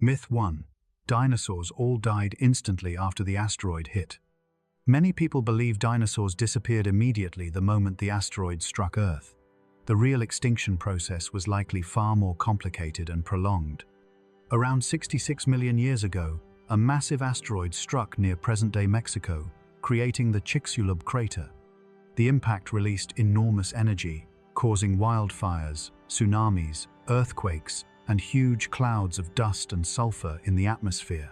Myth 1. Dinosaurs all died instantly after the asteroid hit. Many people believe dinosaurs disappeared immediately the moment the asteroid struck Earth. The real extinction process was likely far more complicated and prolonged. Around 66 million years ago, a massive asteroid struck near present-day Mexico, creating the Chicxulub crater. The impact released enormous energy, causing wildfires, tsunamis, earthquakes, and huge clouds of dust and sulfur in the atmosphere.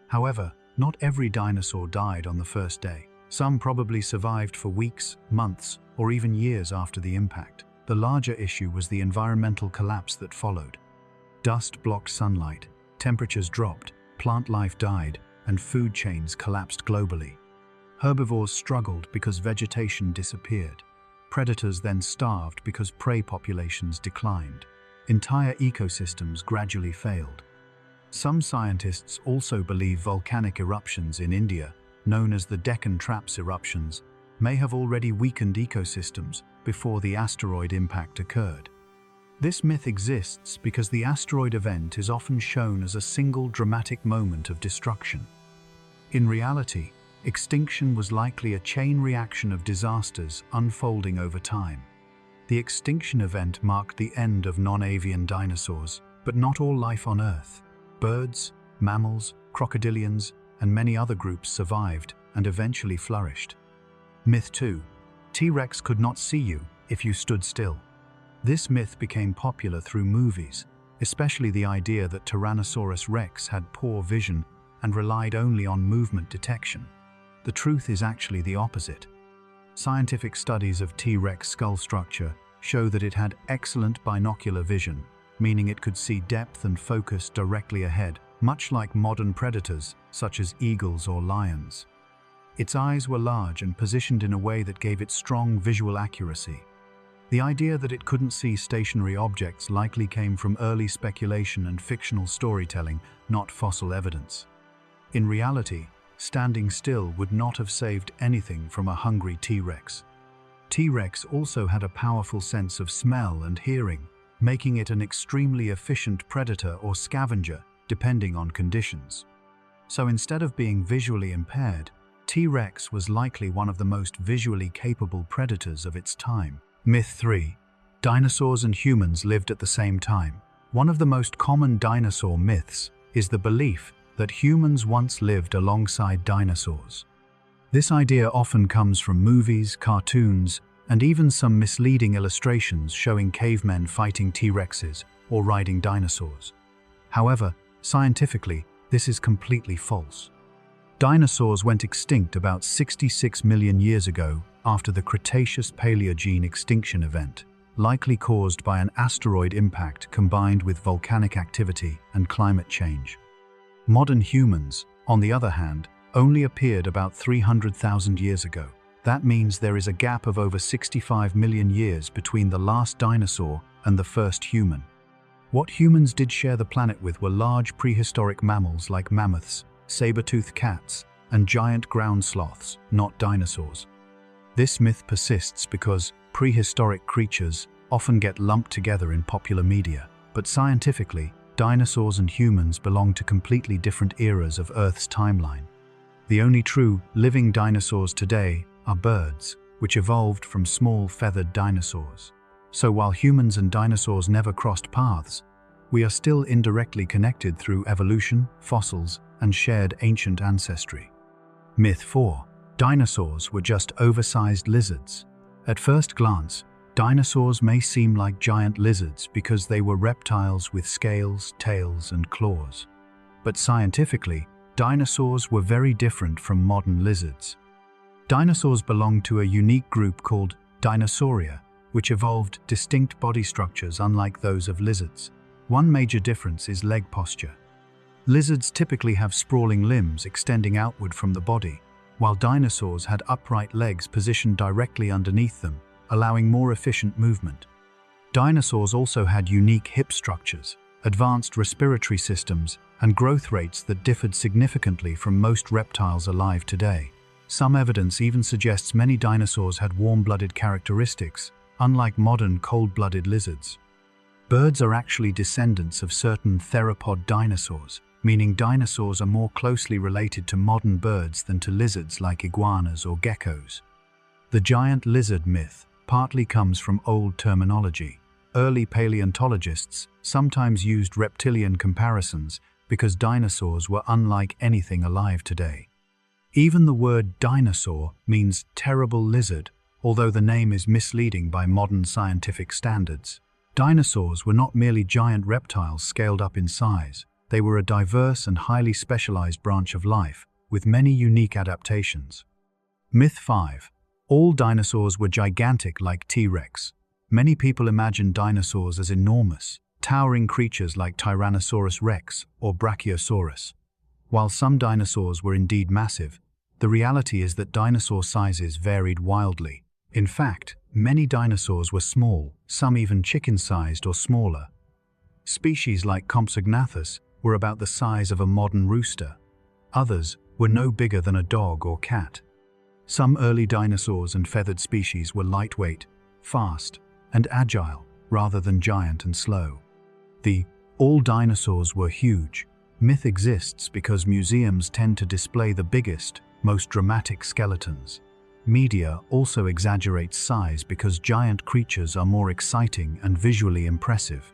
However, not every dinosaur died on the first day. Some probably survived for weeks, months, or even years after the impact. The larger issue was the environmental collapse that followed. Dust blocked sunlight, temperatures dropped, plant life died, and food chains collapsed globally. Herbivores struggled because vegetation disappeared. Predators then starved because prey populations declined. Entire ecosystems gradually failed. Some scientists also believe volcanic eruptions in India, known as the Deccan Traps eruptions, may have already weakened ecosystems before the asteroid impact occurred. This myth exists because the asteroid event is often shown as a single dramatic moment of destruction. In reality, extinction was likely a chain reaction of disasters unfolding over time. The extinction event marked the end of non-avian dinosaurs, but not all life on Earth. Birds, mammals, crocodilians, and many other groups survived and eventually flourished. Myth 2. T-Rex could not see you if you stood still. This myth became popular through movies, especially the idea that Tyrannosaurus rex had poor vision and relied only on movement detection. The truth is actually the opposite. Scientific studies of T-Rex skull structure show that it had excellent binocular vision, meaning it could see depth and focus directly ahead, much like modern predators such as eagles or lions. Its eyes were large and positioned in a way that gave it strong visual accuracy. The idea that it couldn't see stationary objects likely came from early speculation and fictional storytelling, not fossil evidence. In reality, standing still would not have saved anything from a hungry T-Rex. T-Rex also had a powerful sense of smell and hearing, making it an extremely efficient predator or scavenger, depending on conditions. So instead of being visually impaired, T-Rex was likely one of the most visually capable predators of its time. Myth 3. Dinosaurs and humans lived at the same time. One of the most common dinosaur myths is the belief that humans once lived alongside dinosaurs. This idea often comes from movies, cartoons, and even some misleading illustrations showing cavemen fighting T-Rexes or riding dinosaurs. However, scientifically, this is completely false. Dinosaurs went extinct about 66 million years ago after the Cretaceous-Paleogene extinction event, likely caused by an asteroid impact combined with volcanic activity and climate change. Modern humans, on the other hand, only appeared about 300,000 years ago. That means there is a gap of over 65 million years between the last dinosaur and the first human. What humans did share the planet with were large prehistoric mammals like mammoths, saber-toothed cats, and giant ground sloths, not dinosaurs. This myth persists because prehistoric creatures often get lumped together in popular media, but scientifically, dinosaurs and humans belong to completely different eras of Earth's timeline. The only true living dinosaurs today are birds, which evolved from small feathered dinosaurs. So while humans and dinosaurs never crossed paths, we are still indirectly connected through evolution, fossils, and shared ancient ancestry. Myth 4. Dinosaurs were just oversized lizards. At first glance, dinosaurs may seem like giant lizards because they were reptiles with scales, tails, and claws. But scientifically, dinosaurs were very different from modern lizards. Dinosaurs belonged to a unique group called Dinosauria, which evolved distinct body structures unlike those of lizards. One major difference is leg posture. Lizards typically have sprawling limbs extending outward from the body, while dinosaurs had upright legs positioned directly underneath them, allowing more efficient movement. Dinosaurs also had unique hip structures, advanced respiratory systems, and growth rates that differed significantly from most reptiles alive today. Some evidence even suggests many dinosaurs had warm-blooded characteristics, unlike modern cold-blooded lizards. Birds are actually descendants of certain theropod dinosaurs, meaning dinosaurs are more closely related to modern birds than to lizards like iguanas or geckos. The giant lizard myth partly comes from old terminology. Early paleontologists sometimes used reptilian comparisons because dinosaurs were unlike anything alive today. Even the word dinosaur means terrible lizard, although the name is misleading by modern scientific standards. Dinosaurs were not merely giant reptiles scaled up in size. They were a diverse and highly specialized branch of life, with many unique adaptations. Myth 5. All dinosaurs were gigantic like T-Rex. Many people imagine dinosaurs as enormous, towering creatures like Tyrannosaurus rex or Brachiosaurus. While some dinosaurs were indeed massive, the reality is that dinosaur sizes varied wildly. In fact, many dinosaurs were small, some even chicken-sized or smaller. Species like Compsognathus were about the size of a modern rooster. Others were no bigger than a dog or cat. Some early dinosaurs and feathered species were lightweight, fast, and agile, rather than giant and slow. The "all dinosaurs were huge" myth exists because museums tend to display the biggest, most dramatic skeletons. Media also exaggerates size because giant creatures are more exciting and visually impressive.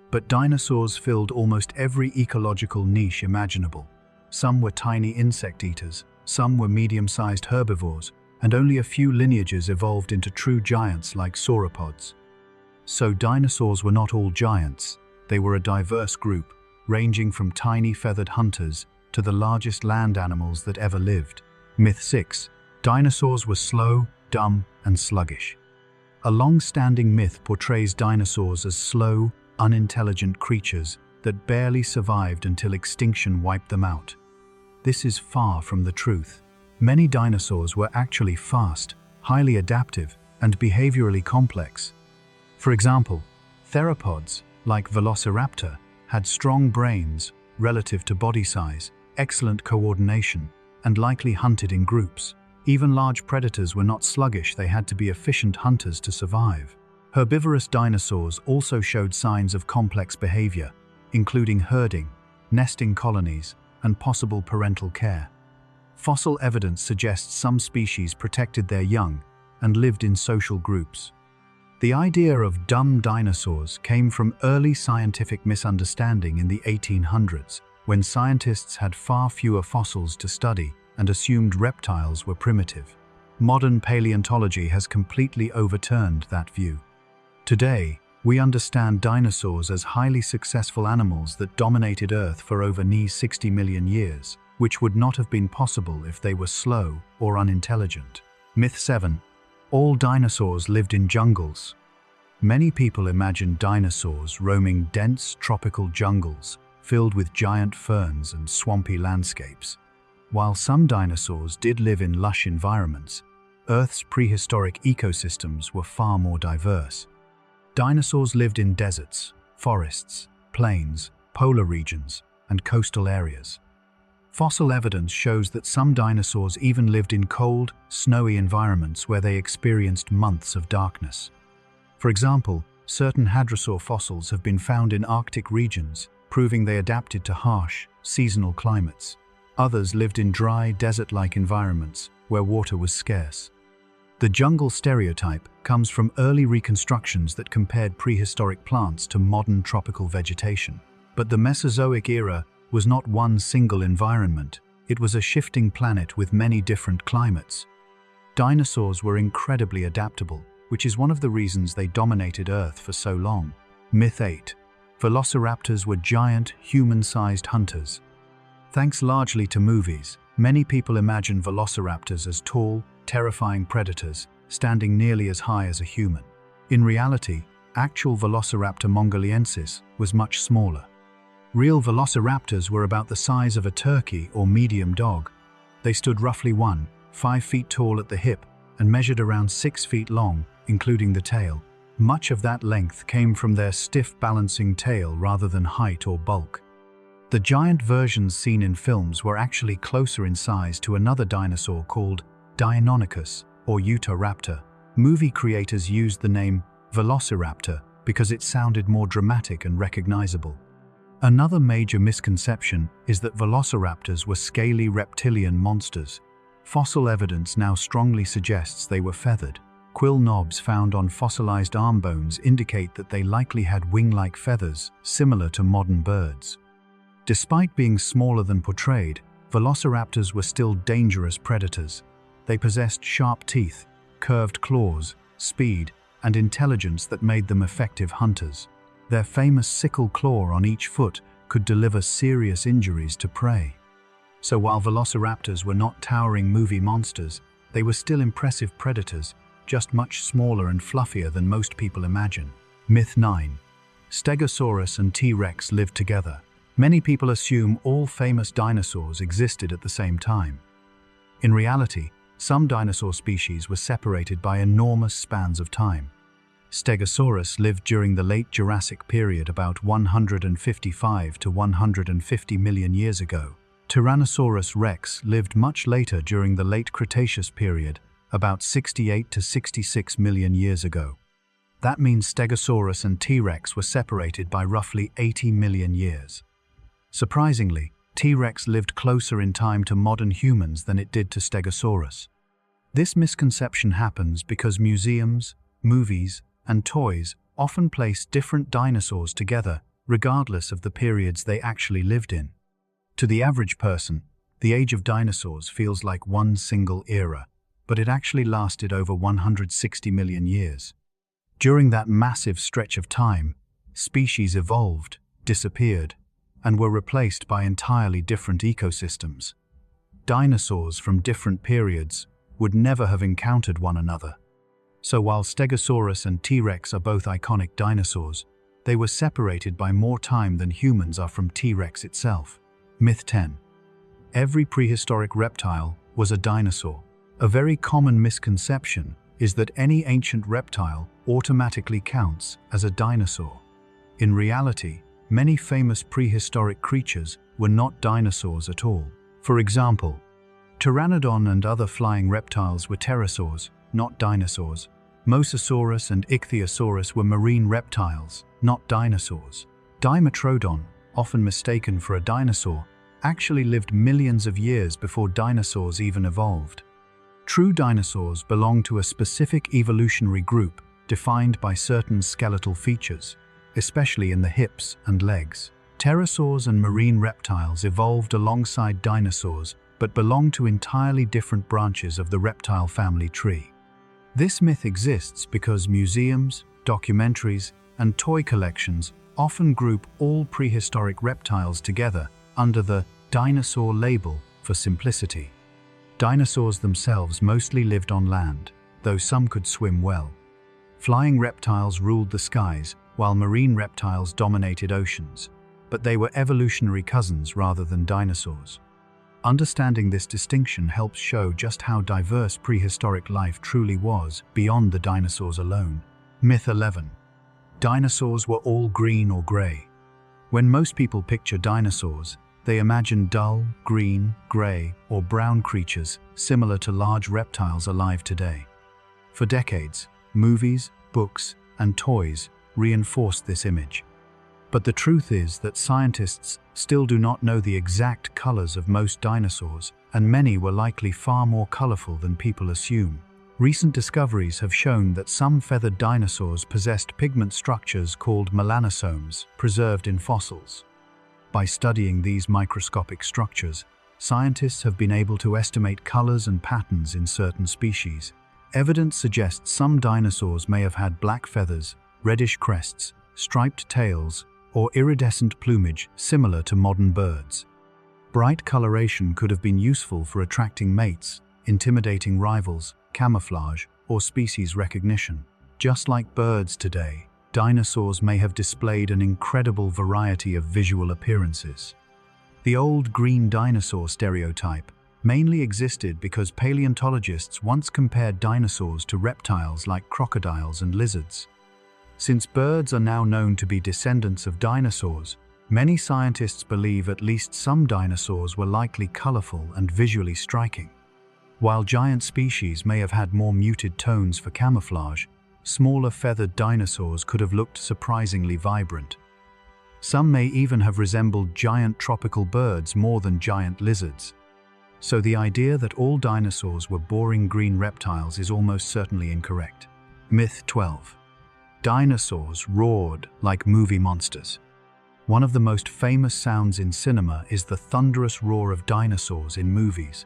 But dinosaurs filled almost every ecological niche imaginable. Some were tiny insect eaters, some were medium-sized herbivores, and only a few lineages evolved into true giants like sauropods. So dinosaurs were not all giants. They were a diverse group, ranging from tiny feathered hunters to the largest land animals that ever lived. Myth 6. Dinosaurs were slow, dumb, and sluggish. A long-standing myth portrays dinosaurs as slow, unintelligent creatures that barely survived until extinction wiped them out. This is far from the truth. Many dinosaurs were actually fast, highly adaptive, and behaviorally complex. For example, theropods, like Velociraptor, had strong brains relative to body size, excellent coordination, and likely hunted in groups. Even large predators were not sluggish, they had to be efficient hunters to survive. Herbivorous dinosaurs also showed signs of complex behavior, including herding, nesting colonies, and possible parental care. Fossil evidence suggests some species protected their young and lived in social groups. The idea of dumb dinosaurs came from early scientific misunderstanding in the 1800s, when scientists had far fewer fossils to study and assumed reptiles were primitive. Modern paleontology has completely overturned that view. Today, we understand dinosaurs as highly successful animals that dominated Earth for over 60 million years, which would not have been possible if they were slow or unintelligent. Myth 7. All dinosaurs lived in jungles. Many people imagine dinosaurs roaming dense tropical jungles filled with giant ferns and swampy landscapes. While some dinosaurs did live in lush environments, Earth's prehistoric ecosystems were far more diverse. Dinosaurs lived in deserts, forests, plains, polar regions, and coastal areas. Fossil evidence shows that some dinosaurs even lived in cold, snowy environments where they experienced months of darkness. For example, certain hadrosaur fossils have been found in Arctic regions, proving they adapted to harsh, seasonal climates. Others lived in dry, desert-like environments where water was scarce. The jungle stereotype comes from early reconstructions that compared prehistoric plants to modern tropical vegetation. But the Mesozoic era was not one single environment. It was a shifting planet with many different climates. Dinosaurs were incredibly adaptable, which is one of the reasons they dominated Earth for so long. Myth 8. Velociraptors were giant, human-sized hunters. Thanks largely to movies, many people imagine velociraptors as tall, terrifying predators, standing nearly as high as a human. In reality, actual Velociraptor mongoliensis was much smaller. Real velociraptors were about the size of a turkey or medium dog. They stood roughly 5 feet tall at the hip and measured around 6 feet long, including the tail. Much of that length came from their stiff balancing tail rather than height or bulk. The giant versions seen in films were actually closer in size to another dinosaur called Deinonychus or Utahraptor. Movie creators used the name Velociraptor because it sounded more dramatic and recognizable. Another major misconception is that velociraptors were scaly reptilian monsters. Fossil evidence now strongly suggests they were feathered. Quill knobs found on fossilized arm bones indicate that they likely had wing-like feathers, similar to modern birds. Despite being smaller than portrayed, velociraptors were still dangerous predators. They possessed sharp teeth, curved claws, speed, and intelligence that made them effective hunters. Their famous sickle claw on each foot could deliver serious injuries to prey. So while velociraptors were not towering movie monsters, they were still impressive predators, just much smaller and fluffier than most people imagine. Myth 9. Stegosaurus and T-Rex lived together. Many people assume all famous dinosaurs existed at the same time. In reality, some dinosaur species were separated by enormous spans of time. Stegosaurus lived during the late Jurassic period about 155 to 150 million years ago. Tyrannosaurus rex lived much later during the late Cretaceous period, about 68 to 66 million years ago. That means Stegosaurus and T-Rex were separated by roughly 80 million years. Surprisingly, T-Rex lived closer in time to modern humans than it did to Stegosaurus. This misconception happens because museums, movies, and toys often place different dinosaurs together, regardless of the periods they actually lived in. To the average person, the age of dinosaurs feels like one single era, but it actually lasted over 160 million years. During that massive stretch of time, species evolved, disappeared, and were replaced by entirely different ecosystems. Dinosaurs from different periods would never have encountered one another. So while Stegosaurus and T-Rex are both iconic dinosaurs, they were separated by more time than humans are from T-Rex itself. Myth 10. Every prehistoric reptile was a dinosaur. A very common misconception is that any ancient reptile automatically counts as a dinosaur. In reality, many famous prehistoric creatures were not dinosaurs at all. For example, Pteranodon and other flying reptiles were pterosaurs, not dinosaurs. Mosasaurus and Ichthyosaurus were marine reptiles, not dinosaurs. Dimetrodon, often mistaken for a dinosaur, actually lived millions of years before dinosaurs even evolved. True dinosaurs belong to a specific evolutionary group defined by certain skeletal features, especially in the hips and legs. Pterosaurs and marine reptiles evolved alongside dinosaurs but belong to entirely different branches of the reptile family tree. This myth exists because museums, documentaries, and toy collections often group all prehistoric reptiles together under the dinosaur label for simplicity. Dinosaurs themselves mostly lived on land, though some could swim well. Flying reptiles ruled the skies, while marine reptiles dominated oceans, but they were evolutionary cousins rather than dinosaurs. Understanding this distinction helps show just how diverse prehistoric life truly was beyond the dinosaurs alone. Myth 11. Dinosaurs were all green or gray. When most people picture dinosaurs, they imagine dull, green, gray, or brown creatures similar to large reptiles alive today. For decades, movies, books, and toys reinforced this image. But the truth is that scientists still do not know the exact colors of most dinosaurs, and many were likely far more colorful than people assume. Recent discoveries have shown that some feathered dinosaurs possessed pigment structures called melanosomes, preserved in fossils. By studying these microscopic structures, scientists have been able to estimate colors and patterns in certain species. Evidence suggests some dinosaurs may have had black feathers, reddish crests, striped tails, or iridescent plumage similar to modern birds. Bright coloration could have been useful for attracting mates, intimidating rivals, camouflage, or species recognition. Just like birds today, dinosaurs may have displayed an incredible variety of visual appearances. The old green dinosaur stereotype mainly existed because paleontologists once compared dinosaurs to reptiles like crocodiles and lizards. Since birds are now known to be descendants of dinosaurs, many scientists believe at least some dinosaurs were likely colorful and visually striking. While giant species may have had more muted tones for camouflage, smaller feathered dinosaurs could have looked surprisingly vibrant. Some may even have resembled giant tropical birds more than giant lizards. So the idea that all dinosaurs were boring green reptiles is almost certainly incorrect. Myth 12. Dinosaurs roared like movie monsters. One of the most famous sounds in cinema is the thunderous roar of dinosaurs in movies.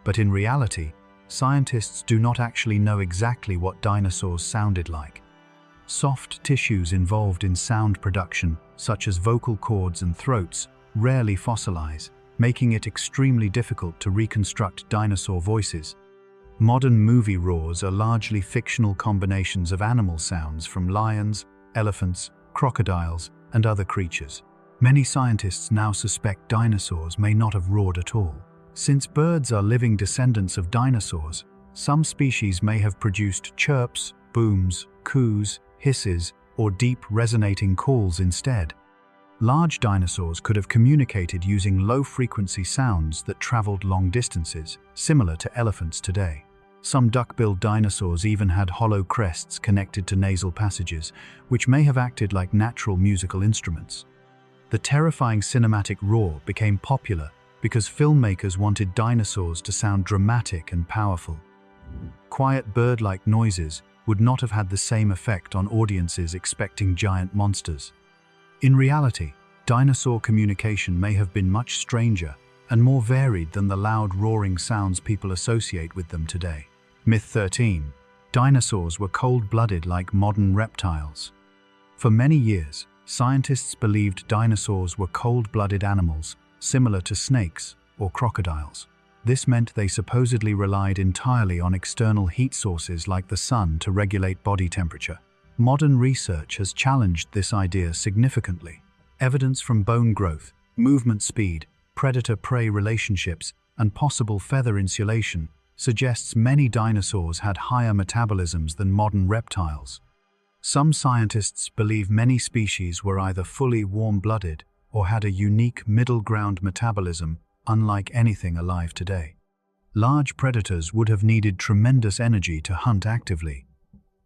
But in reality, scientists do not actually know exactly what dinosaurs sounded like. Soft tissues involved in sound production, such as vocal cords and throats, rarely fossilize, making it extremely difficult to reconstruct dinosaur voices. Modern movie roars are largely fictional combinations of animal sounds from lions, elephants, crocodiles, and other creatures. Many scientists now suspect dinosaurs may not have roared at all. Since birds are living descendants of dinosaurs, some species may have produced chirps, booms, coos, hisses, or deep resonating calls instead. Large dinosaurs could have communicated using low-frequency sounds that traveled long distances, similar to elephants today. Some duck-billed dinosaurs even had hollow crests connected to nasal passages, which may have acted like natural musical instruments. The terrifying cinematic roar became popular because filmmakers wanted dinosaurs to sound dramatic and powerful. Quiet bird-like noises would not have had the same effect on audiences expecting giant monsters. In reality, dinosaur communication may have been much stranger and more varied than the loud roaring sounds people associate with them today. Myth 13. Dinosaurs were cold-blooded like modern reptiles. For many years, scientists believed dinosaurs were cold-blooded animals, similar to snakes or crocodiles. This meant they supposedly relied entirely on external heat sources like the sun to regulate body temperature. Modern research has challenged this idea significantly. Evidence from bone growth, movement speed, predator-prey relationships, and possible feather insulation suggests many dinosaurs had higher metabolisms than modern reptiles. Some scientists believe many species were either fully warm-blooded or had a unique middle-ground metabolism unlike anything alive today. Large predators would have needed tremendous energy to hunt actively.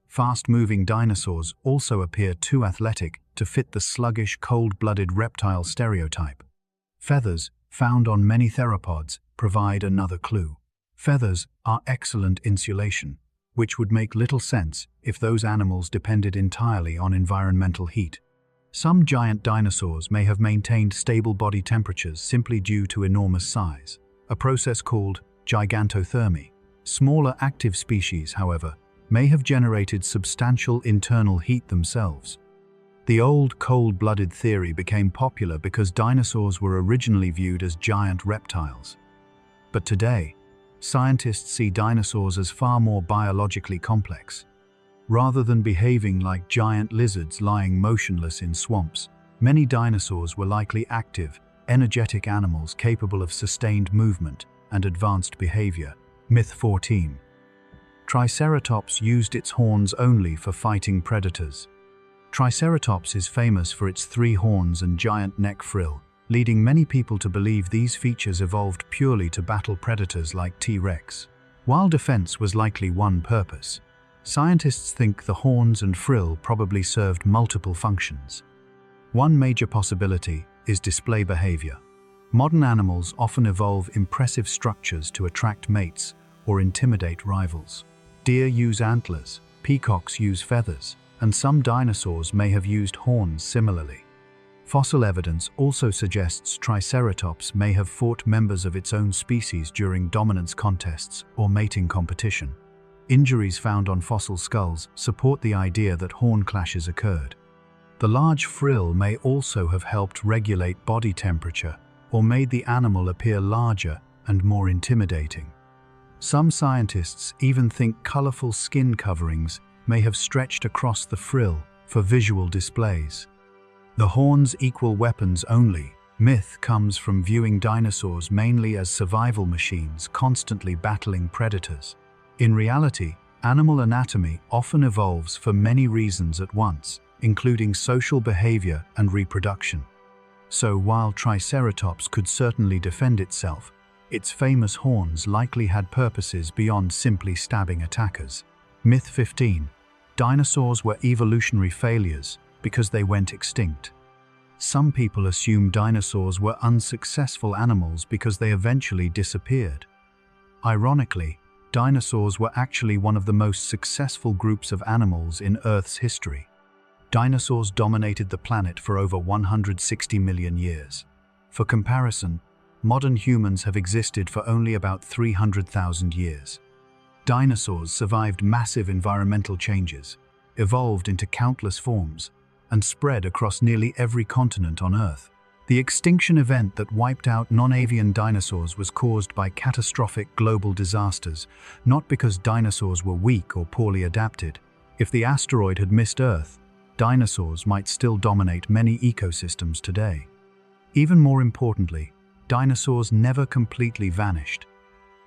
Fast-moving dinosaurs also appear too athletic to fit the sluggish, cold-blooded reptile stereotype. Feathers, found on many theropods, provide another clue. Feathers are excellent insulation, which would make little sense if those animals depended entirely on environmental heat. Some giant dinosaurs may have maintained stable body temperatures simply due to enormous size, a process called gigantothermy. Smaller active species, however, may have generated substantial internal heat themselves. The old cold-blooded theory became popular because dinosaurs were originally viewed as giant reptiles. But today, scientists see dinosaurs as far more biologically complex. Rather than behaving like giant lizards lying motionless in swamps, many dinosaurs were likely active, energetic animals capable of sustained movement and advanced behavior. Myth 14. Triceratops used its horns only for fighting predators. Triceratops is famous for its 3 horns and giant neck frill, leading many people to believe these features evolved purely to battle predators like T-Rex. While defense was likely one purpose, scientists think the horns and frill probably served multiple functions. One major possibility is display behavior. Modern animals often evolve impressive structures to attract mates or intimidate rivals. Deer use antlers, peacocks use feathers, and some dinosaurs may have used horns similarly. Fossil evidence also suggests Triceratops may have fought members of its own species during dominance contests or mating competition. Injuries found on fossil skulls support the idea that horn clashes occurred. The large frill may also have helped regulate body temperature or made the animal appear larger and more intimidating. Some scientists even think colorful skin coverings may have stretched across the frill for visual displays. The horns equal weapons only myth comes from viewing dinosaurs mainly as survival machines constantly battling predators. In reality, animal anatomy often evolves for many reasons at once, including social behavior and reproduction. So while Triceratops could certainly defend itself, its famous horns likely had purposes beyond simply stabbing attackers. Myth 15. Dinosaurs were evolutionary failures because they went extinct. Some people assume dinosaurs were unsuccessful animals because they eventually disappeared. Ironically, dinosaurs were actually one of the most successful groups of animals in Earth's history. Dinosaurs dominated the planet for over 160 million years. For comparison, modern humans have existed for only about 300,000 years. Dinosaurs survived massive environmental changes, evolved into countless forms, and spread across nearly every continent on Earth. The extinction event that wiped out non-avian dinosaurs was caused by catastrophic global disasters, not because dinosaurs were weak or poorly adapted. If the asteroid had missed Earth, dinosaurs might still dominate many ecosystems today. Even more importantly, dinosaurs never completely vanished.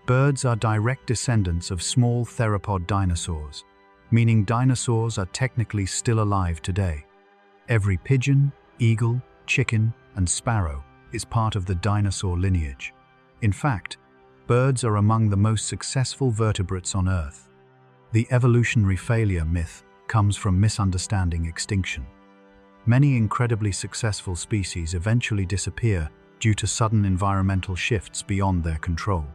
Birds are direct descendants of small theropod dinosaurs, meaning dinosaurs are technically still alive today. Every pigeon, eagle, chicken, and sparrow is part of the dinosaur lineage. In fact, birds are among the most successful vertebrates on Earth. The evolutionary failure myth comes from misunderstanding extinction. Many incredibly successful species eventually disappear due to sudden environmental shifts beyond their control.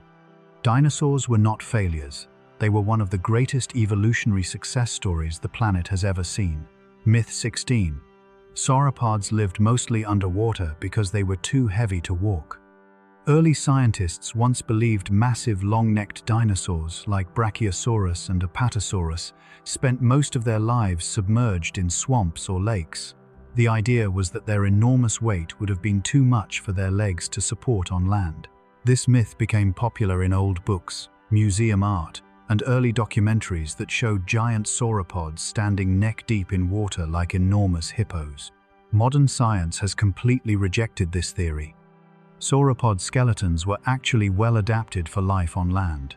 Dinosaurs were not failures. They were one of the greatest evolutionary success stories the planet has ever seen. Myth 16. Sauropods lived mostly underwater because they were too heavy to walk. Early scientists once believed massive long-necked dinosaurs like Brachiosaurus and Apatosaurus spent most of their lives submerged in swamps or lakes. The idea was that their enormous weight would have been too much for their legs to support on land. This myth became popular in old books, museum art, and early documentaries that showed giant sauropods standing neck-deep in water like enormous hippos. Modern science has completely rejected this theory. Sauropod skeletons were actually well adapted for life on land.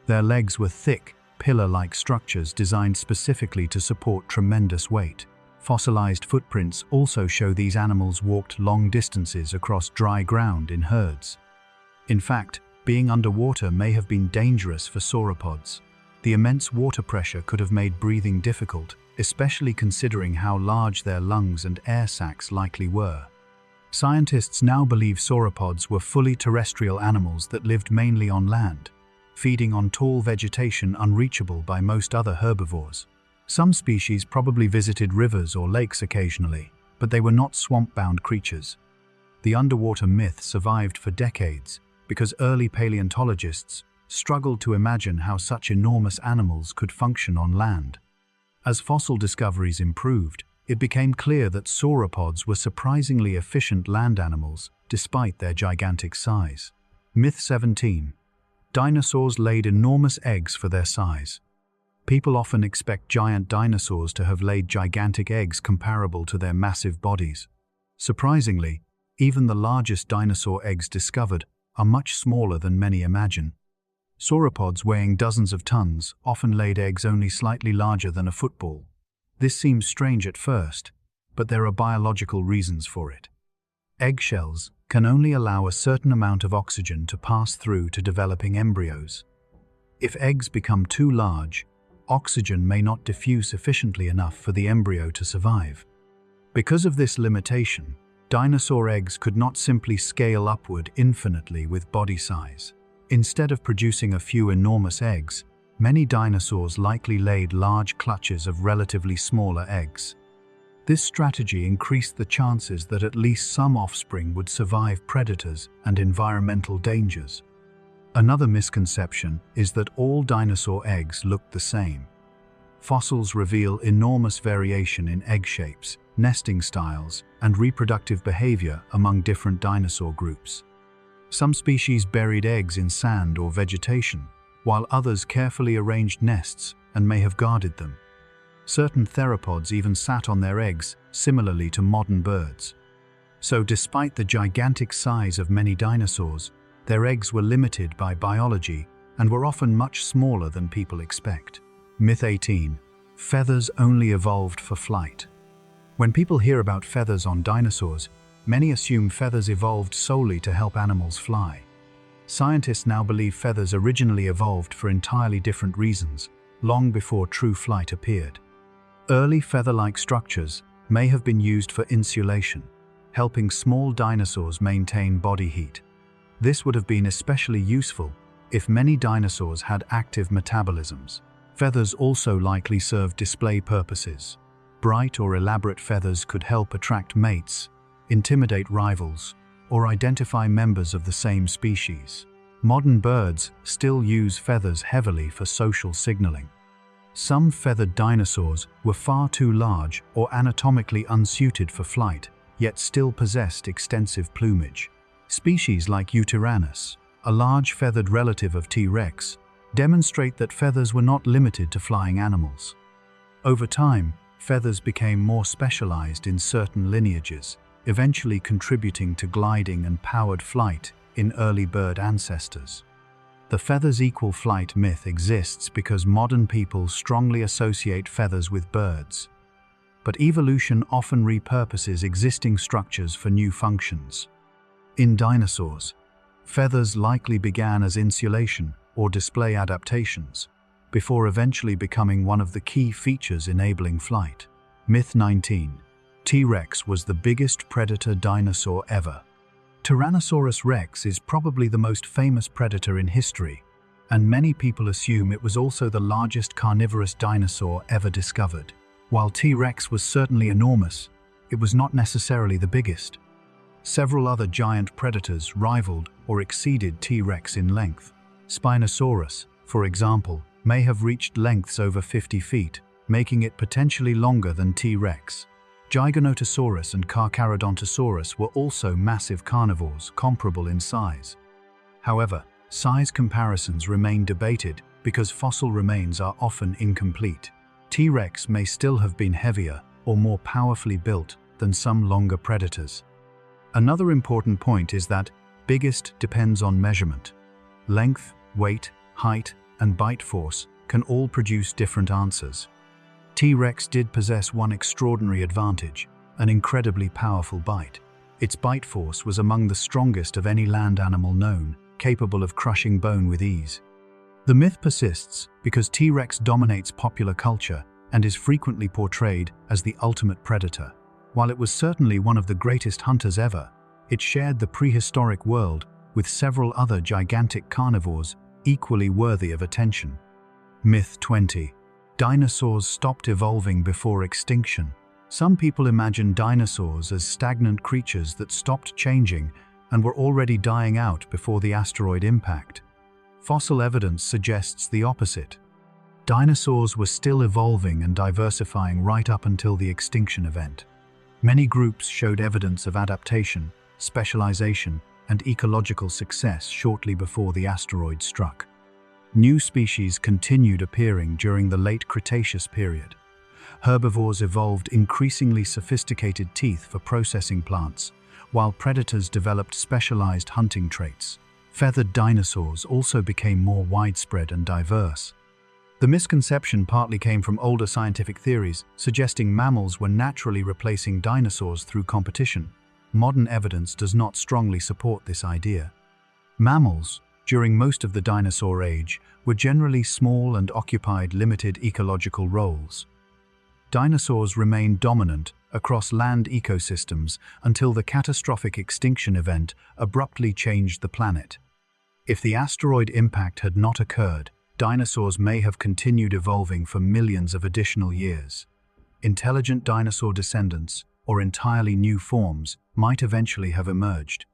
Their legs were thick, pillar-like structures designed specifically to support tremendous weight. Fossilized footprints also show these animals walked long distances across dry ground in herds. In fact, being underwater may have been dangerous for sauropods. The immense water pressure could have made breathing difficult, especially considering how large their lungs and air sacs likely were. Scientists now believe sauropods were fully terrestrial animals that lived mainly on land, feeding on tall vegetation unreachable by most other herbivores. Some species probably visited rivers or lakes occasionally, but they were not swamp-bound creatures. The underwater myth survived for decades because early paleontologists struggled to imagine how such enormous animals could function on land. As fossil discoveries improved, it became clear that sauropods were surprisingly efficient land animals despite their gigantic size. Myth 17. Dinosaurs laid enormous eggs for their size. People often expect giant dinosaurs to have laid gigantic eggs comparable to their massive bodies. Surprisingly, even the largest dinosaur eggs discovered are much smaller than many imagine. Sauropods weighing dozens of tons often laid eggs only slightly larger than a football. This seems strange at first, but there are biological reasons for it. Eggshells can only allow a certain amount of oxygen to pass through to developing embryos. If eggs become too large, oxygen may not diffuse efficiently enough for the embryo to survive. Because of this limitation, dinosaur eggs could not simply scale upward infinitely with body size. Instead of producing a few enormous eggs, many dinosaurs likely laid large clutches of relatively smaller eggs. This strategy increased the chances that at least some offspring would survive predators and environmental dangers. Another misconception is that all dinosaur eggs look the same. Fossils reveal enormous variation in egg shapes, nesting styles, and reproductive behavior among different dinosaur groups. Some species buried eggs in sand or vegetation, while others carefully arranged nests and may have guarded them. Certain theropods even sat on their eggs, similarly to modern birds. So despite the gigantic size of many dinosaurs, their eggs were limited by biology and were often much smaller than people expect. Myth 18. Feathers only evolved for flight. When people hear about feathers on dinosaurs, many assume feathers evolved solely to help animals fly. Scientists now believe feathers originally evolved for entirely different reasons, long before true flight appeared. Early feather-like structures may have been used for insulation, helping small dinosaurs maintain body heat. This would have been especially useful if many dinosaurs had active metabolisms. Feathers also likely served display purposes. Bright or elaborate feathers could help attract mates, intimidate rivals, or identify members of the same species. Modern birds still use feathers heavily for social signaling. Some feathered dinosaurs were far too large or anatomically unsuited for flight, yet still possessed extensive plumage. Species like Utyrannus, a large feathered relative of T-Rex, demonstrate that feathers were not limited to flying animals. Over time, feathers became more specialized in certain lineages, eventually contributing to gliding and powered flight in early bird ancestors. The feathers equal flight myth exists because modern people strongly associate feathers with birds. But evolution often repurposes existing structures for new functions. In dinosaurs, feathers likely began as insulation or display adaptations, before eventually becoming one of the key features enabling flight. Myth 19. T-Rex was the biggest predator dinosaur ever. Tyrannosaurus rex is probably the most famous predator in history, and many people assume it was also the largest carnivorous dinosaur ever discovered. While T-Rex was certainly enormous, it was not necessarily the biggest. Several other giant predators rivaled or exceeded T-Rex in length. Spinosaurus, for example, may have reached lengths over 50 feet, making it potentially longer than T-Rex. Giganotosaurus and Carcharodontosaurus were also massive carnivores, comparable in size. However, size comparisons remain debated because fossil remains are often incomplete. T-Rex may still have been heavier or more powerfully built than some longer predators. Another important point is that biggest depends on measurement. Length, weight, height, and bite force can all produce different answers. T-Rex did possess one extraordinary advantage, an incredibly powerful bite. Its bite force was among the strongest of any land animal known, capable of crushing bone with ease. The myth persists because T-Rex dominates popular culture and is frequently portrayed as the ultimate predator. While it was certainly one of the greatest hunters ever, it shared the prehistoric world with several other gigantic carnivores equally worthy of attention. Myth 20. Dinosaurs stopped evolving before extinction. Some people imagine dinosaurs as stagnant creatures that stopped changing and were already dying out before the asteroid impact. Fossil evidence suggests the opposite. Dinosaurs were still evolving and diversifying right up until the extinction event. Many groups showed evidence of adaptation, specialization, and ecological success shortly before the asteroid struck. New species continued appearing during the late Cretaceous period. Herbivores evolved increasingly sophisticated teeth for processing plants, while predators developed specialized hunting traits. Feathered dinosaurs also became more widespread and diverse. The misconception partly came from older scientific theories, suggesting mammals were naturally replacing dinosaurs through competition. Modern evidence does not strongly support this idea. Mammals, during most of the dinosaur age, were generally small and occupied limited ecological roles. Dinosaurs remained dominant across land ecosystems until the catastrophic extinction event abruptly changed the planet. If the asteroid impact had not occurred, dinosaurs may have continued evolving for millions of additional years. Intelligent dinosaur descendants, or entirely new forms, might eventually have emerged.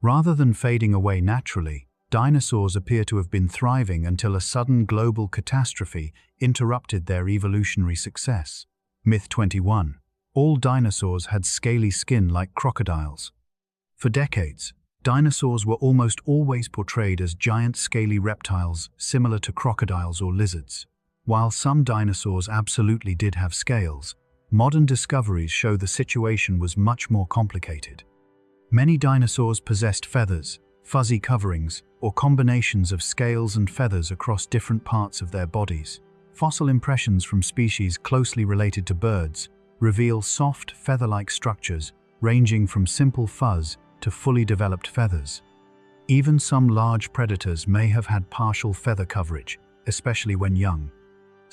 Rather than fading away naturally, dinosaurs appear to have been thriving until a sudden global catastrophe interrupted their evolutionary success. Myth 21. All dinosaurs had scaly skin like crocodiles. For decades, dinosaurs were almost always portrayed as giant scaly reptiles similar to crocodiles or lizards. While some dinosaurs absolutely did have scales, modern discoveries show the situation was much more complicated. Many dinosaurs possessed feathers, fuzzy coverings, or combinations of scales and feathers across different parts of their bodies. Fossil impressions from species closely related to birds reveal soft, feather-like structures ranging from simple fuzz to fully developed feathers. Even some large predators may have had partial feather coverage, especially when young.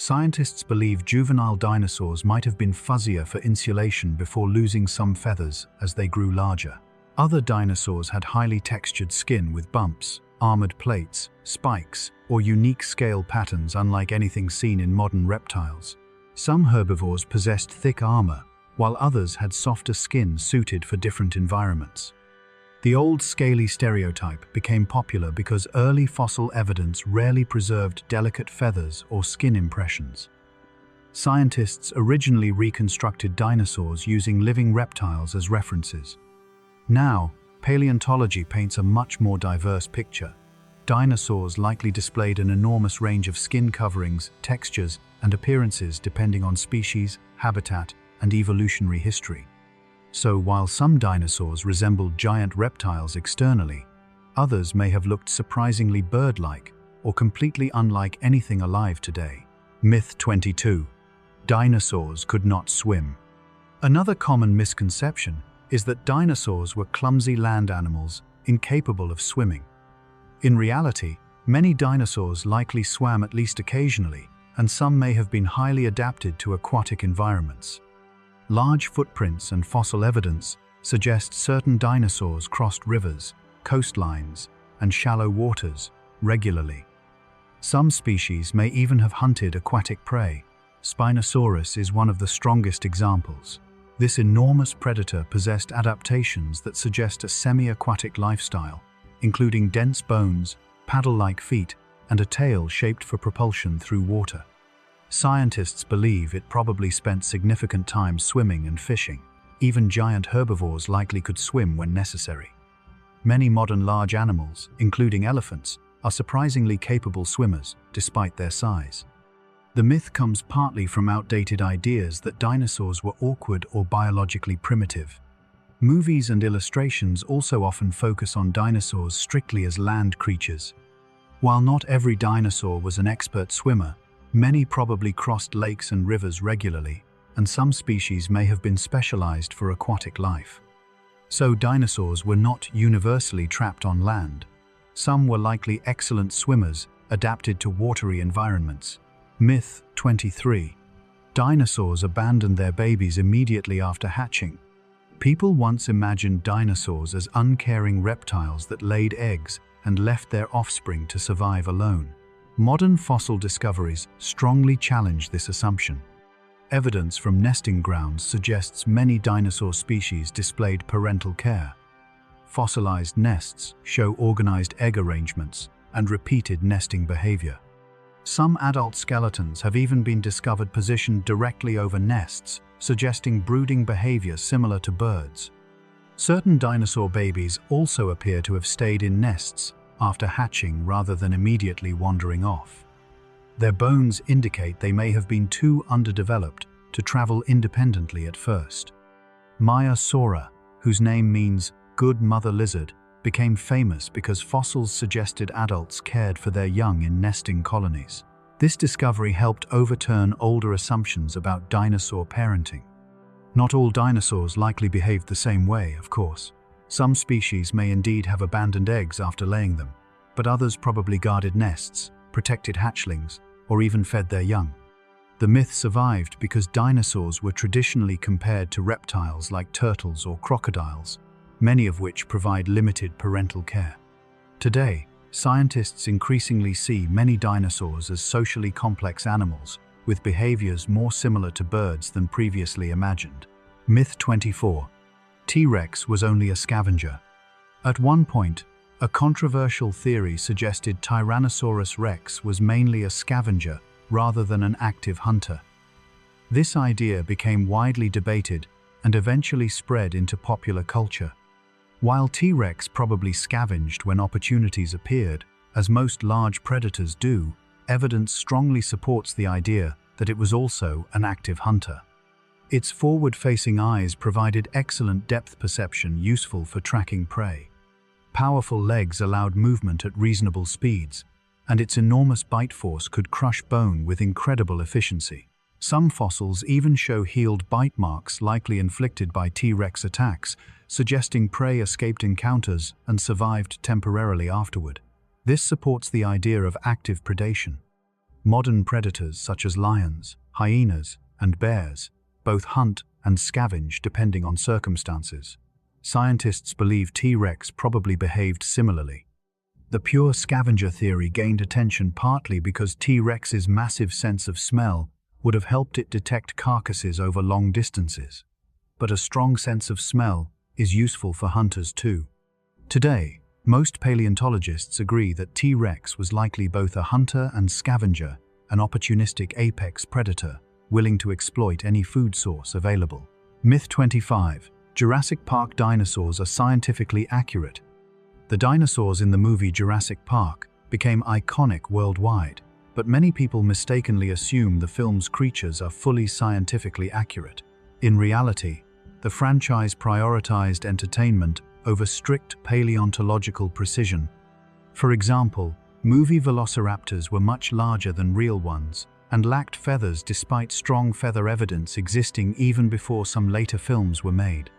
Scientists believe juvenile dinosaurs might have been fuzzier for insulation before losing some feathers as they grew larger. Other dinosaurs had highly textured skin with bumps, armored plates, spikes, or unique scale patterns unlike anything seen in modern reptiles. Some herbivores possessed thick armor, while others had softer skin suited for different environments. The old scaly stereotype became popular because early fossil evidence rarely preserved delicate feathers or skin impressions. Scientists originally reconstructed dinosaurs using living reptiles as references. Now, paleontology paints a much more diverse picture. Dinosaurs likely displayed an enormous range of skin coverings, textures, and appearances depending on species, habitat, and evolutionary history. So while some dinosaurs resembled giant reptiles externally, others may have looked surprisingly bird-like or completely unlike anything alive today. Myth 22. Dinosaurs could not swim. Another common misconception is that dinosaurs were clumsy land animals incapable of swimming. In reality, many dinosaurs likely swam at least occasionally, and some may have been highly adapted to aquatic environments. Large footprints and fossil evidence suggest certain dinosaurs crossed rivers, coastlines, and shallow waters regularly. Some species may even have hunted aquatic prey. Spinosaurus is one of the strongest examples. This enormous predator possessed adaptations that suggest a semi-aquatic lifestyle, including dense bones, paddle-like feet, and a tail shaped for propulsion through water. Scientists believe it probably spent significant time swimming and fishing. Even giant herbivores likely could swim when necessary. Many modern large animals, including elephants, are surprisingly capable swimmers, despite their size. The myth comes partly from outdated ideas that dinosaurs were awkward or biologically primitive. Movies and illustrations also often focus on dinosaurs strictly as land creatures. While not every dinosaur was an expert swimmer, many probably crossed lakes and rivers regularly, and some species may have been specialized for aquatic life. So dinosaurs were not universally trapped on land. Some were likely excellent swimmers, adapted to watery environments. Myth 23. Dinosaurs abandoned their babies immediately after hatching. People once imagined dinosaurs as uncaring reptiles that laid eggs and left their offspring to survive alone. Modern fossil discoveries strongly challenge this assumption. Evidence from nesting grounds suggests many dinosaur species displayed parental care. Fossilized nests show organized egg arrangements and repeated nesting behavior. Some adult skeletons have even been discovered positioned directly over nests, suggesting brooding behavior similar to birds. Certain dinosaur babies also appear to have stayed in nests after hatching rather than immediately wandering off. Their bones indicate they may have been too underdeveloped to travel independently at first. Maiasaura, whose name means good mother lizard, became famous because fossils suggested adults cared for their young in nesting colonies. This discovery helped overturn older assumptions about dinosaur parenting. Not all dinosaurs likely behaved the same way, of course. Some species may indeed have abandoned eggs after laying them, but others probably guarded nests, protected hatchlings, or even fed their young. The myth survived because dinosaurs were traditionally compared to reptiles like turtles or crocodiles, many of which provide limited parental care. Today, scientists increasingly see many dinosaurs as socially complex animals, with behaviors more similar to birds than previously imagined. Myth 24. T-Rex was only a scavenger. At one point, a controversial theory suggested Tyrannosaurus rex was mainly a scavenger rather than an active hunter. This idea became widely debated and eventually spread into popular culture. While T-Rex probably scavenged when opportunities appeared, as most large predators do, evidence strongly supports the idea that it was also an active hunter. Its forward-facing eyes provided excellent depth perception useful for tracking prey. Powerful legs allowed movement at reasonable speeds, and its enormous bite force could crush bone with incredible efficiency. Some fossils even show healed bite marks likely inflicted by T-Rex attacks, suggesting prey escaped encounters and survived temporarily afterward. This supports the idea of active predation. Modern predators such as lions, hyenas, and bears both hunt and scavenge depending on circumstances. Scientists believe T-Rex probably behaved similarly. The pure scavenger theory gained attention partly because T-Rex's massive sense of smell would have helped it detect carcasses over long distances. But a strong sense of smell is useful for hunters too. Today, most paleontologists agree that T-Rex was likely both a hunter and scavenger, an opportunistic apex predator, willing to exploit any food source available. Myth 25. Jurassic Park dinosaurs are scientifically accurate. The dinosaurs in the movie Jurassic Park became iconic worldwide, but many people mistakenly assume the film's creatures are fully scientifically accurate. In reality, the franchise prioritized entertainment over strict paleontological precision. For example, movie velociraptors were much larger than real ones and lacked feathers despite strong feather evidence existing even before some later films were made.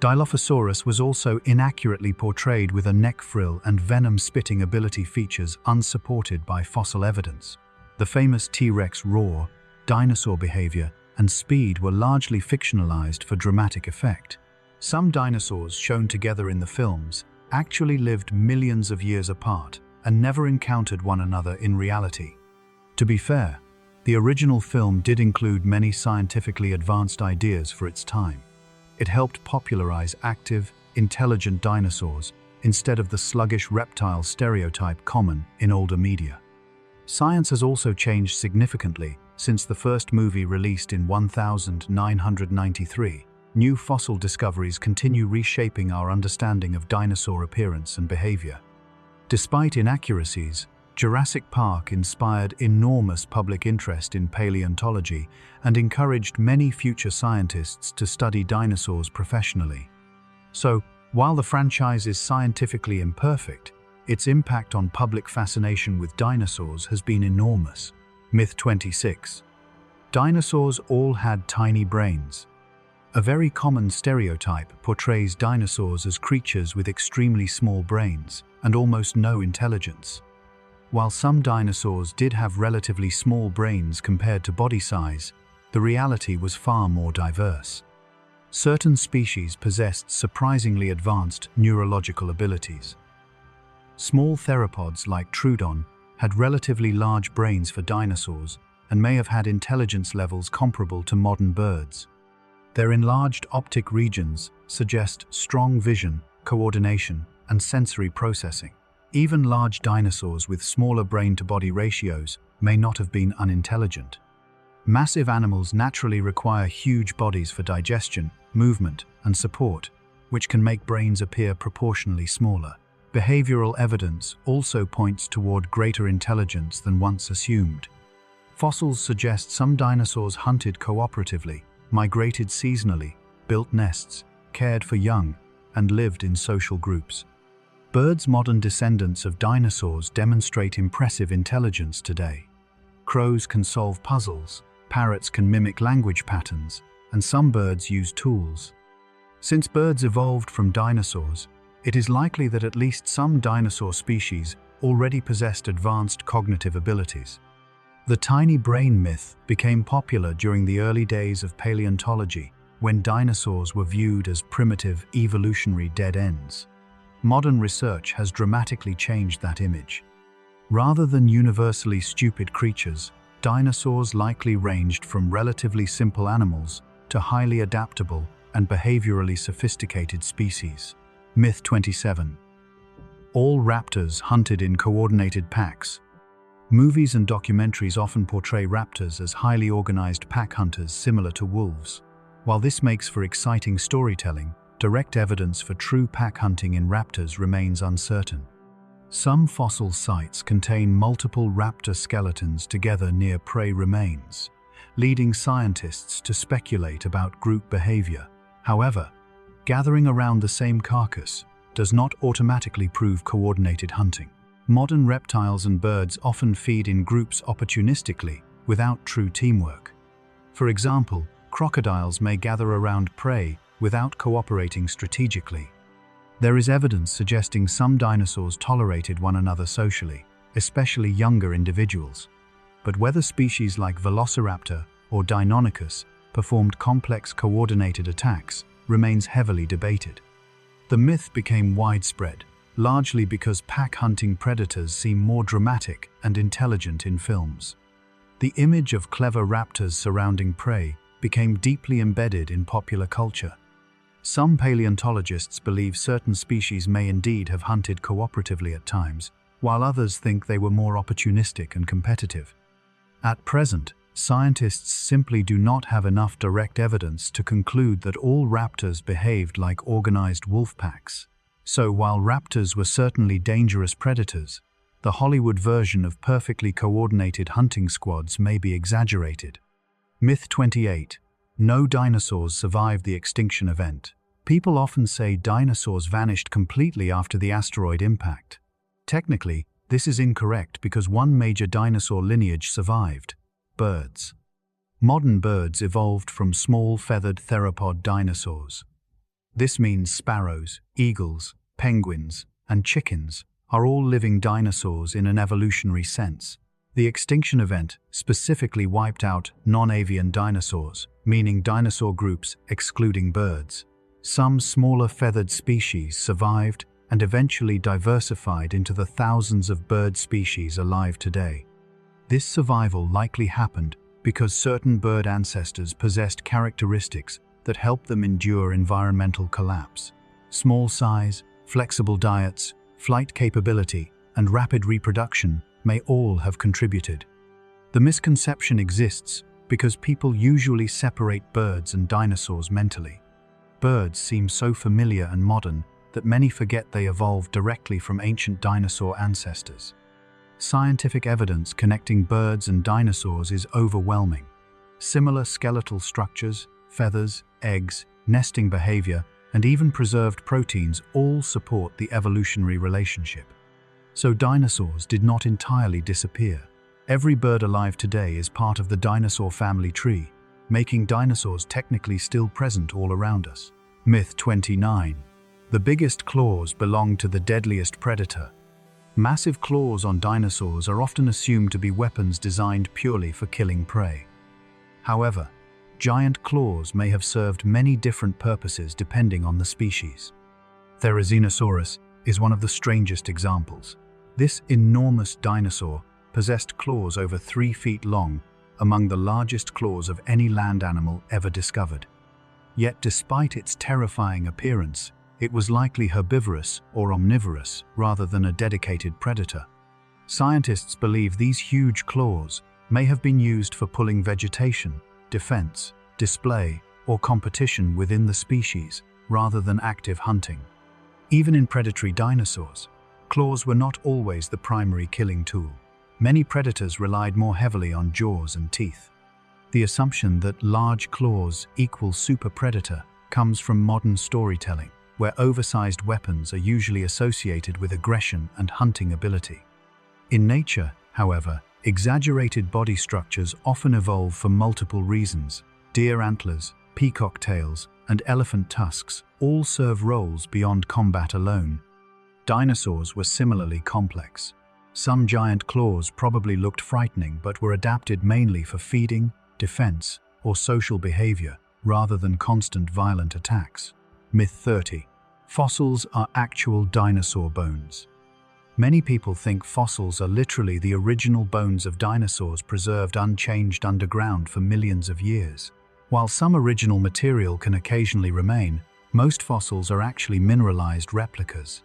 Dilophosaurus was also inaccurately portrayed with a neck frill and venom-spitting ability features unsupported by fossil evidence. The famous T-Rex roar, dinosaur behavior, and speed were largely fictionalized for dramatic effect. Some dinosaurs shown together in the films actually lived millions of years apart and never encountered one another in reality. To be fair, the original film did include many scientifically advanced ideas for its time. It helped popularize active, intelligent dinosaurs instead of the sluggish reptile stereotype common in older media. Science has also changed significantly since the first movie released in 1993. New fossil discoveries continue reshaping our understanding of dinosaur appearance and behavior. Despite inaccuracies, Jurassic Park inspired enormous public interest in paleontology and encouraged many future scientists to study dinosaurs professionally. So, while the franchise is scientifically imperfect, its impact on public fascination with dinosaurs has been enormous. Myth 26. Dinosaurs all had tiny brains. A very common stereotype portrays dinosaurs as creatures with extremely small brains and almost no intelligence. While some dinosaurs did have relatively small brains compared to body size, the reality was far more diverse. Certain species possessed surprisingly advanced neurological abilities. Small theropods like Troodon had relatively large brains for dinosaurs and may have had intelligence levels comparable to modern birds. Their enlarged optic regions suggest strong vision, coordination, and sensory processing. Even large dinosaurs with smaller brain-to-body ratios may not have been unintelligent. Massive animals naturally require huge bodies for digestion, movement, and support, which can make brains appear proportionally smaller. Behavioral evidence also points toward greater intelligence than once assumed. Fossils suggest some dinosaurs hunted cooperatively, migrated seasonally, built nests, cared for young, and lived in social groups. Birds' modern descendants of dinosaurs demonstrate impressive intelligence today. Crows can solve puzzles, parrots can mimic language patterns, and some birds use tools. Since birds evolved from dinosaurs, it is likely that at least some dinosaur species already possessed advanced cognitive abilities. The tiny brain myth became popular during the early days of paleontology, when dinosaurs were viewed as primitive, evolutionary dead ends. Modern research has dramatically changed that image. Rather than universally stupid creatures, dinosaurs likely ranged from relatively simple animals to highly adaptable and behaviorally sophisticated species. Myth 27. All raptors hunted in coordinated packs. Movies and documentaries often portray raptors as highly organized pack hunters similar to wolves. While this makes for exciting storytelling, direct evidence for true pack hunting in raptors remains uncertain. Some fossil sites contain multiple raptor skeletons together near prey remains, leading scientists to speculate about group behavior. However, gathering around the same carcass does not automatically prove coordinated hunting. Modern reptiles and birds often feed in groups opportunistically, without true teamwork. For example, crocodiles may gather around prey without cooperating strategically. There is evidence suggesting some dinosaurs tolerated one another socially, especially younger individuals. but whether species like Velociraptor or Deinonychus performed complex coordinated attacks remains heavily debated. The myth became widespread, largely because pack-hunting predators seem more dramatic and intelligent in films. The image of clever raptors surrounding prey became deeply embedded in popular culture. Some paleontologists believe certain species may indeed have hunted cooperatively at times, while others think they were more opportunistic and competitive. At present, scientists simply do not have enough direct evidence to conclude that all raptors behaved like organized wolf packs. So while raptors were certainly dangerous predators, the Hollywood version of perfectly coordinated hunting squads may be exaggerated. Myth 28. No dinosaurs survived the extinction event. People often say dinosaurs vanished completely after the asteroid impact. Technically, this is incorrect because one major dinosaur lineage survived: birds. Modern birds evolved from small feathered theropod dinosaurs. This means sparrows, eagles, penguins, and chickens are all living dinosaurs in an evolutionary sense. The extinction event specifically wiped out non-avian dinosaurs, meaning dinosaur groups excluding birds. Some smaller feathered species survived and eventually diversified into the thousands of bird species alive today. This survival likely happened because certain bird ancestors possessed characteristics that helped them endure environmental collapse. Small size, flexible diets, flight capability, and rapid reproduction may all have contributed. The misconception exists because people usually separate birds and dinosaurs mentally. Birds seem so familiar and modern that many forget they evolved directly from ancient dinosaur ancestors. Scientific evidence connecting birds and dinosaurs is overwhelming. Similar skeletal structures, feathers, eggs, nesting behavior, and even preserved proteins all support the evolutionary relationship. So dinosaurs did not entirely disappear. Every bird alive today is part of the dinosaur family tree, making dinosaurs technically still present all around us. Myth 29. The biggest claws belong to the deadliest predator. Massive claws on dinosaurs are often assumed to be weapons designed purely for killing prey. However, giant claws may have served many different purposes depending on the species. Therizinosaurus is one of the strangest examples. This enormous dinosaur possessed claws over 3 feet long, among the largest claws of any land animal ever discovered. Yet despite its terrifying appearance, it was likely herbivorous or omnivorous rather than a dedicated predator. Scientists believe these huge claws may have been used for pulling vegetation, defense, display, or competition within the species, rather than active hunting. Even in predatory dinosaurs, claws were not always the primary killing tool. Many predators relied more heavily on jaws and teeth. The assumption that large claws equal super predator comes from modern storytelling, where oversized weapons are usually associated with aggression and hunting ability. In nature, however, exaggerated body structures often evolve for multiple reasons. Deer antlers, peacock tails, and elephant tusks all serve roles beyond combat alone. Dinosaurs were similarly complex. Some giant claws probably looked frightening but were adapted mainly for feeding, defense, or social behavior, rather than constant violent attacks. Myth 30. Fossils are actual dinosaur bones. Many people think fossils are literally the original bones of dinosaurs preserved unchanged underground for millions of years. While some original material can occasionally remain, most fossils are actually mineralized replicas.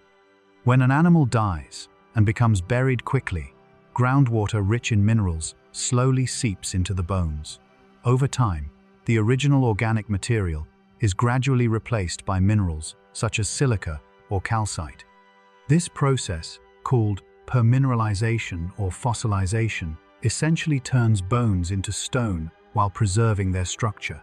When an animal dies and becomes buried quickly, groundwater rich in minerals slowly seeps into the bones. Over time, the original organic material is gradually replaced by minerals such as silica or calcite. This process, called permineralization or fossilization, essentially turns bones into stone while preserving their structure.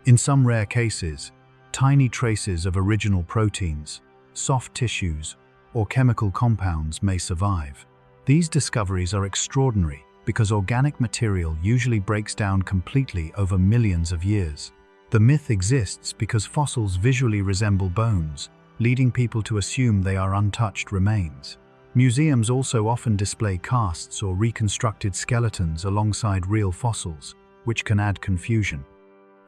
In some rare cases, tiny traces of original proteins, soft tissues, or chemical compounds may survive. These discoveries are extraordinary because organic material usually breaks down completely over millions of years. The myth exists because fossils visually resemble bones, leading people to assume they are untouched remains. Museums also often display casts or reconstructed skeletons alongside real fossils, which can add confusion.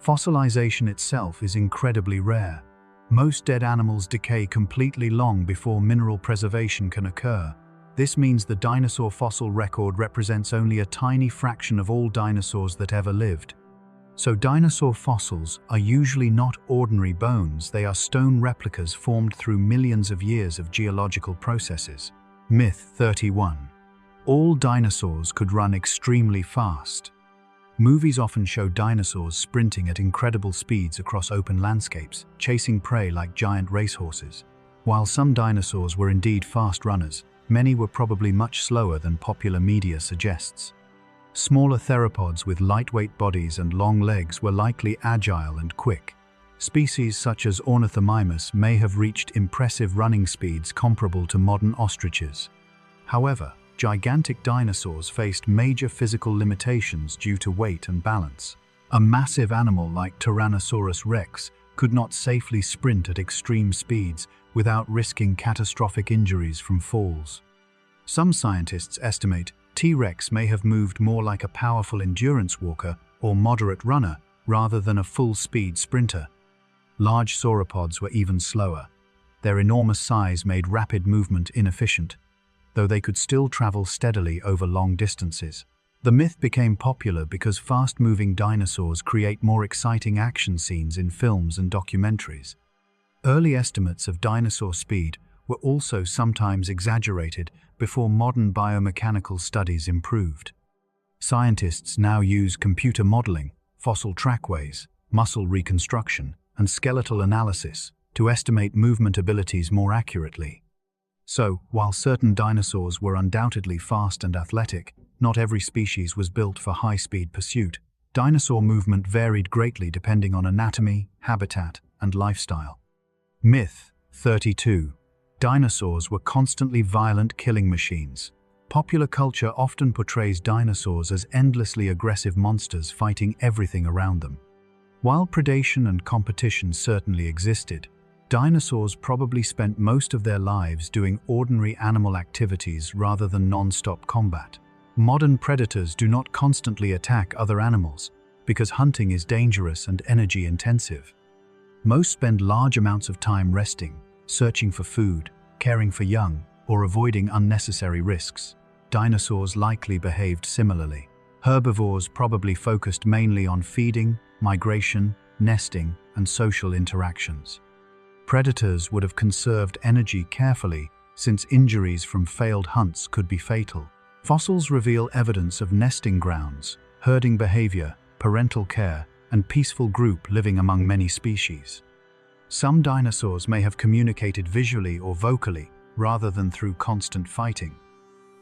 Fossilization itself is incredibly rare. Most dead animals decay completely long before mineral preservation can occur. This means the dinosaur fossil record represents only a tiny fraction of all dinosaurs that ever lived. So dinosaur fossils are usually not ordinary bones, they are stone replicas formed through millions of years of geological processes. Myth 31. All dinosaurs could run extremely fast. Movies often show dinosaurs sprinting at incredible speeds across open landscapes, chasing prey like giant racehorses. While some dinosaurs were indeed fast runners, many were probably much slower than popular media suggests. Smaller theropods with lightweight bodies and long legs were likely agile and quick. Species such as Ornithomimus may have reached impressive running speeds comparable to modern ostriches. However, gigantic dinosaurs faced major physical limitations due to weight and balance. A massive animal like Tyrannosaurus rex could not safely sprint at extreme speeds without risking catastrophic injuries from falls. Some scientists estimate T-Rex may have moved more like a powerful endurance walker or moderate runner rather than a full-speed sprinter. Large sauropods were even slower. Their enormous size made rapid movement inefficient, though they could still travel steadily over long distances. The myth became popular because fast-moving dinosaurs create more exciting action scenes in films and documentaries. Early estimates of dinosaur speed were also sometimes exaggerated before modern biomechanical studies improved. Scientists now use computer modeling, fossil trackways, muscle reconstruction, and skeletal analysis to estimate movement abilities more accurately. So, while certain dinosaurs were undoubtedly fast and athletic, not every species was built for high-speed pursuit. Dinosaur movement varied greatly depending on anatomy, habitat, and lifestyle. Myth 32. Dinosaurs were constantly violent killing machines. Popular culture often portrays dinosaurs as endlessly aggressive monsters fighting everything around them. While predation and competition certainly existed, dinosaurs probably spent most of their lives doing ordinary animal activities rather than non-stop combat. Modern predators do not constantly attack other animals because hunting is dangerous and energy-intensive. Most spend large amounts of time resting, searching for food, caring for young, or avoiding unnecessary risks. Dinosaurs likely behaved similarly. Herbivores probably focused mainly on feeding, migration, nesting, and social interactions. Predators would have conserved energy carefully, since injuries from failed hunts could be fatal. Fossils reveal evidence of nesting grounds, herding behavior, parental care, and peaceful group living among many species. Some dinosaurs may have communicated visually or vocally, rather than through constant fighting.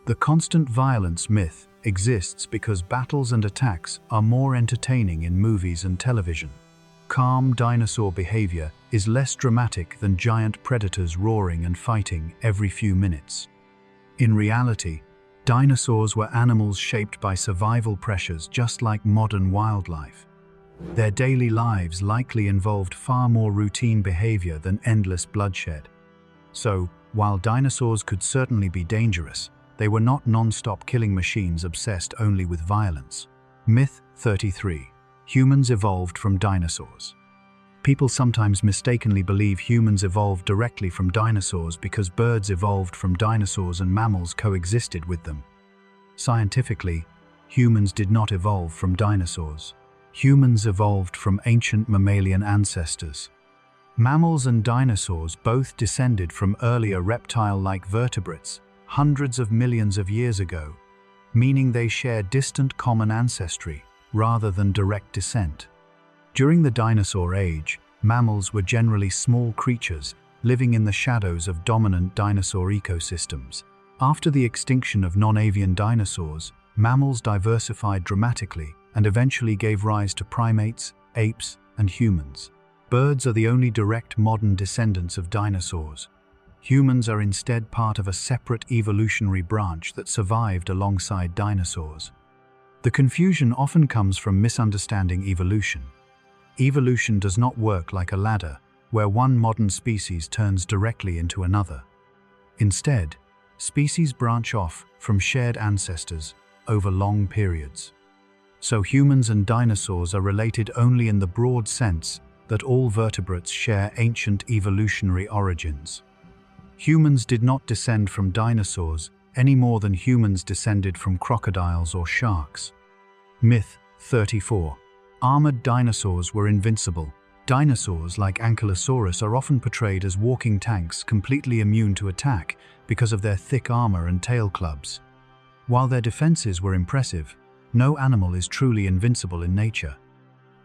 The constant violence myth exists because battles and attacks are more entertaining in movies and television. Calm dinosaur behavior is less dramatic than giant predators roaring and fighting every few minutes. In reality, dinosaurs were animals shaped by survival pressures just like modern wildlife. Their daily lives likely involved far more routine behavior than endless bloodshed. So, while dinosaurs could certainly be dangerous, they were not non-stop killing machines obsessed only with violence. Myth 33. Humans evolved from dinosaurs. People sometimes mistakenly believe humans evolved directly from dinosaurs because birds evolved from dinosaurs and mammals coexisted with them. Scientifically, humans did not evolve from dinosaurs. Humans evolved from ancient mammalian ancestors. Mammals and dinosaurs both descended from earlier reptile-like vertebrates hundreds of millions of years ago, meaning they share distant common ancestry rather than direct descent. During the dinosaur age, mammals were generally small creatures living in the shadows of dominant dinosaur ecosystems. After the extinction of non-avian dinosaurs, mammals diversified dramatically and eventually gave rise to primates, apes, and humans. Birds are the only direct modern descendants of dinosaurs. Humans are instead part of a separate evolutionary branch that survived alongside dinosaurs. The confusion often comes from misunderstanding evolution. Evolution does not work like a ladder, where one modern species turns directly into another. Instead, Species branch off from shared ancestors over long periods. So humans and dinosaurs are related only in the broad sense that all vertebrates share ancient evolutionary origins. Humans did not descend from dinosaurs any more than humans descended from crocodiles or sharks. Myth 34. Armored dinosaurs were invincible. Dinosaurs like Ankylosaurus are often portrayed as walking tanks completely immune to attack because of their thick armor and tail clubs. While their defenses were impressive, no animal is truly invincible in nature.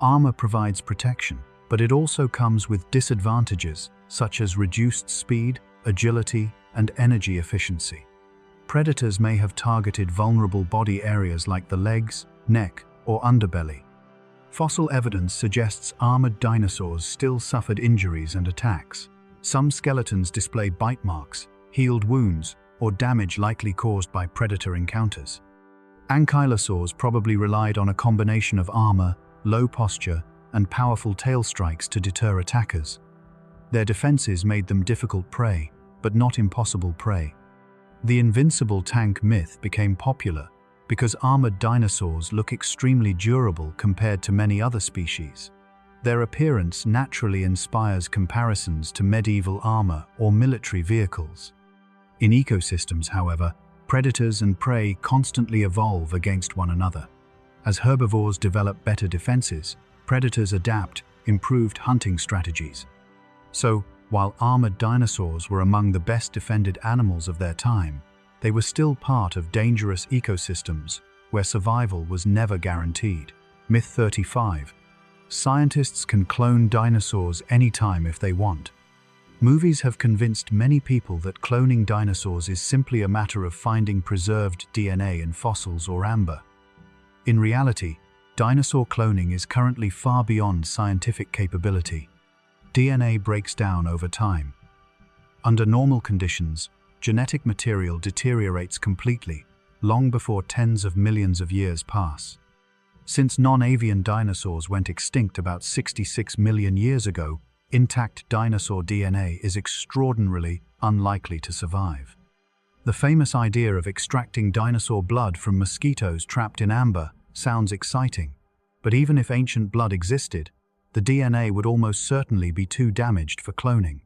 Armor provides protection, but it also comes with disadvantages such as reduced speed, agility, and energy efficiency. Predators may have targeted vulnerable body areas like the legs, neck, or underbelly. Fossil evidence suggests armored dinosaurs still suffered injuries and attacks. Some skeletons display bite marks, healed wounds, or damage likely caused by predator encounters. Ankylosaurs probably relied on a combination of armor, low posture, and powerful tail strikes to deter attackers. Their defenses made them difficult prey, but not impossible prey. The invincible tank myth became popular because armored dinosaurs look extremely durable compared to many other species. Their appearance naturally inspires comparisons to medieval armor or military vehicles. In ecosystems, however, predators and prey constantly evolve against one another. As herbivores develop better defenses, predators adapt improved hunting strategies. So, while armored dinosaurs were among the best defended animals of their time, they were still part of dangerous ecosystems where survival was never guaranteed. Myth 35. Scientists can clone dinosaurs anytime if they want. Movies have convinced many people that cloning dinosaurs is simply a matter of finding preserved DNA in fossils or amber. In reality, dinosaur cloning is currently far beyond scientific capability. DNA breaks down over time. Under normal conditions, genetic material deteriorates completely, long before tens of millions of years pass. Since non-avian dinosaurs went extinct about 66 million years ago, intact dinosaur DNA is extraordinarily unlikely to survive. The famous idea of extracting dinosaur blood from mosquitoes trapped in amber sounds exciting, but even if ancient blood existed, the DNA would almost certainly be too damaged for cloning.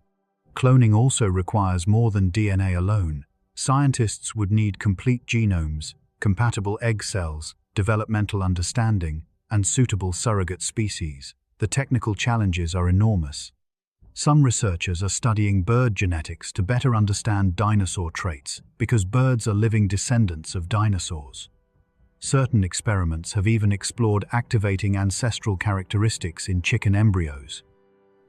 Cloning also requires more than DNA alone. Scientists would need complete genomes, compatible egg cells, developmental understanding, and suitable surrogate species. The technical challenges are enormous. Some researchers are studying bird genetics to better understand dinosaur traits because birds are living descendants of dinosaurs. Certain experiments have even explored activating ancestral characteristics in chicken embryos.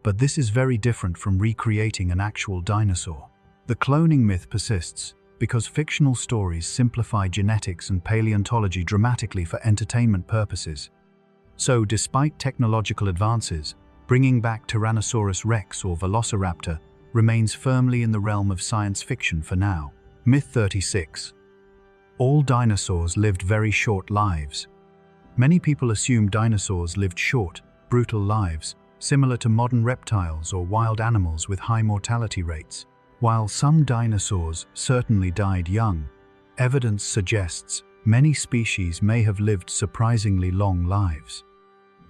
But this is very different from recreating an actual dinosaur. The cloning myth persists because fictional stories simplify genetics and paleontology dramatically for entertainment purposes. So, despite technological advances, bringing back Tyrannosaurus rex or Velociraptor remains firmly in the realm of science fiction for now. Myth 36. All dinosaurs lived very short lives. Many people assume dinosaurs lived short, brutal lives, similar to modern reptiles or wild animals with high mortality rates. While some dinosaurs certainly died young, evidence suggests many species may have lived surprisingly long lives.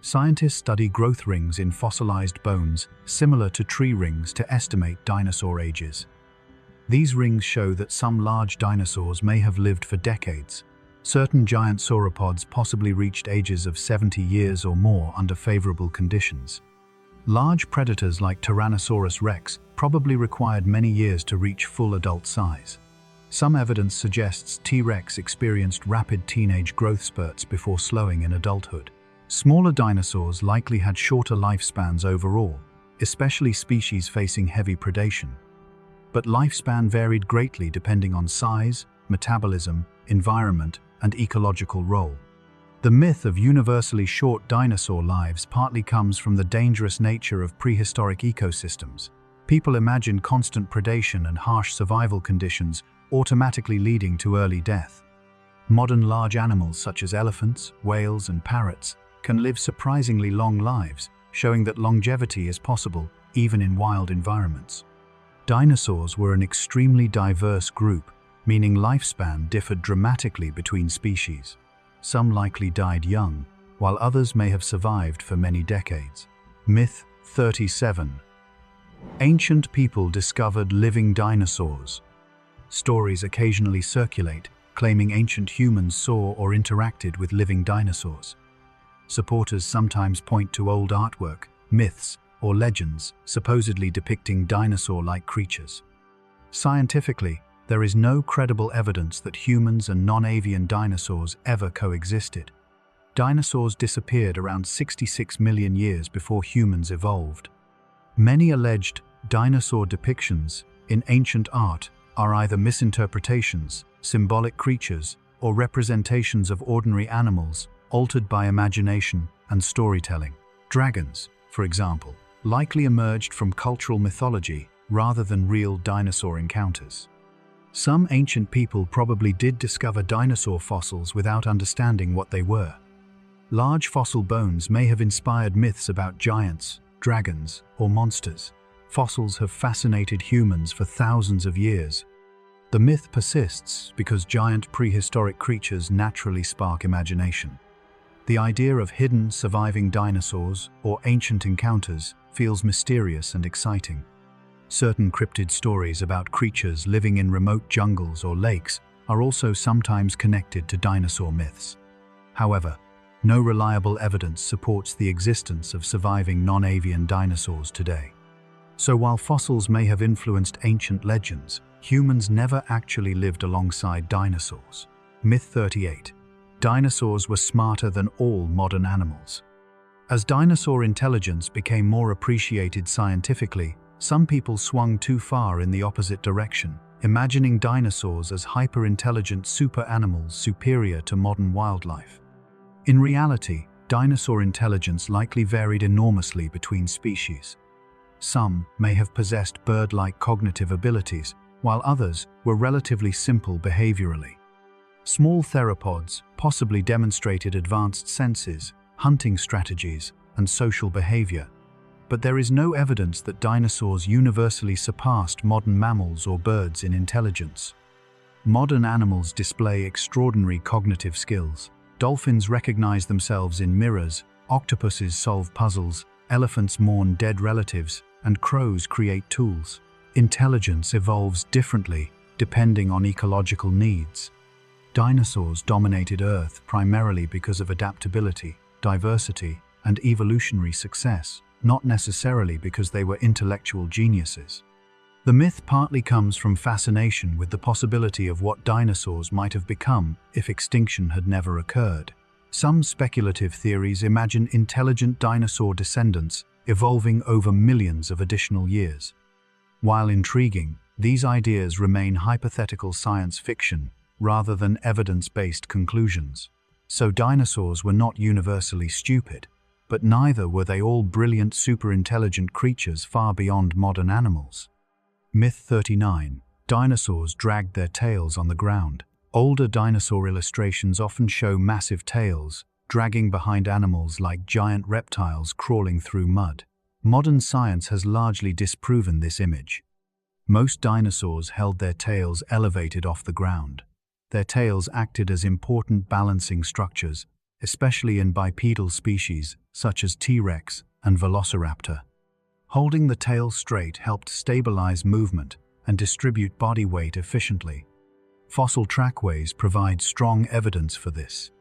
Scientists study growth rings in fossilized bones similar to tree rings to estimate dinosaur ages. These rings show that some large dinosaurs may have lived for decades. Certain giant sauropods possibly reached ages of 70 years or more under favorable conditions. Large predators like Tyrannosaurus rex probably required many years to reach full adult size. Some evidence suggests T-Rex experienced rapid teenage growth spurts before slowing in adulthood. Smaller dinosaurs likely had shorter lifespans overall, especially species facing heavy predation. But lifespan varied greatly depending on size, metabolism, environment, and ecological role. The myth of universally short dinosaur lives partly comes from the dangerous nature of prehistoric ecosystems. People imagine constant predation and harsh survival conditions automatically leading to early death. Modern large animals such as elephants, whales, and parrots can live surprisingly long lives, showing that longevity is possible even in wild environments. Dinosaurs were an extremely diverse group, meaning lifespan differed dramatically between species. Some likely died young, while others may have survived for many decades. Myth 37. Ancient people discovered living dinosaurs. Stories occasionally circulate, claiming ancient humans saw or interacted with living dinosaurs. Supporters sometimes point to old artwork, myths, or legends supposedly depicting dinosaur-like creatures. Scientifically, there is no credible evidence that humans and non-avian dinosaurs ever coexisted. Dinosaurs disappeared around 66 million years before humans evolved. Many alleged dinosaur depictions in ancient art are either misinterpretations, symbolic creatures, or representations of ordinary animals altered by imagination and storytelling. Dragons, for example, likely emerged from cultural mythology rather than real dinosaur encounters. Some ancient people probably did discover dinosaur fossils without understanding what they were. Large fossil bones may have inspired myths about giants, dragons, or monsters. Fossils have fascinated humans for thousands of years. The myth persists because giant prehistoric creatures naturally spark imagination. The idea of hidden, surviving dinosaurs or ancient encounters feels mysterious and exciting. Certain cryptid stories about creatures living in remote jungles or lakes are also sometimes connected to dinosaur myths. However, no reliable evidence supports the existence of surviving non-avian dinosaurs today. So while fossils may have influenced ancient legends, humans never actually lived alongside dinosaurs. Myth 38. Dinosaurs were smarter than all modern animals. As dinosaur intelligence became more appreciated scientifically, some people swung too far in the opposite direction, imagining dinosaurs as hyper-intelligent super animals superior to modern wildlife. In reality, dinosaur intelligence likely varied enormously between species. Some may have possessed bird-like cognitive abilities, while others were relatively simple behaviorally. Small theropods possibly demonstrated advanced senses, hunting strategies, and social behavior, but there is no evidence that dinosaurs universally surpassed modern mammals or birds in intelligence. Modern animals display extraordinary cognitive skills. Dolphins recognize themselves in mirrors, octopuses solve puzzles, elephants mourn dead relatives, and crows create tools. Intelligence evolves differently, depending on ecological needs. Dinosaurs dominated Earth primarily because of adaptability, diversity, and evolutionary success, not necessarily because they were intellectual geniuses. The myth partly comes from fascination with the possibility of what dinosaurs might have become if extinction had never occurred. Some speculative theories imagine intelligent dinosaur descendants evolving over millions of additional years. While intriguing, these ideas remain hypothetical science fiction rather than evidence-based conclusions. So dinosaurs were not universally stupid, but neither were they all brilliant super-intelligent creatures far beyond modern animals. Myth 39. Dinosaurs dragged their tails on the ground. Older dinosaur illustrations often show massive tails, dragging behind animals like giant reptiles crawling through mud. Modern science has largely disproven this image. Most dinosaurs held their tails elevated off the ground. Their tails acted as important balancing structures, especially in bipedal species such as T-Rex and Velociraptor. Holding the tail straight helped stabilize movement and distribute body weight efficiently. Fossil trackways provide strong evidence for this.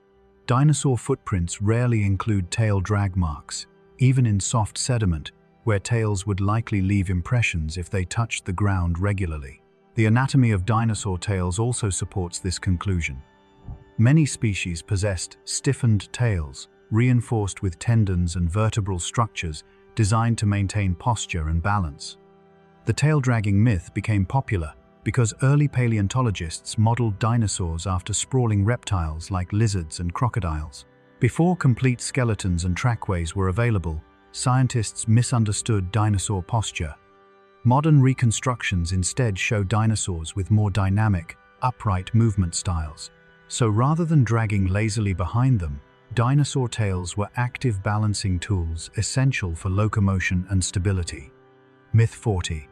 Dinosaur footprints rarely include tail drag marks, even in soft sediment, where tails would likely leave impressions if they touched the ground regularly. The anatomy of dinosaur tails also supports this conclusion. Many species possessed stiffened tails, reinforced with tendons and vertebral structures designed to maintain posture and balance. The tail-dragging myth became popular because early paleontologists modeled dinosaurs after sprawling reptiles like lizards and crocodiles. Before complete skeletons and trackways were available, scientists misunderstood dinosaur posture. Modern reconstructions instead show dinosaurs with more dynamic, upright movement styles. So rather than dragging lazily behind them, dinosaur tails were active balancing tools essential for locomotion and stability. Myth 40.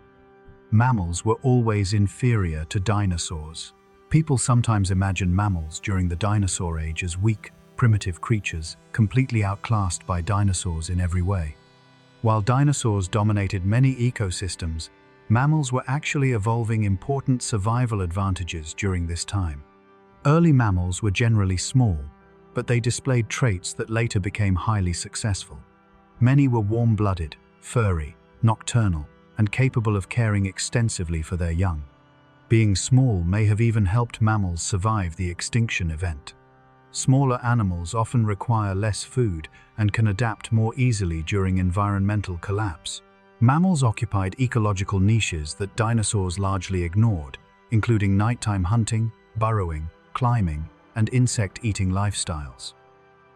Mammals were always inferior to dinosaurs. People sometimes imagine mammals during the dinosaur age as weak, primitive creatures, completely outclassed by dinosaurs in every way. While dinosaurs dominated many ecosystems, mammals were actually evolving important survival advantages during this time. Early mammals were generally small, but they displayed traits that later became highly successful. Many were warm-blooded, furry, nocturnal, and capable of caring extensively for their young. Being small may have even helped mammals survive the extinction event. Smaller animals often require less food and can adapt more easily during environmental collapse. Mammals occupied ecological niches that dinosaurs largely ignored, including nighttime hunting, burrowing, climbing, and insect-eating lifestyles.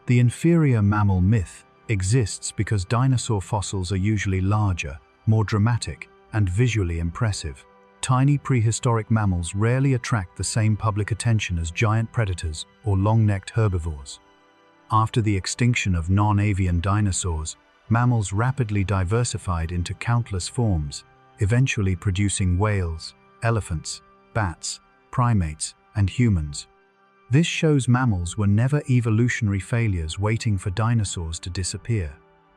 The inferior mammal myth exists because dinosaur fossils are usually larger, more dramatic, and visually impressive. Tiny prehistoric mammals rarely attract the same public attention as giant predators or long-necked herbivores. After the extinction of non-avian dinosaurs, mammals rapidly diversified into countless forms, eventually producing whales, elephants, bats, primates, and humans. This shows mammals were never evolutionary failures waiting for dinosaurs to disappear.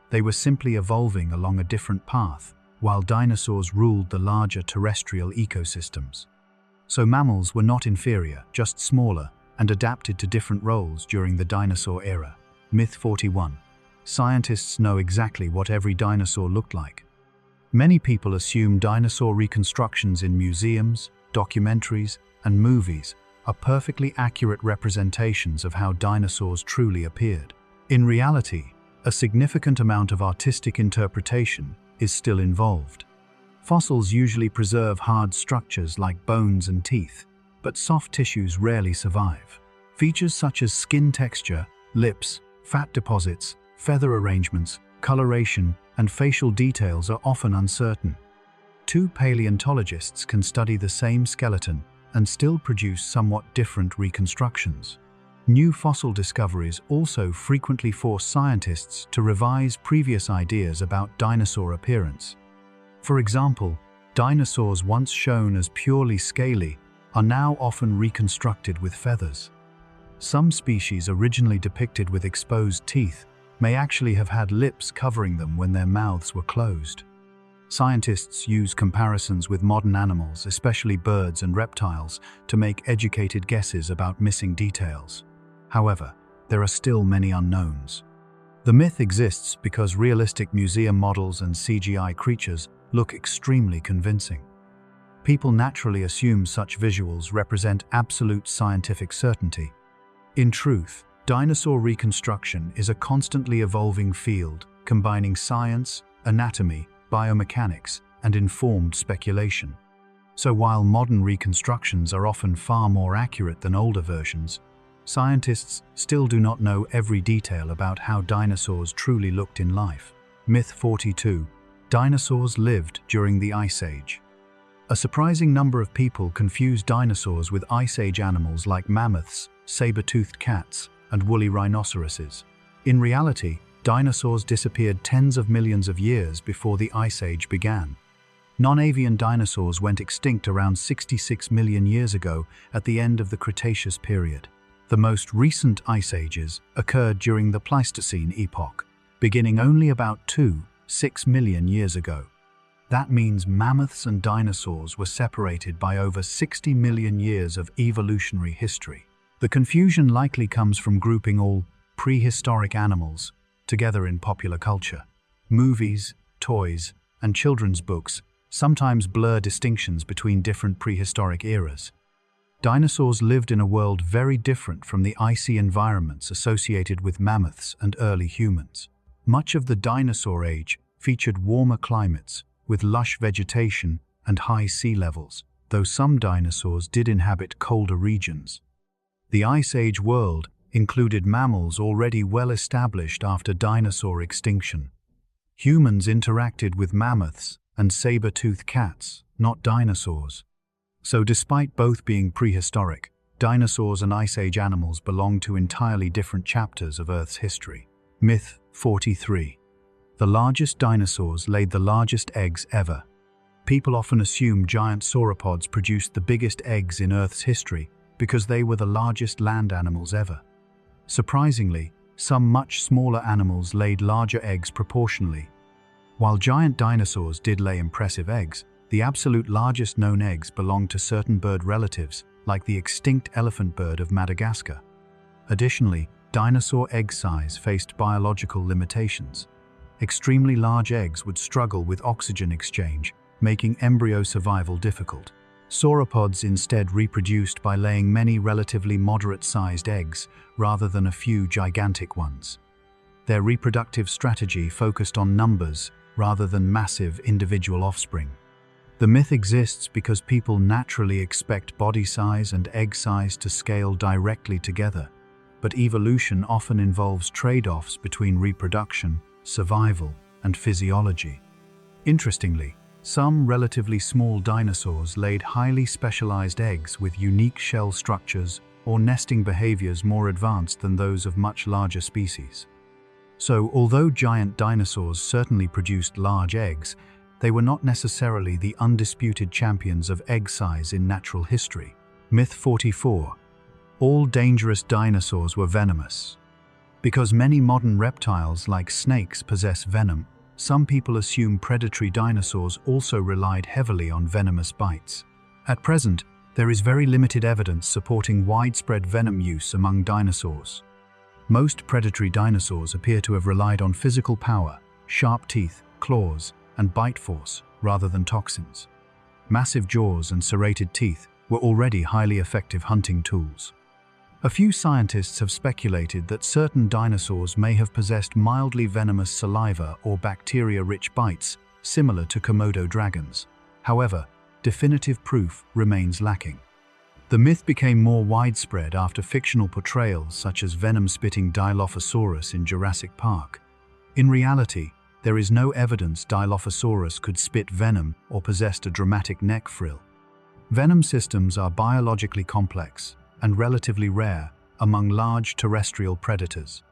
They were simply evolving along a different path, while dinosaurs ruled the larger terrestrial ecosystems. So mammals were not inferior, just smaller, and adapted to different roles during the dinosaur era. Myth 41. Scientists know exactly what every dinosaur looked like. Many people assume dinosaur reconstructions in museums, documentaries, and movies are perfectly accurate representations of how dinosaurs truly appeared. In reality, a significant amount of artistic interpretation is still involved. Fossils usually preserve hard structures like bones and teeth, but soft tissues rarely survive. Features such as skin texture, lips, fat deposits, feather arrangements, coloration, and facial details are often uncertain. Two paleontologists can study the same skeleton and still produce somewhat different reconstructions. New fossil discoveries also frequently force scientists to revise previous ideas about dinosaur appearance. For example, dinosaurs once shown as purely scaly are now often reconstructed with feathers. Some species originally depicted with exposed teeth may actually have had lips covering them when their mouths were closed. Scientists use comparisons with modern animals, especially birds and reptiles, to make educated guesses about missing details. However, there are still many unknowns. The myth exists because realistic museum models and CGI creatures look extremely convincing. People naturally assume such visuals represent absolute scientific certainty. In truth, dinosaur reconstruction is a constantly evolving field, combining science, anatomy, biomechanics, and informed speculation. So while modern reconstructions are often far more accurate than older versions, scientists still do not know every detail about how dinosaurs truly looked in life. Myth 42. Dinosaurs lived during the Ice Age. A surprising number of people confuse dinosaurs with Ice Age animals like mammoths, saber-toothed cats, and woolly rhinoceroses. In reality, dinosaurs disappeared tens of millions of years before the Ice Age began. Non-avian dinosaurs went extinct around 66 million years ago at the end of the Cretaceous period. The most recent ice ages occurred during the Pleistocene epoch, beginning only about 2.6 million years ago. That means mammoths and dinosaurs were separated by over 60 million years of evolutionary history. The confusion likely comes from grouping all prehistoric animals together in popular culture. Movies, toys, and children's books sometimes blur distinctions between different prehistoric eras. Dinosaurs lived in a world very different from the icy environments associated with mammoths and early humans. Much of the dinosaur age featured warmer climates, with lush vegetation and high sea levels, though some dinosaurs did inhabit colder regions. The Ice Age world included mammals already well established after dinosaur extinction. Humans interacted with mammoths and saber-toothed cats, not dinosaurs. So despite both being prehistoric, dinosaurs and Ice Age animals belong to entirely different chapters of Earth's history. Myth 43. The largest dinosaurs laid the largest eggs ever. People often assume giant sauropods produced the biggest eggs in Earth's history, because they were the largest land animals ever. Surprisingly, some much smaller animals laid larger eggs proportionally. While giant dinosaurs did lay impressive eggs, the absolute largest known eggs belonged to certain bird relatives, like the extinct elephant bird of Madagascar. Additionally, dinosaur egg size faced biological limitations. Extremely large eggs would struggle with oxygen exchange, making embryo survival difficult. Sauropods instead reproduced by laying many relatively moderate-sized eggs rather than a few gigantic ones. Their reproductive strategy focused on numbers rather than massive individual offspring. The myth exists because people naturally expect body size and egg size to scale directly together, but evolution often involves trade-offs between reproduction, survival, and physiology. Interestingly, some relatively small dinosaurs laid highly specialized eggs with unique shell structures or nesting behaviors more advanced than those of much larger species. So, although giant dinosaurs certainly produced large eggs, they were not necessarily the undisputed champions of egg size in natural history. Myth 44. All dangerous dinosaurs were venomous. Because many modern reptiles like snakes possess venom, some people assume predatory dinosaurs also relied heavily on venomous bites. At present, there is very limited evidence supporting widespread venom use among dinosaurs. Most predatory dinosaurs appear to have relied on physical power, sharp teeth, claws, and bite force rather than toxins. Massive jaws and serrated teeth were already highly effective hunting tools. A few scientists have speculated that certain dinosaurs may have possessed mildly venomous saliva or bacteria-rich bites, similar to Komodo dragons. However, definitive proof remains lacking. The myth became more widespread after fictional portrayals such as venom-spitting Dilophosaurus in Jurassic Park. In reality, there is no evidence Dilophosaurus could spit venom or possessed a dramatic neck frill. Venom systems are biologically complex and relatively rare among large terrestrial predators.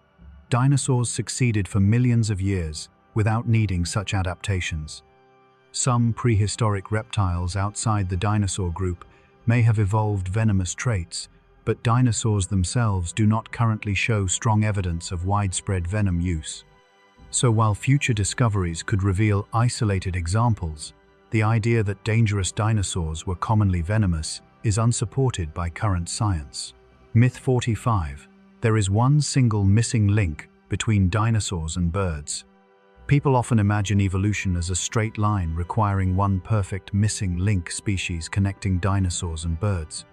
Dinosaurs succeeded for millions of years without needing such adaptations. Some prehistoric reptiles outside the dinosaur group may have evolved venomous traits, but dinosaurs themselves do not currently show strong evidence of widespread venom use. So while future discoveries could reveal isolated examples, the idea that dangerous dinosaurs were commonly venomous is unsupported by current science. Myth 45. There is one single missing link between dinosaurs and birds. People often imagine evolution as a straight line requiring one perfect missing link species connecting dinosaurs and birds.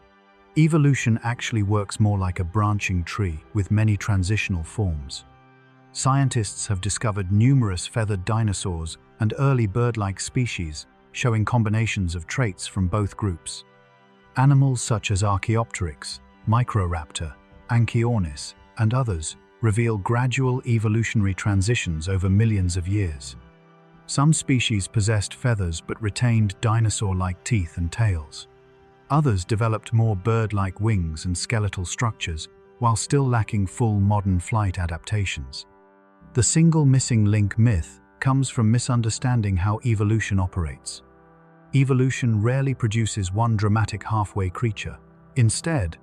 Evolution actually works more like a branching tree with many transitional forms. Scientists have discovered numerous feathered dinosaurs and early bird-like species, showing combinations of traits from both groups. Animals such as Archaeopteryx, Microraptor, Anchiornis, and others reveal gradual evolutionary transitions over millions of years. Some species possessed feathers but retained dinosaur-like teeth and tails. Others developed more bird-like wings and skeletal structures, while still lacking full modern flight adaptations. The single missing link myth comes from misunderstanding how evolution operates. Evolution rarely produces one dramatic halfway creature. Instead,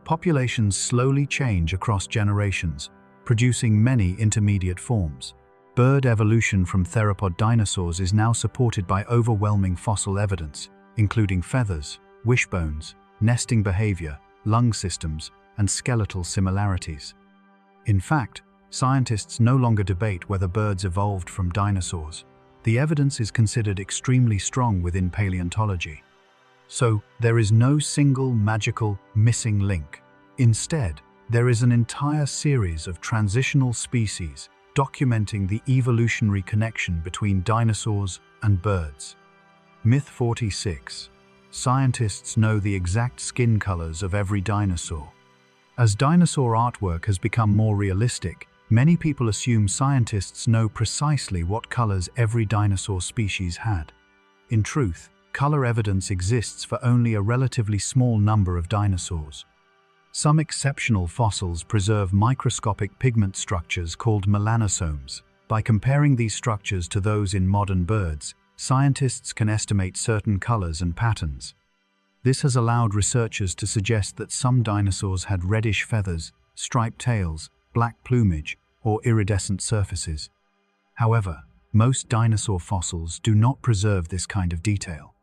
populations slowly change across generations, producing many intermediate forms. Bird evolution from theropod dinosaurs is now supported by overwhelming fossil evidence, including feathers, wishbones, nesting behavior, lung systems, and skeletal similarities. In fact, scientists no longer debate whether birds evolved from dinosaurs. The evidence is considered extremely strong within paleontology. So, there is no single magical missing link. Instead, there is an entire series of transitional species documenting the evolutionary connection between dinosaurs and birds. Myth 46. Scientists know the exact skin colors of every dinosaur. As dinosaur artwork has become more realistic, many people assume scientists know precisely what colors every dinosaur species had. In truth, color evidence exists for only a relatively small number of dinosaurs. Some exceptional fossils preserve microscopic pigment structures called melanosomes. By comparing these structures to those in modern birds, scientists can estimate certain colors and patterns. This has allowed researchers to suggest that some dinosaurs had reddish feathers, striped tails, black plumage, or iridescent surfaces. However, most dinosaur fossils do not preserve this kind of detail.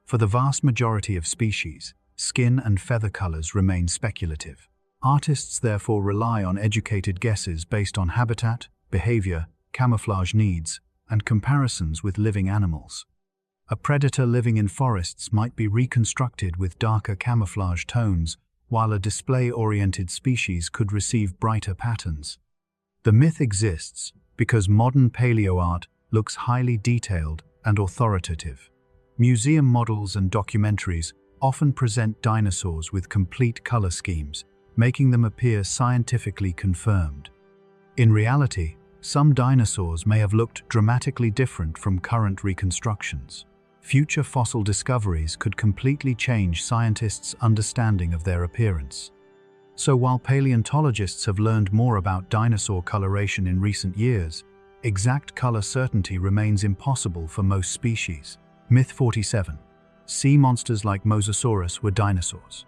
For the vast majority of species, skin and feather colors remain speculative. Artists therefore rely on educated guesses based on habitat, behavior, camouflage needs, and comparisons with living animals. A predator living in forests might be reconstructed with darker camouflage tones, while a display-oriented species could receive brighter patterns. The myth exists because modern paleoart looks highly detailed and authoritative. Museum models and documentaries often present dinosaurs with complete color schemes, making them appear scientifically confirmed. In reality, some dinosaurs may have looked dramatically different from current reconstructions. Future fossil discoveries could completely change scientists' understanding of their appearance. So while paleontologists have learned more about dinosaur coloration in recent years, exact color certainty remains impossible for most species. Myth 47. Sea monsters like Mosasaurus were dinosaurs.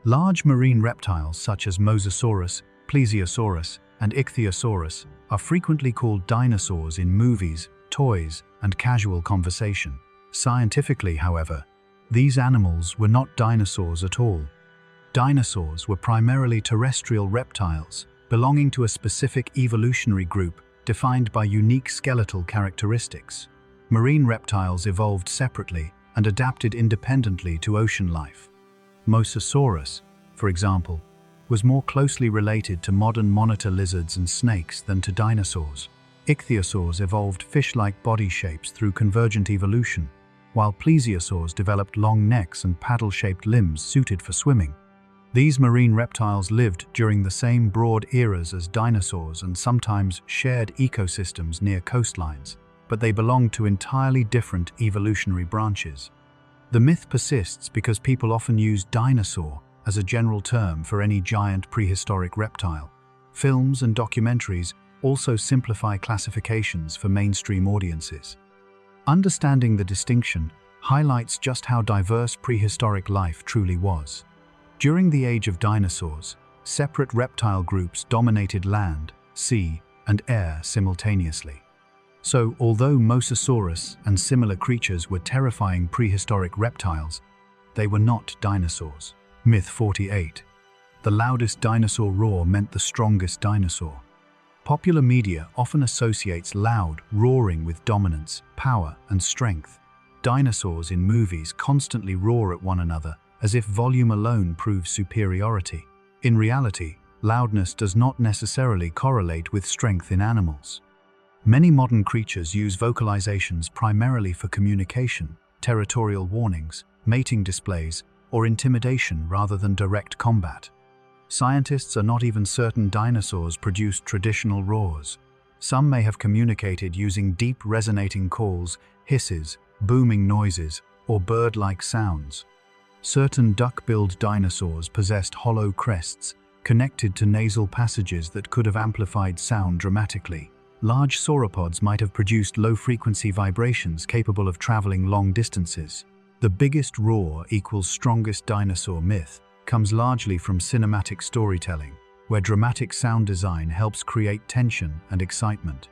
Large marine reptiles such as Mosasaurus, Plesiosaurus, and Ichthyosaurus are frequently called dinosaurs in movies, toys, and casual conversation. Scientifically, however, these animals were not dinosaurs at all. Dinosaurs were primarily terrestrial reptiles, belonging to a specific evolutionary group defined by unique skeletal characteristics. Marine reptiles evolved separately and adapted independently to ocean life. Mosasaurus, for example, was more closely related to modern monitor lizards and snakes than to dinosaurs. Ichthyosaurs evolved fish-like body shapes through convergent evolution, while plesiosaurs developed long necks and paddle-shaped limbs suited for swimming. These marine reptiles lived during the same broad eras as dinosaurs and sometimes shared ecosystems near coastlines, but they belonged to entirely different evolutionary branches. The myth persists because people often use dinosaur as a general term for any giant prehistoric reptile. Films and documentaries also simplify classifications for mainstream audiences. Understanding the distinction highlights just how diverse prehistoric life truly was. During the age of dinosaurs, separate reptile groups dominated land, sea, and air simultaneously. So, although Mosasaurus and similar creatures were terrifying prehistoric reptiles, they were not dinosaurs. Myth 48. The loudest dinosaur roar meant the strongest dinosaur. Popular media often associates loud roaring with dominance, power, and strength. Dinosaurs in movies constantly roar at one another, as if volume alone proves superiority. In reality, loudness does not necessarily correlate with strength in animals. Many modern creatures use vocalizations primarily for communication, territorial warnings, mating displays, or intimidation rather than direct combat. Scientists are not even certain dinosaurs produced traditional roars. Some may have communicated using deep resonating calls, hisses, booming noises, or bird-like sounds. Certain duck-billed dinosaurs possessed hollow crests, connected to nasal passages that could have amplified sound dramatically. Large sauropods might have produced low-frequency vibrations capable of traveling long distances. The biggest roar equals strongest dinosaur myth comes largely from cinematic storytelling, where dramatic sound design helps create tension and excitement.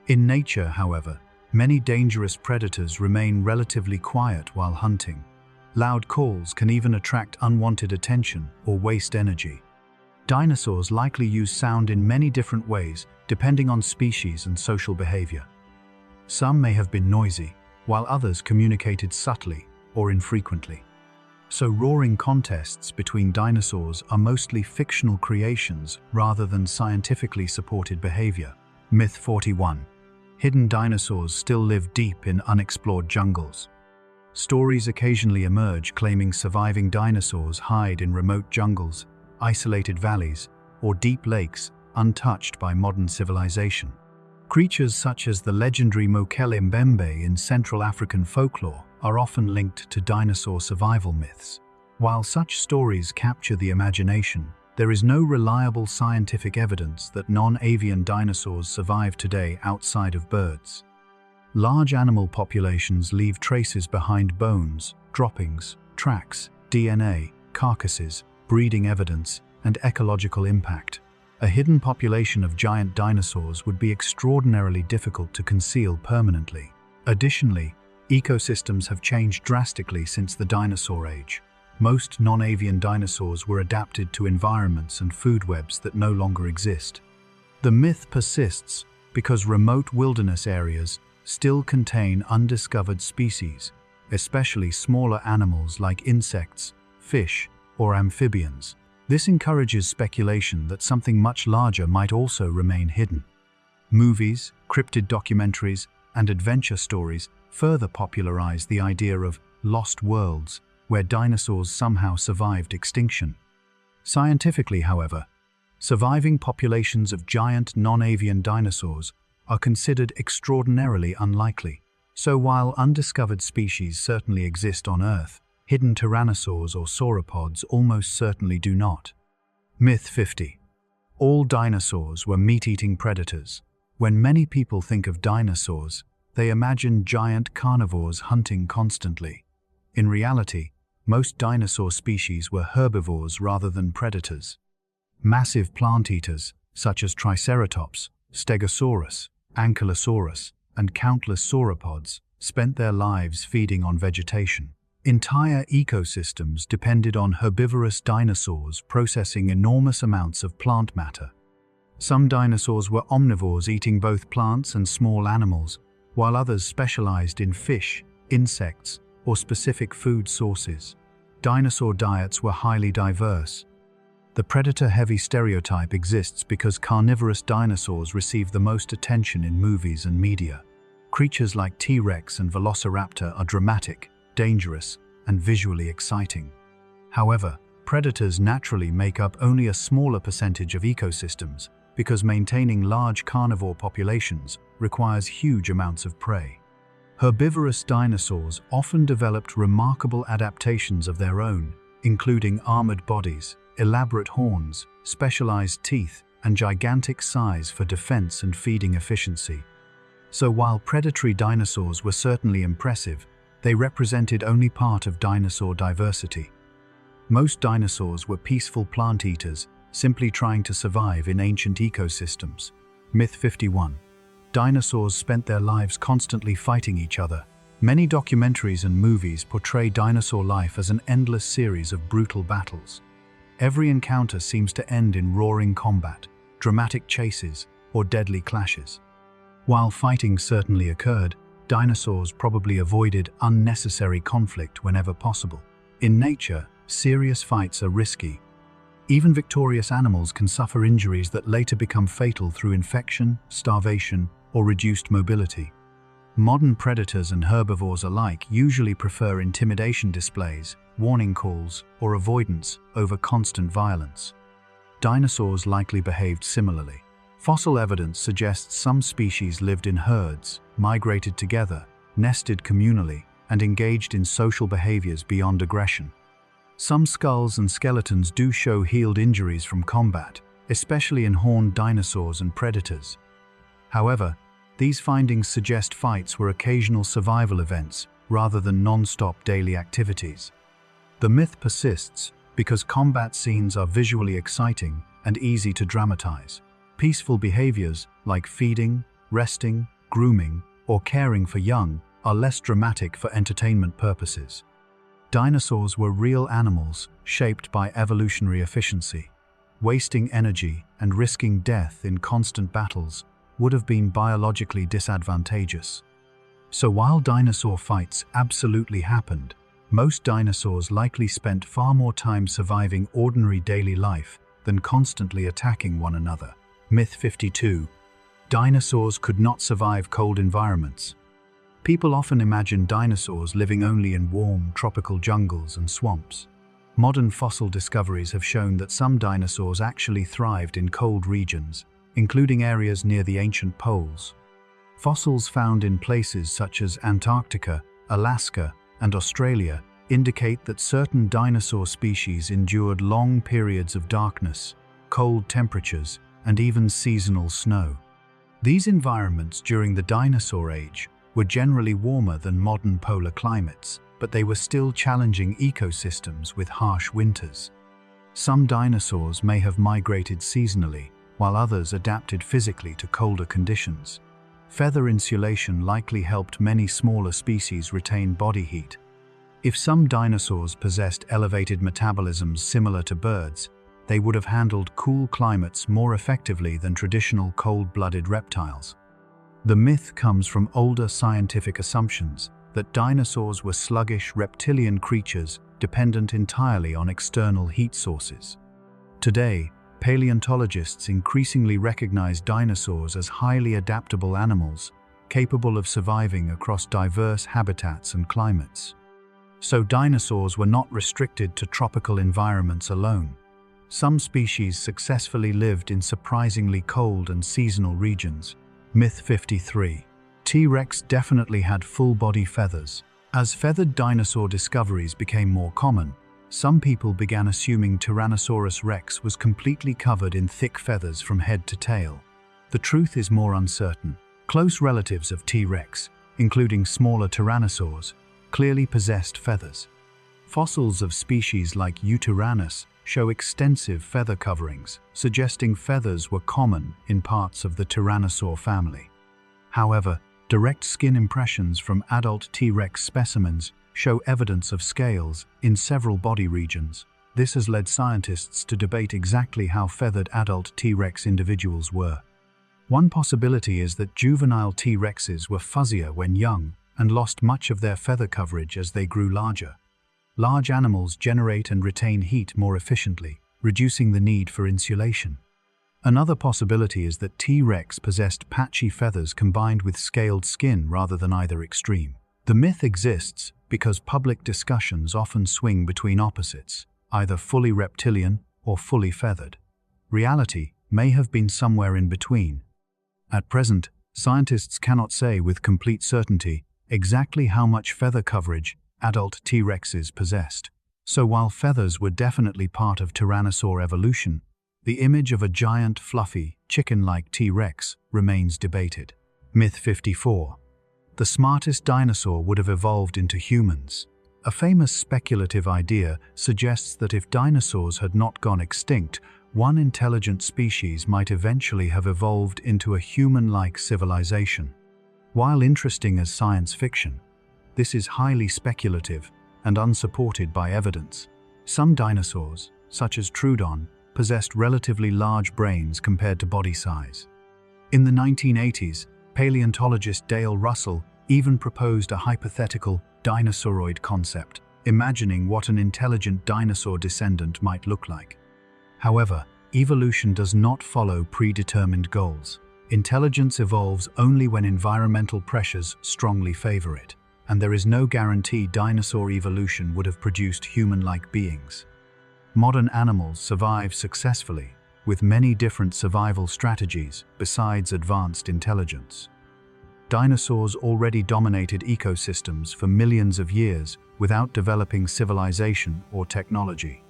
In nature, however, many dangerous predators remain relatively quiet while hunting. Loud calls can even attract unwanted attention or waste energy. Dinosaurs likely use sound in many different ways, depending on species and social behavior. Some may have been noisy, while others communicated subtly or infrequently. So roaring contests between dinosaurs are mostly fictional creations rather than scientifically supported behavior. Myth 41. Hidden dinosaurs still live deep in unexplored jungles. Stories occasionally emerge claiming surviving dinosaurs hide in remote jungles, isolated valleys, or deep lakes untouched by modern civilization. Creatures such as the legendary Mokele Mbembe in Central African folklore are often linked to dinosaur survival myths. While such stories capture the imagination, there is no reliable scientific evidence that non-avian dinosaurs survive today outside of birds. Large animal populations leave traces behind bones, droppings, tracks, DNA, carcasses, breeding evidence, and ecological impact. A hidden population of giant dinosaurs would be extraordinarily difficult to conceal permanently. Additionally, ecosystems have changed drastically since the dinosaur age. Most non-avian dinosaurs were adapted to environments and food webs that no longer exist. The myth persists because remote wilderness areas still contain undiscovered species, especially smaller animals like insects, fish, or amphibians. This encourages speculation that something much larger might also remain hidden. Movies, cryptid documentaries, and adventure stories further popularize the idea of lost worlds, where dinosaurs somehow survived extinction. Scientifically, however, surviving populations of giant non-avian dinosaurs are considered extraordinarily unlikely. So while undiscovered species certainly exist on Earth, hidden tyrannosaurs or sauropods almost certainly do not. Myth 50. All dinosaurs were meat-eating predators. When many people think of dinosaurs, they imagine giant carnivores hunting constantly. In reality, most dinosaur species were herbivores rather than predators. Massive plant eaters, such as Triceratops, Stegosaurus, Ankylosaurus, and countless sauropods, spent their lives feeding on vegetation. Entire ecosystems depended on herbivorous dinosaurs processing enormous amounts of plant matter. Some dinosaurs were omnivores eating both plants and small animals, while others specialized in fish, insects, or specific food sources. Dinosaur diets were highly diverse. The predator-heavy stereotype exists because carnivorous dinosaurs receive the most attention in movies and media. Creatures like T-Rex and Velociraptor are dramatic, dangerous, and visually exciting. However, predators naturally make up only a smaller percentage of ecosystems because maintaining large carnivore populations requires huge amounts of prey. Herbivorous dinosaurs often developed remarkable adaptations of their own, including armored bodies, elaborate horns, specialized teeth, and gigantic size for defense and feeding efficiency. So while predatory dinosaurs were certainly impressive, they represented only part of dinosaur diversity. Most dinosaurs were peaceful plant eaters, simply trying to survive in ancient ecosystems. Myth 51. Dinosaurs spent their lives constantly fighting each other. Many documentaries and movies portray dinosaur life as an endless series of brutal battles. Every encounter seems to end in roaring combat, dramatic chases, or deadly clashes. While fighting certainly occurred, dinosaurs probably avoided unnecessary conflict whenever possible. In nature, serious fights are risky. Even victorious animals can suffer injuries that later become fatal through infection, starvation, or reduced mobility. Modern predators and herbivores alike usually prefer intimidation displays, warning calls, or avoidance over constant violence. Dinosaurs likely behaved similarly. Fossil evidence suggests some species lived in herds, migrated together, nested communally, and engaged in social behaviors beyond aggression. Some skulls and skeletons do show healed injuries from combat, especially in horned dinosaurs and predators. However, these findings suggest fights were occasional survival events rather than non-stop daily activities. The myth persists because combat scenes are visually exciting and easy to dramatize. Peaceful behaviors like feeding, resting, grooming, or caring for young are less dramatic for entertainment purposes. Dinosaurs were real animals shaped by evolutionary efficiency. Wasting energy and risking death in constant battles would have been biologically disadvantageous. So while dinosaur fights absolutely happened, most dinosaurs likely spent far more time surviving ordinary daily life than constantly attacking one another. Myth 52. Dinosaurs could not survive cold environments. People often imagine dinosaurs living only in warm, tropical jungles and swamps. Modern fossil discoveries have shown that some dinosaurs actually thrived in cold regions, including areas near the ancient poles. Fossils found in places such as Antarctica, Alaska, and Australia indicate that certain dinosaur species endured long periods of darkness, cold temperatures, and even seasonal snow. These environments during the dinosaur age were generally warmer than modern polar climates, but they were still challenging ecosystems with harsh winters. Some dinosaurs may have migrated seasonally, while others adapted physically to colder conditions. Feather insulation likely helped many smaller species retain body heat. If some dinosaurs possessed elevated metabolisms similar to birds, they would have handled cool climates more effectively than traditional cold-blooded reptiles. The myth comes from older scientific assumptions that dinosaurs were sluggish reptilian creatures dependent entirely on external heat sources. Today, paleontologists increasingly recognize dinosaurs as highly adaptable animals, capable of surviving across diverse habitats and climates. So dinosaurs were not restricted to tropical environments alone. Some species successfully lived in surprisingly cold and seasonal regions. Myth 53. T-Rex definitely had full-body feathers. As feathered dinosaur discoveries became more common, some people began assuming Tyrannosaurus rex was completely covered in thick feathers from head to tail. The truth is more uncertain. Close relatives of T-Rex, including smaller tyrannosaurs, clearly possessed feathers. Fossils of species like Eutyrannus show extensive feather coverings, suggesting feathers were common in parts of the Tyrannosaur family. However, direct skin impressions from adult T-Rex specimens show evidence of scales in several body regions. This has led scientists to debate exactly how feathered adult T-Rex individuals were. One possibility is that juvenile T-Rexes were fuzzier when young and lost much of their feather coverage as they grew larger. Large animals generate and retain heat more efficiently, reducing the need for insulation. Another possibility is that T-Rex possessed patchy feathers combined with scaled skin rather than either extreme. The myth exists because public discussions often swing between opposites, either fully reptilian or fully feathered. Reality may have been somewhere in between. At present, scientists cannot say with complete certainty exactly how much feather coverage adult T-Rexes possessed. So while feathers were definitely part of Tyrannosaur evolution, the image of a giant, fluffy, chicken-like T-Rex remains debated. Myth 54. The smartest dinosaur would have evolved into humans. A famous speculative idea suggests that if dinosaurs had not gone extinct, one intelligent species might eventually have evolved into a human-like civilization. While interesting as science fiction, this is highly speculative and unsupported by evidence. Some dinosaurs, such as Troodon, possessed relatively large brains compared to body size. In the 1980s, paleontologist Dale Russell even proposed a hypothetical dinosauroid concept, imagining what an intelligent dinosaur descendant might look like. However, evolution does not follow predetermined goals. Intelligence evolves only when environmental pressures strongly favor it, and there is no guarantee dinosaur evolution would have produced human-like beings. Modern animals survive successfully, with many different survival strategies besides advanced intelligence. Dinosaurs already dominated ecosystems for millions of years without developing civilization or technology.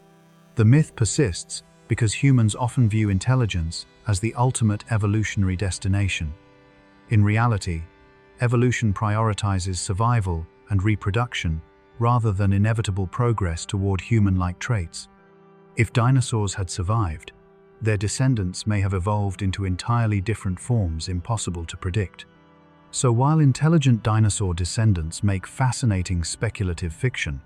The myth persists because humans often view intelligence as the ultimate evolutionary destination. In reality, evolution prioritizes survival and reproduction rather than inevitable progress toward human-like traits. If dinosaurs had survived, their descendants may have evolved into entirely different forms impossible to predict. So while intelligent dinosaur descendants make fascinating speculative fiction,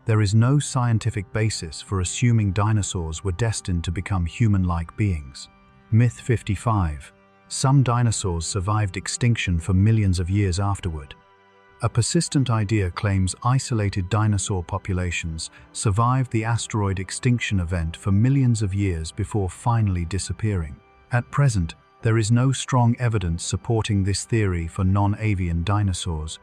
there is no scientific basis for assuming dinosaurs were destined to become human-like beings. Myth 55. Some dinosaurs survived extinction for millions of years afterward. A persistent idea claims isolated dinosaur populations survived the asteroid extinction event for millions of years before finally disappearing. At present, there is no strong evidence supporting this theory for non-avian dinosaurs.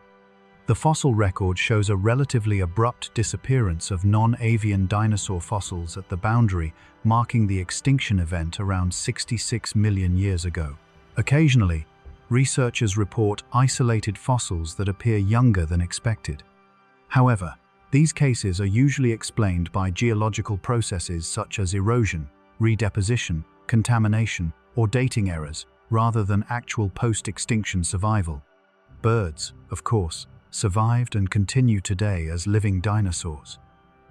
The fossil record shows a relatively abrupt disappearance of non-avian dinosaur fossils at the boundary, marking the extinction event around 66 million years ago. Occasionally, researchers report isolated fossils that appear younger than expected. However, these cases are usually explained by geological processes such as erosion, redeposition, contamination, or dating errors, rather than actual post-extinction survival. Birds, of course, survived and continue today as living dinosaurs.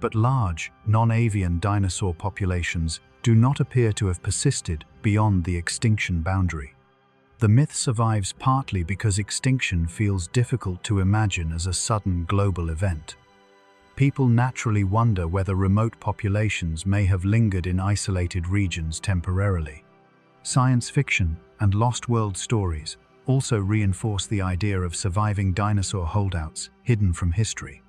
But large, non-avian dinosaur populations do not appear to have persisted beyond the extinction boundary. The myth survives partly because extinction feels difficult to imagine as a sudden global event. People naturally wonder whether remote populations may have lingered in isolated regions temporarily. Science fiction and lost world stories also reinforce the idea of surviving dinosaur holdouts hidden from history.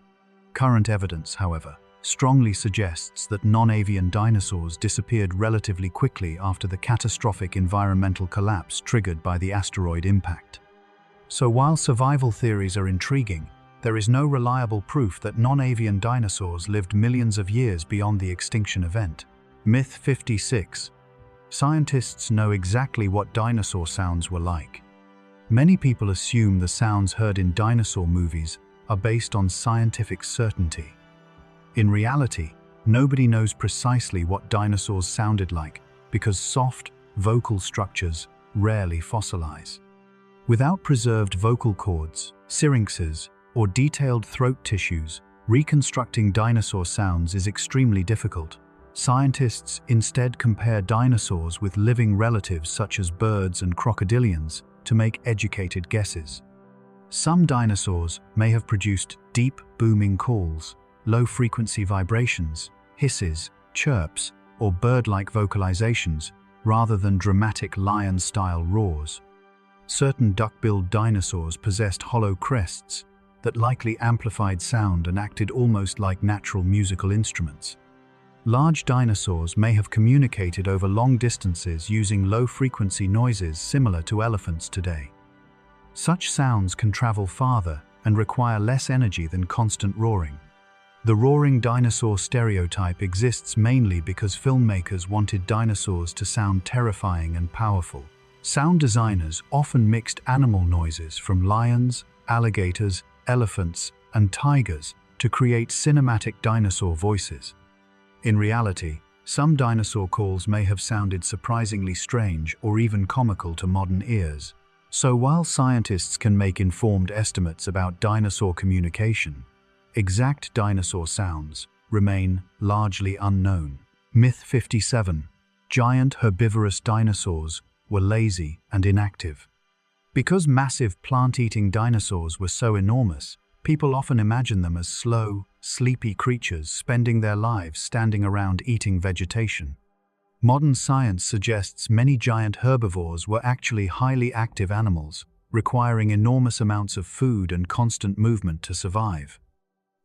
Current evidence, however, strongly suggests that non-avian dinosaurs disappeared relatively quickly after the catastrophic environmental collapse triggered by the asteroid impact. So while survival theories are intriguing, there is no reliable proof that non-avian dinosaurs lived millions of years beyond the extinction event. Myth 56. Scientists know exactly what dinosaur sounds were like. Many people assume the sounds heard in dinosaur movies are based on scientific certainty. In reality, nobody knows precisely what dinosaurs sounded like because soft, vocal structures rarely fossilize. Without preserved vocal cords, syrinxes, or detailed throat tissues, reconstructing dinosaur sounds is extremely difficult. Scientists instead compare dinosaurs with living relatives such as birds and crocodilians to make educated guesses. Some dinosaurs may have produced deep, booming calls, low-frequency vibrations, hisses, chirps, or bird-like vocalizations, rather than dramatic lion-style roars. Certain duck-billed dinosaurs possessed hollow crests that likely amplified sound and acted almost like natural musical instruments. Large dinosaurs may have communicated over long distances using low-frequency noises similar to elephants today. Such sounds can travel farther and require less energy than constant roaring. The roaring dinosaur stereotype exists mainly because filmmakers wanted dinosaurs to sound terrifying and powerful. Sound designers often mixed animal noises from lions, alligators, elephants, and tigers to create cinematic dinosaur voices. In reality, some dinosaur calls may have sounded surprisingly strange or even comical to modern ears. So while scientists can make informed estimates about dinosaur communication, exact dinosaur sounds remain largely unknown. Myth 57. Giant herbivorous dinosaurs were lazy and inactive. Because massive plant-eating dinosaurs were so enormous, people often imagine them as slow, sleepy creatures spending their lives standing around eating vegetation. Modern science suggests many giant herbivores were actually highly active animals, requiring enormous amounts of food and constant movement to survive.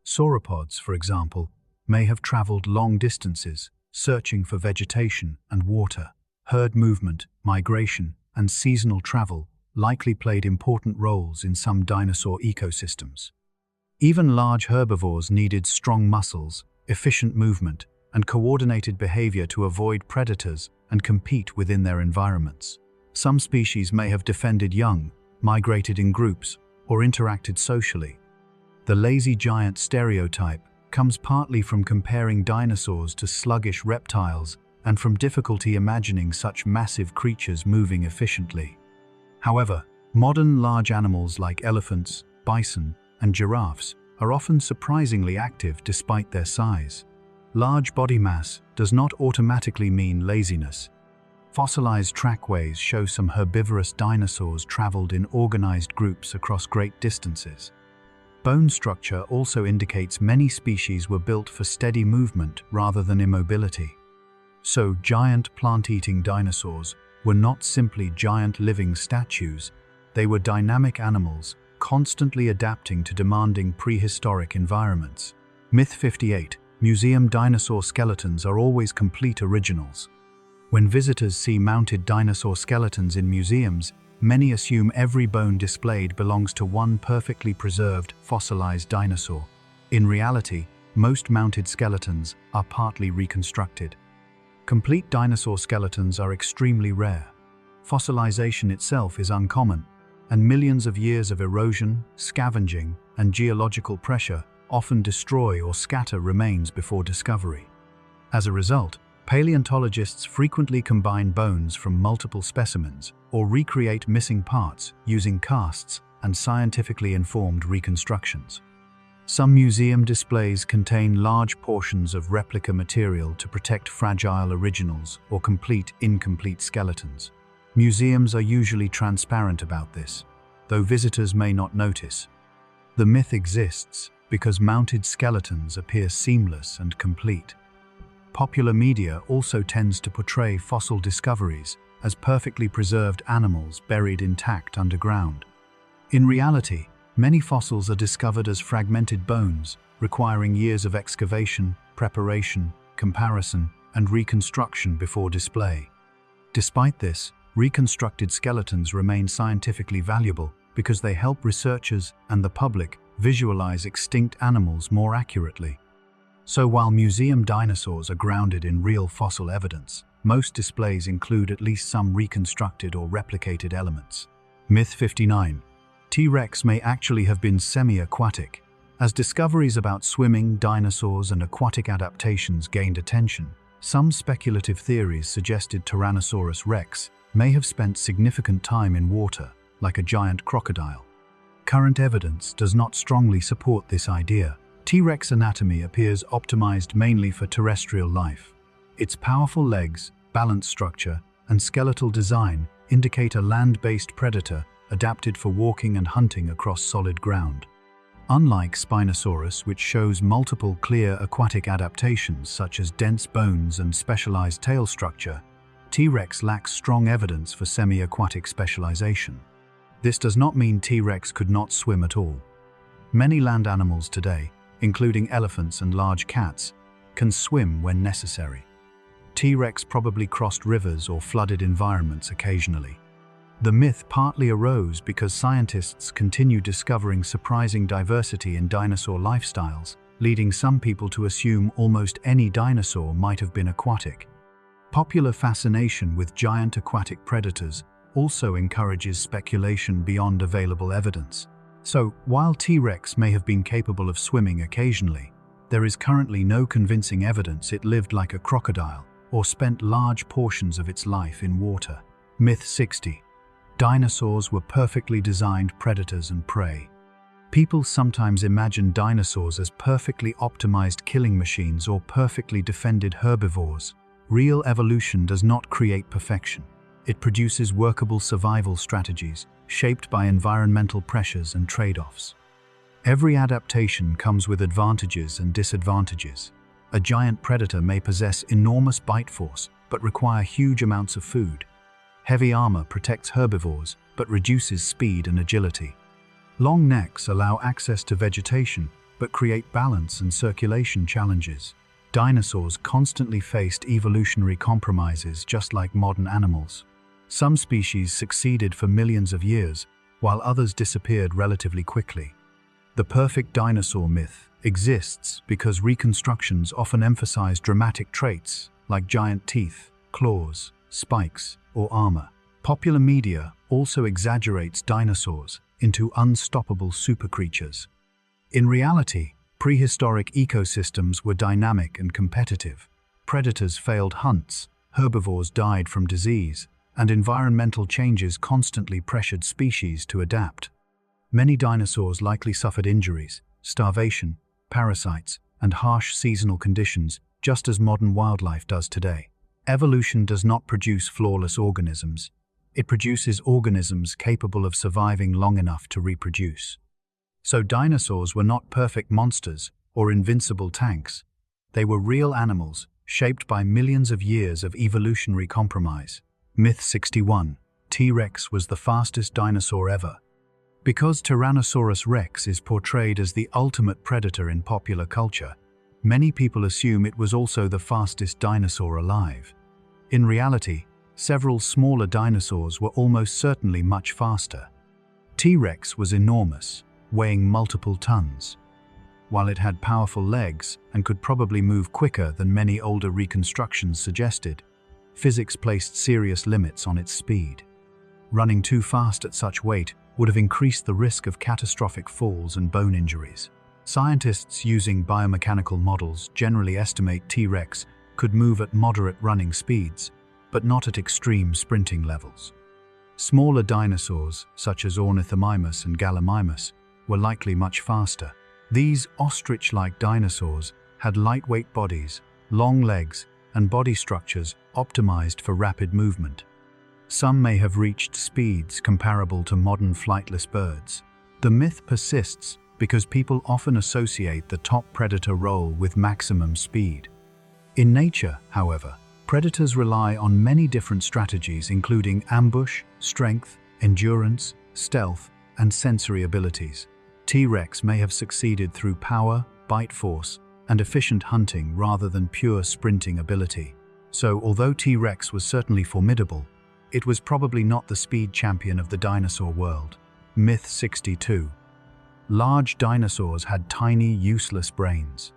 Sauropods, for example, may have traveled long distances, searching for vegetation and water. Herd movement, migration, and seasonal travel likely played important roles in some dinosaur ecosystems. Even large herbivores needed strong muscles, efficient movement, and coordinated behavior to avoid predators and compete within their environments. Some species may have defended young, migrated in groups, or interacted socially. The lazy giant stereotype comes partly from comparing dinosaurs to sluggish reptiles and from difficulty imagining such massive creatures moving efficiently. However, modern large animals like elephants, bison, and giraffes are often surprisingly active despite their size. Large body mass does not automatically mean laziness. Fossilized trackways show some herbivorous dinosaurs traveled in organized groups across great distances. Bone structure also indicates many species were built for steady movement rather than immobility. So giant plant-eating dinosaurs were not simply giant living statues, they were dynamic animals, constantly adapting to demanding prehistoric environments. Myth 58. Museum dinosaur skeletons are always complete originals. When visitors see mounted dinosaur skeletons in museums, many assume every bone displayed belongs to one perfectly preserved, fossilized dinosaur. In reality, most mounted skeletons are partly reconstructed. Complete dinosaur skeletons are extremely rare. Fossilization itself is uncommon, and millions of years of erosion, scavenging, and geological pressure often destroy or scatter remains before discovery. As a result, paleontologists frequently combine bones from multiple specimens or recreate missing parts using casts and scientifically informed reconstructions. Some museum displays contain large portions of replica material to protect fragile originals or complete incomplete skeletons. Museums are usually transparent about this, though visitors may not notice. The myth exists because mounted skeletons appear seamless and complete. Popular media also tends to portray fossil discoveries as perfectly preserved animals buried intact underground. In reality, many fossils are discovered as fragmented bones, requiring years of excavation, preparation, comparison, and reconstruction before display. Despite this, reconstructed skeletons remain scientifically valuable because they help researchers and the public visualize extinct animals more accurately. So while museum dinosaurs are grounded in real fossil evidence, most displays include at least some reconstructed or replicated elements. Myth 59. T-Rex may actually have been semi-aquatic. As discoveries about swimming, dinosaurs, and aquatic adaptations gained attention, some speculative theories suggested Tyrannosaurus rex may have spent significant time in water, like a giant crocodile. Current evidence does not strongly support this idea. T-Rex anatomy appears optimized mainly for terrestrial life. Its powerful legs, balanced structure, and skeletal design indicate a land-based predator adapted for walking and hunting across solid ground. Unlike Spinosaurus, which shows multiple clear aquatic adaptations such as dense bones and specialized tail structure, T-Rex lacks strong evidence for semi-aquatic specialization. This does not mean T-Rex could not swim at all. Many land animals today, including elephants and large cats, can swim when necessary. T-Rex probably crossed rivers or flooded environments occasionally. The myth partly arose because scientists continue discovering surprising diversity in dinosaur lifestyles, leading some people to assume almost any dinosaur might have been aquatic. Popular fascination with giant aquatic predators also encourages speculation beyond available evidence. So, while T-Rex may have been capable of swimming occasionally, there is currently no convincing evidence it lived like a crocodile or spent large portions of its life in water. Myth 60. Dinosaurs were perfectly designed predators and prey. People sometimes imagine dinosaurs as perfectly optimized killing machines or perfectly defended herbivores. Real evolution does not create perfection. It produces workable survival strategies, shaped by environmental pressures and trade-offs. Every adaptation comes with advantages and disadvantages. A giant predator may possess enormous bite force, but require huge amounts of food. Heavy armor protects herbivores, but reduces speed and agility. Long necks allow access to vegetation, but create balance and circulation challenges. Dinosaurs constantly faced evolutionary compromises just like modern animals. Some species succeeded for millions of years, while others disappeared relatively quickly. The perfect dinosaur myth exists because reconstructions often emphasize dramatic traits like giant teeth, claws, spikes, or armor. Popular media also exaggerates dinosaurs into unstoppable super creatures. In reality, prehistoric ecosystems were dynamic and competitive. Predators failed hunts, herbivores died from disease, and environmental changes constantly pressured species to adapt. Many dinosaurs likely suffered injuries, starvation, parasites, and harsh seasonal conditions, just as modern wildlife does today. Evolution does not produce flawless organisms. It produces organisms capable of surviving long enough to reproduce. So dinosaurs were not perfect monsters or invincible tanks. They were real animals, shaped by millions of years of evolutionary compromise. Myth 61. T-Rex was the fastest dinosaur ever. Because Tyrannosaurus rex is portrayed as the ultimate predator in popular culture, many people assume it was also the fastest dinosaur alive. In reality, several smaller dinosaurs were almost certainly much faster. T-Rex was enormous, weighing multiple tons. While it had powerful legs and could probably move quicker than many older reconstructions suggested, physics placed serious limits on its speed. Running too fast at such weight would have increased the risk of catastrophic falls and bone injuries. Scientists using biomechanical models generally estimate T-Rex could move at moderate running speeds, but not at extreme sprinting levels. Smaller dinosaurs, such as Ornithomimus and Gallimimus, were likely much faster. These ostrich-like dinosaurs had lightweight bodies, long legs, and body structures optimized for rapid movement. Some may have reached speeds comparable to modern flightless birds. The myth persists because people often associate the top predator role with maximum speed. In nature, however, predators rely on many different strategies, including ambush, strength, endurance, stealth, and sensory abilities. T-Rex may have succeeded through power, bite force, and efficient hunting rather than pure sprinting ability. So, although T-Rex was certainly formidable, it was probably not the speed champion of the dinosaur world. Myth 62. Large dinosaurs had tiny, useless brains.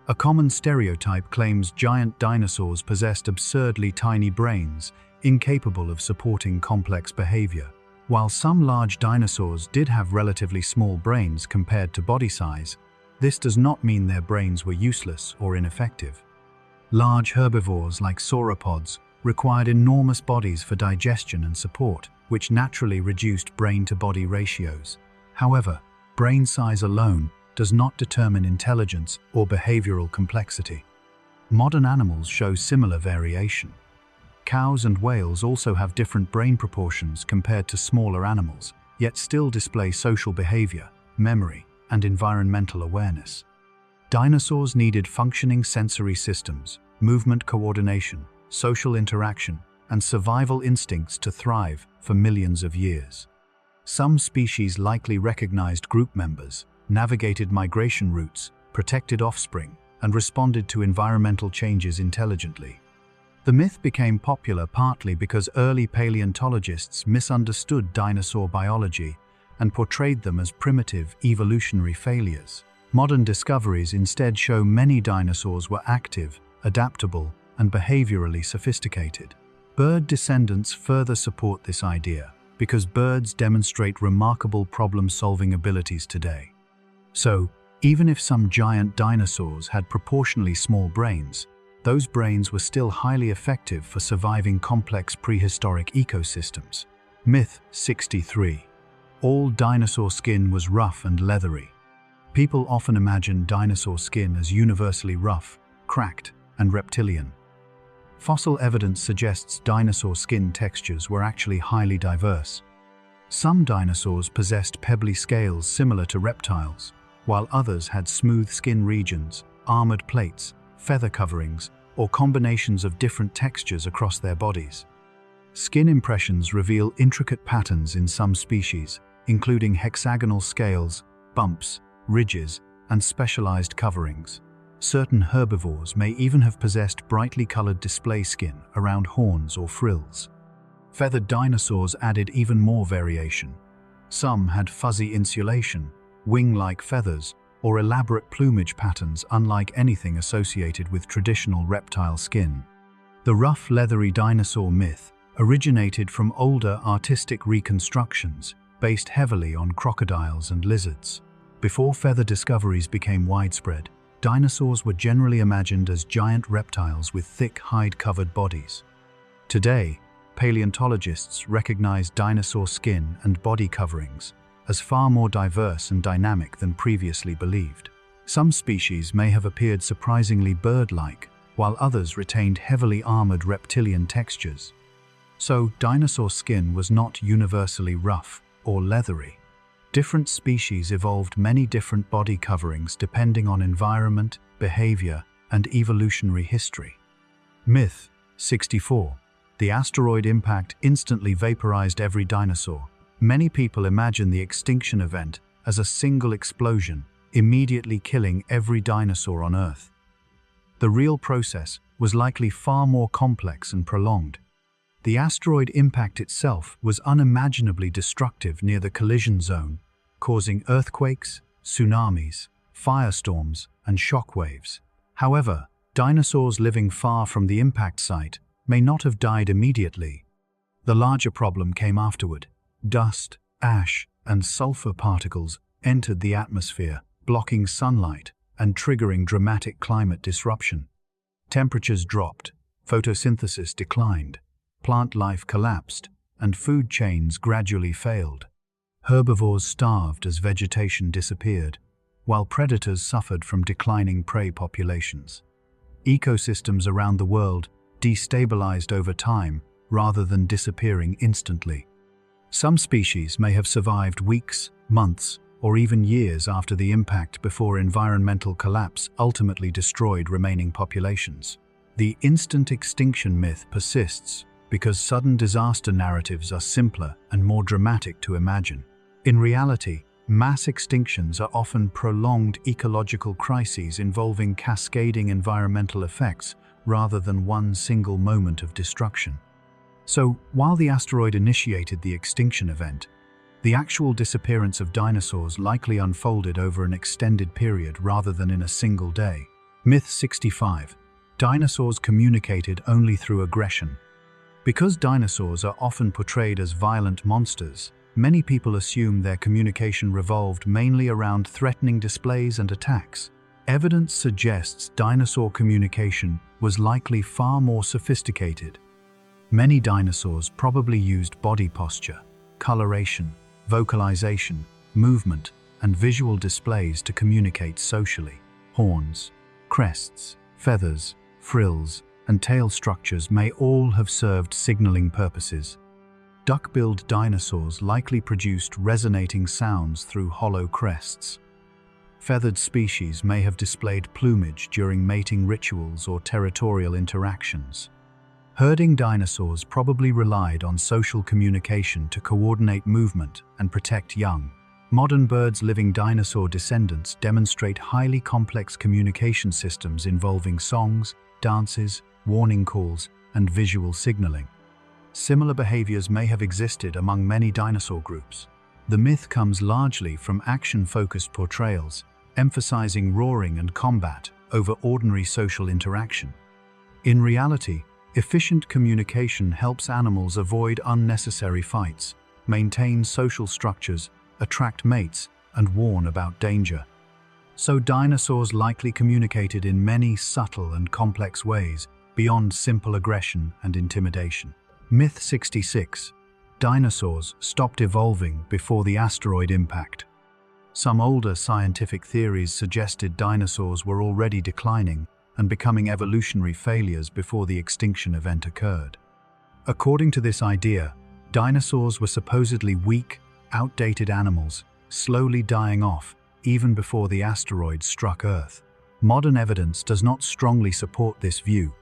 A common stereotype claims giant dinosaurs possessed absurdly tiny brains, incapable of supporting complex behavior. While some large dinosaurs did have relatively small brains compared to body size, this does not mean their brains were useless or ineffective. Large herbivores like sauropods required enormous bodies for digestion and support, which naturally reduced brain-to-body ratios. However, brain size alone does not determine intelligence or behavioral complexity. Modern animals show similar variation. Cows and whales also have different brain proportions compared to smaller animals, yet still display social behavior, memory, and environmental awareness. Dinosaurs needed functioning sensory systems, movement coordination, social interaction, and survival instincts to thrive for millions of years. Some species likely recognized group members, navigated migration routes, protected offspring, and responded to environmental changes intelligently. The myth became popular partly because early paleontologists misunderstood dinosaur biology and portrayed them as primitive evolutionary failures. Modern discoveries instead show many dinosaurs were active, adaptable, and behaviorally sophisticated. Bird descendants further support this idea because birds demonstrate remarkable problem-solving abilities today. So, even if some giant dinosaurs had proportionally small brains, those brains were still highly effective for surviving complex prehistoric ecosystems. Myth 63. All dinosaur skin was rough and leathery. People often imagine dinosaur skin as universally rough, cracked, and reptilian. Fossil evidence suggests dinosaur skin textures were actually highly diverse. Some dinosaurs possessed pebbly scales similar to reptiles, while others had smooth skin regions, armored plates, feather coverings, or combinations of different textures across their bodies. Skin impressions reveal intricate patterns in some species, including hexagonal scales, bumps, ridges, and specialized coverings. Certain herbivores may even have possessed brightly colored display skin around horns or frills. Feathered dinosaurs added even more variation. Some had fuzzy insulation, wing-like feathers, or elaborate plumage patterns unlike anything associated with traditional reptile skin. The rough, leathery dinosaur myth originated from older artistic reconstructions based heavily on crocodiles and lizards. Before feather discoveries became widespread, dinosaurs were generally imagined as giant reptiles with thick, hide-covered bodies. Today, paleontologists recognize dinosaur skin and body coverings as far more diverse and dynamic than previously believed. Some species may have appeared surprisingly bird-like, while others retained heavily armored reptilian textures. So, dinosaur skin was not universally rough or leathery. Different species evolved many different body coverings depending on environment, behavior, and evolutionary history. Myth 64. The asteroid impact instantly vaporized every dinosaur. Many people imagine the extinction event as a single explosion, immediately killing every dinosaur on Earth. The real process was likely far more complex and prolonged. The asteroid impact itself was unimaginably destructive near the collision zone, causing earthquakes, tsunamis, firestorms, and shockwaves. However, dinosaurs living far from the impact site may not have died immediately. The larger problem came afterward. Dust, ash, and sulfur particles entered the atmosphere, blocking sunlight and triggering dramatic climate disruption. Temperatures dropped, photosynthesis declined, plant life collapsed, and food chains gradually failed. Herbivores starved as vegetation disappeared, while predators suffered from declining prey populations. Ecosystems around the world destabilized over time rather than disappearing instantly. Some species may have survived weeks, months, or even years after the impact before environmental collapse ultimately destroyed remaining populations. The instant extinction myth persists because sudden disaster narratives are simpler and more dramatic to imagine. In reality, mass extinctions are often prolonged ecological crises involving cascading environmental effects rather than one single moment of destruction. So, while the asteroid initiated the extinction event, the actual disappearance of dinosaurs likely unfolded over an extended period rather than in a single day. Myth 65. Dinosaurs communicated only through aggression. Because dinosaurs are often portrayed as violent monsters, many people assume their communication revolved mainly around threatening displays and attacks. Evidence suggests dinosaur communication was likely far more sophisticated. Many dinosaurs probably used body posture, coloration, vocalization, movement, and visual displays to communicate socially. Horns, crests, feathers, frills, and tail structures may all have served signaling purposes. Duck-billed dinosaurs likely produced resonating sounds through hollow crests. Feathered species may have displayed plumage during mating rituals or territorial interactions. Herding dinosaurs probably relied on social communication to coordinate movement and protect young. Modern birds-living dinosaur descendants demonstrate highly complex communication systems involving songs, dances, warning calls, and visual signaling. Similar behaviors may have existed among many dinosaur groups. The myth comes largely from action-focused portrayals, emphasizing roaring and combat over ordinary social interaction. In reality, efficient communication helps animals avoid unnecessary fights, maintain social structures, attract mates, and warn about danger. So dinosaurs likely communicated in many subtle and complex ways beyond simple aggression and intimidation. Myth 66. Dinosaurs stopped evolving before the asteroid impact. Some older scientific theories suggested dinosaurs were already declining and becoming evolutionary failures before the extinction event occurred. According to this idea, dinosaurs were supposedly weak, outdated animals, slowly dying off even before the asteroid struck Earth. Modern evidence does not strongly support this view.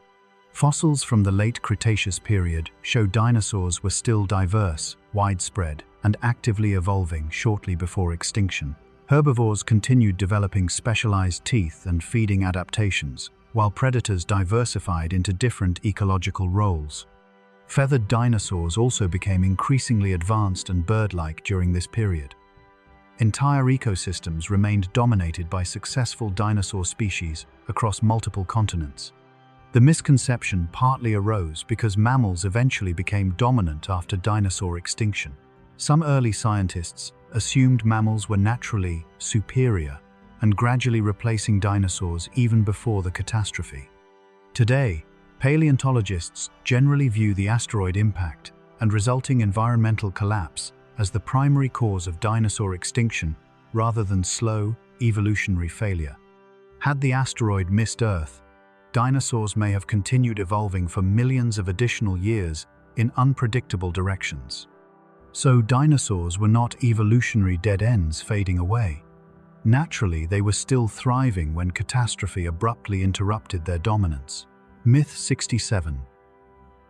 Fossils from the late Cretaceous period show dinosaurs were still diverse, widespread, and actively evolving shortly before extinction. Herbivores continued developing specialized teeth and feeding adaptations, while predators diversified into different ecological roles. Feathered dinosaurs also became increasingly advanced and bird-like during this period. Entire ecosystems remained dominated by successful dinosaur species across multiple continents. The misconception partly arose because mammals eventually became dominant after dinosaur extinction. Some early scientists assumed mammals were naturally superior and gradually replacing dinosaurs even before the catastrophe. Today, paleontologists generally view the asteroid impact and resulting environmental collapse as the primary cause of dinosaur extinction rather than slow, evolutionary failure. Had the asteroid missed Earth, dinosaurs may have continued evolving for millions of additional years in unpredictable directions. So dinosaurs were not evolutionary dead ends fading away. Naturally, they were still thriving when catastrophe abruptly interrupted their dominance. Myth 67.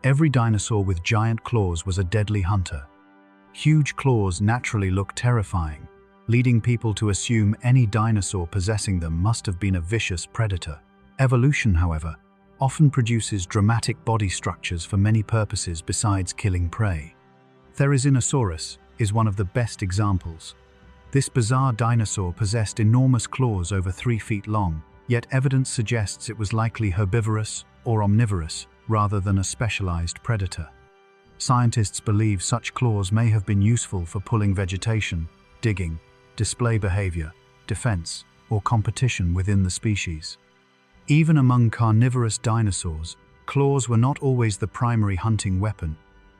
Every dinosaur with giant claws was a deadly hunter. Huge claws naturally look terrifying, leading people to assume any dinosaur possessing them must have been a vicious predator. Evolution, however, often produces dramatic body structures for many purposes besides killing prey. Therizinosaurus is one of the best examples. This bizarre dinosaur possessed enormous claws over 3 feet long, yet evidence suggests it was likely herbivorous or omnivorous rather than a specialized predator. Scientists believe such claws may have been useful for pulling vegetation, digging, display behavior, defense, or competition within the species. Even among carnivorous dinosaurs, claws were not always the primary hunting weapon.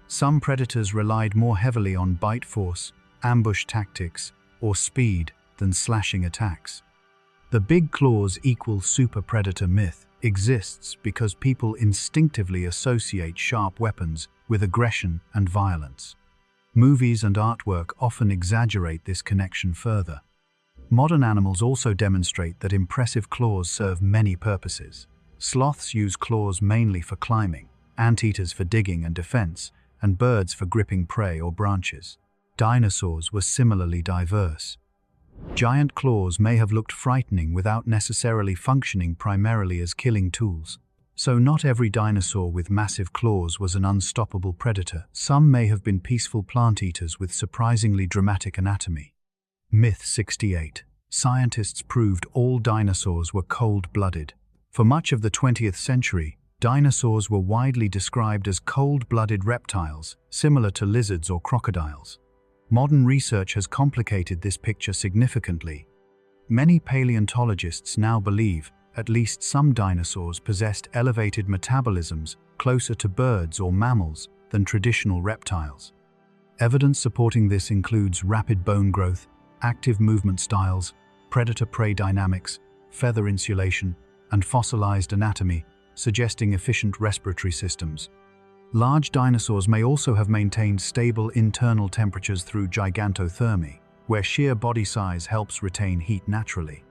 Some predators relied more heavily on bite force, ambush tactics, or speed than slashing attacks. The big claws equal super predator myth exists because people instinctively associate sharp weapons with aggression and violence. Movies and artwork often exaggerate this connection further. Modern animals also demonstrate that impressive claws serve many purposes. Sloths use claws mainly for climbing, anteaters for digging and defense, and birds for gripping prey or branches. Dinosaurs were similarly diverse. Giant claws may have looked frightening without necessarily functioning primarily as killing tools. So not every dinosaur with massive claws was an unstoppable predator. Some may have been peaceful plant eaters with surprisingly dramatic anatomy. Myth 68. Scientists proved all dinosaurs were cold-blooded. For much of the 20th century, dinosaurs were widely described as cold-blooded reptiles, similar to lizards or crocodiles. Modern research has complicated this picture significantly. Many paleontologists now believe at least some dinosaurs possessed elevated metabolisms closer to birds or mammals than traditional reptiles. Evidence supporting this includes rapid bone growth, active movement styles, predator-prey dynamics, feather insulation, and fossilized anatomy, suggesting efficient respiratory systems. Large dinosaurs may also have maintained stable internal temperatures through gigantothermy, where sheer body size helps retain heat naturally.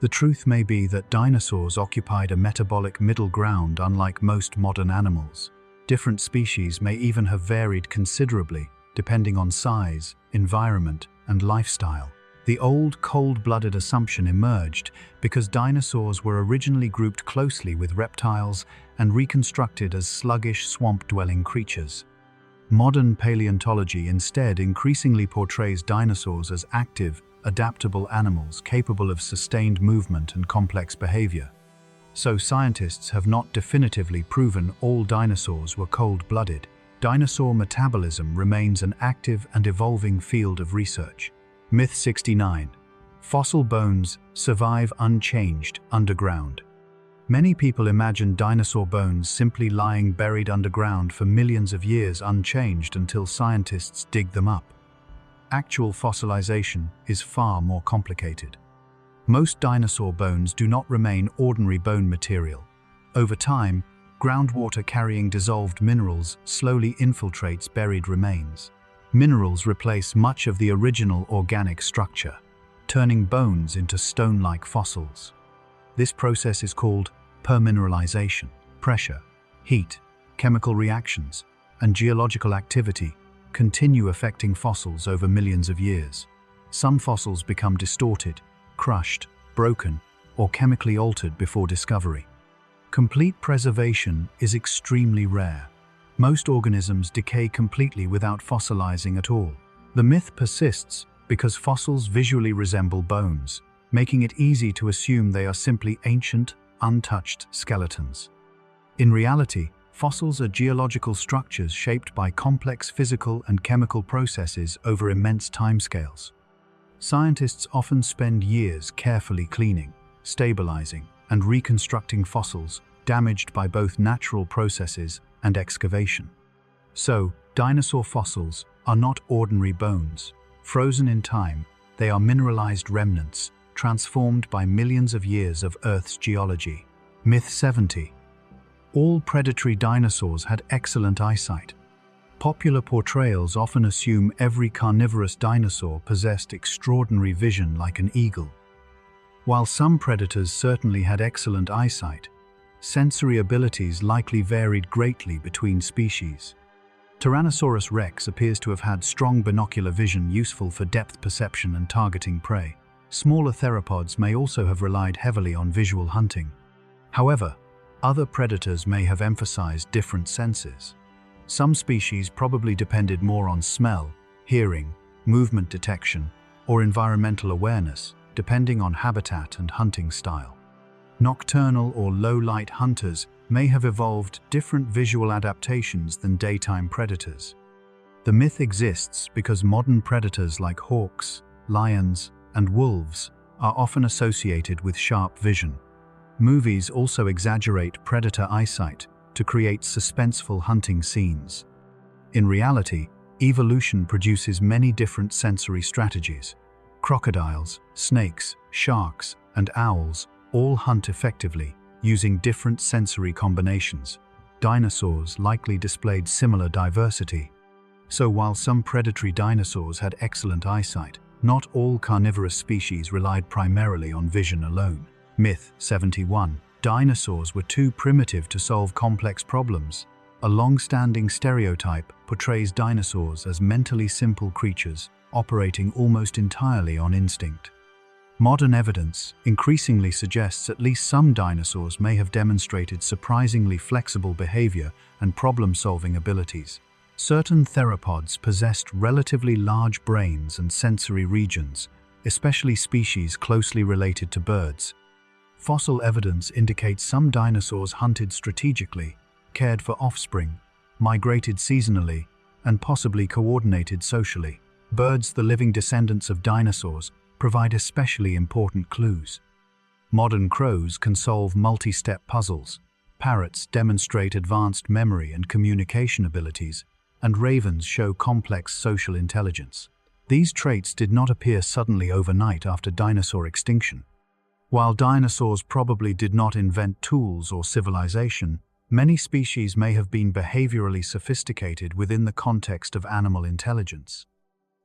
The truth may be that dinosaurs occupied a metabolic middle ground unlike most modern animals. Different species may even have varied considerably, depending on size, environment, and lifestyle. The old cold-blooded assumption emerged because dinosaurs were originally grouped closely with reptiles and reconstructed as sluggish, swamp-dwelling creatures. Modern paleontology instead increasingly portrays dinosaurs as active, adaptable animals capable of sustained movement and complex behavior. So scientists have not definitively proven all dinosaurs were cold-blooded. Dinosaur metabolism remains an active and evolving field of research. Myth 69. Fossil bones survive unchanged underground. Many people imagine dinosaur bones simply lying buried underground for millions of years unchanged until scientists dig them up. Actual fossilization is far more complicated. Most dinosaur bones do not remain ordinary bone material. Over time, groundwater carrying dissolved minerals slowly infiltrates buried remains. Minerals replace much of the original organic structure, turning bones into stone-like fossils. This process is called permineralization. Pressure, heat, chemical reactions, and geological activity continue affecting fossils over millions of years. Some fossils become distorted, crushed, broken, or chemically altered before discovery. Complete preservation is extremely rare. Most organisms decay completely without fossilizing at all. The myth persists because fossils visually resemble bones, making it easy to assume they are simply ancient, untouched skeletons. In reality, fossils are geological structures shaped by complex physical and chemical processes over immense timescales. Scientists often spend years carefully cleaning, stabilizing, and reconstructing fossils damaged by both natural processes and excavation. So, dinosaur fossils are not ordinary bones. Frozen in time, they are mineralized remnants, transformed by millions of years of Earth's geology. Myth 70. All predatory dinosaurs had excellent eyesight. Popular portrayals often assume every carnivorous dinosaur possessed extraordinary vision like an eagle. While some predators certainly had excellent eyesight, sensory abilities likely varied greatly between species. Tyrannosaurus rex appears to have had strong binocular vision useful for depth perception and targeting prey. Smaller theropods may also have relied heavily on visual hunting. However, other predators may have emphasized different senses. Some species probably depended more on smell, hearing, movement detection, or environmental awareness, depending on habitat and hunting style. Nocturnal or low-light hunters may have evolved different visual adaptations than daytime predators. The myth exists because modern predators like hawks, lions, and wolves are often associated with sharp vision. Movies also exaggerate predator eyesight to create suspenseful hunting scenes. In reality, evolution produces many different sensory strategies. Crocodiles, snakes, sharks, and owls all hunt effectively, using different sensory combinations. Dinosaurs likely displayed similar diversity. So while some predatory dinosaurs had excellent eyesight, not all carnivorous species relied primarily on vision alone. Myth 71. Dinosaurs were too primitive to solve complex problems. A long-standing stereotype portrays dinosaurs as mentally simple creatures, operating almost entirely on instinct. Modern evidence increasingly suggests at least some dinosaurs may have demonstrated surprisingly flexible behavior and problem-solving abilities. Certain theropods possessed relatively large brains and sensory regions, especially species closely related to birds. Fossil evidence indicates some dinosaurs hunted strategically, cared for offspring, migrated seasonally, and possibly coordinated socially. Birds, the living descendants of dinosaurs, provide especially important clues. Modern crows can solve multi-step puzzles, parrots demonstrate advanced memory and communication abilities, and ravens show complex social intelligence. These traits did not appear suddenly overnight after dinosaur extinction. While dinosaurs probably did not invent tools or civilization, many species may have been behaviorally sophisticated within the context of animal intelligence.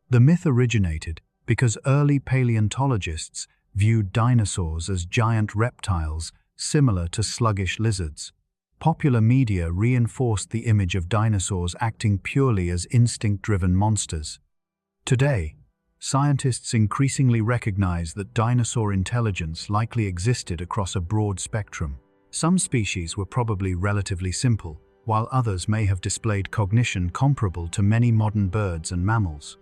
The myth originated because early paleontologists viewed dinosaurs as giant reptiles similar to sluggish lizards. Popular media reinforced the image of dinosaurs acting purely as instinct-driven monsters. Today, scientists increasingly recognize that dinosaur intelligence likely existed across a broad spectrum. Some species were probably relatively simple, while others may have displayed cognition comparable to many modern birds and mammals.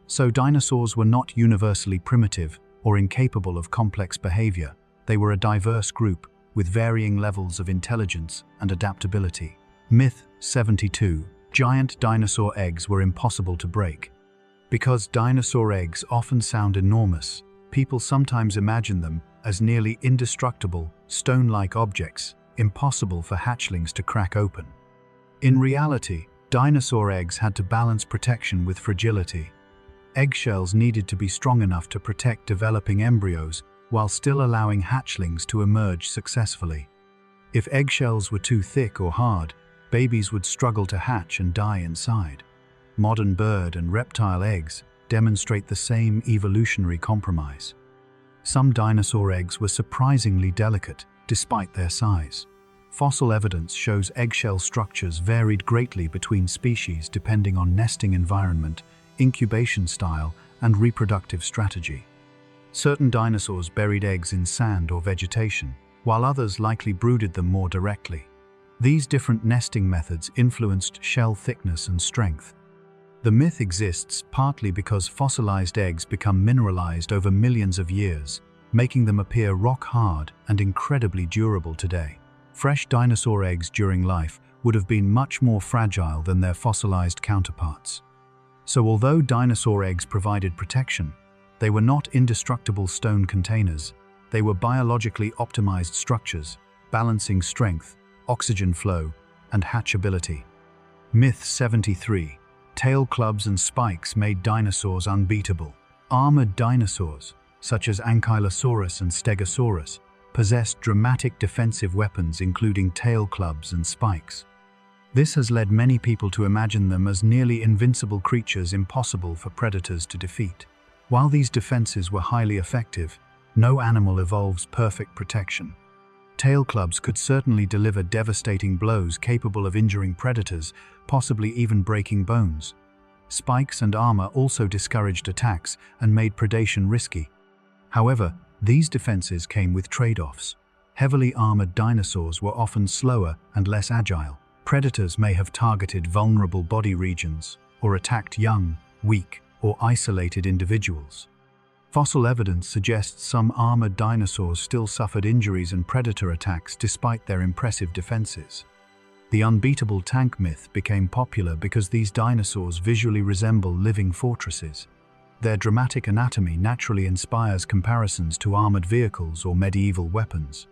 So dinosaurs were not universally primitive or incapable of complex behavior. They were a diverse group with varying levels of intelligence and adaptability. Myth 72. Giant dinosaur eggs were impossible to break. Because dinosaur eggs often sound enormous, people sometimes imagine them as nearly indestructible, stone-like objects, impossible for hatchlings to crack open. In reality, dinosaur eggs had to balance protection with fragility. Eggshells needed to be strong enough to protect developing embryos while still allowing hatchlings to emerge successfully. If eggshells were too thick or hard, babies would struggle to hatch and die inside. Modern bird and reptile eggs demonstrate the same evolutionary compromise. Some dinosaur eggs were surprisingly delicate, despite their size. Fossil evidence shows eggshell structures varied greatly between species depending on nesting environment, incubation style, and reproductive strategy. Certain dinosaurs buried eggs in sand or vegetation, while others likely brooded them more directly. These different nesting methods influenced shell thickness and strength. The myth exists partly because fossilized eggs become mineralized over millions of years, making them appear rock-hard and incredibly durable today. Fresh dinosaur eggs during life would have been much more fragile than their fossilized counterparts. So although dinosaur eggs provided protection, they were not indestructible stone containers. They were biologically optimized structures, balancing strength, oxygen flow, and hatchability. Myth 73. Tail clubs and spikes made dinosaurs unbeatable. Armored dinosaurs, such as Ankylosaurus and Stegosaurus, possessed dramatic defensive weapons including tail clubs and spikes. This has led many people to imagine them as nearly invincible creatures impossible for predators to defeat. While these defenses were highly effective, no animal evolves perfect protection. Tail clubs could certainly deliver devastating blows capable of injuring predators, possibly even breaking bones. Spikes and armor also discouraged attacks and made predation risky. However, these defenses came with trade-offs. Heavily armored dinosaurs were often slower and less agile. Predators may have targeted vulnerable body regions or attacked young, weak, or isolated individuals. Fossil evidence suggests some armored dinosaurs still suffered injuries and predator attacks despite their impressive defenses. The unbeatable tank myth became popular because these dinosaurs visually resemble living fortresses. Their dramatic anatomy naturally inspires comparisons to armored vehicles or medieval weapons.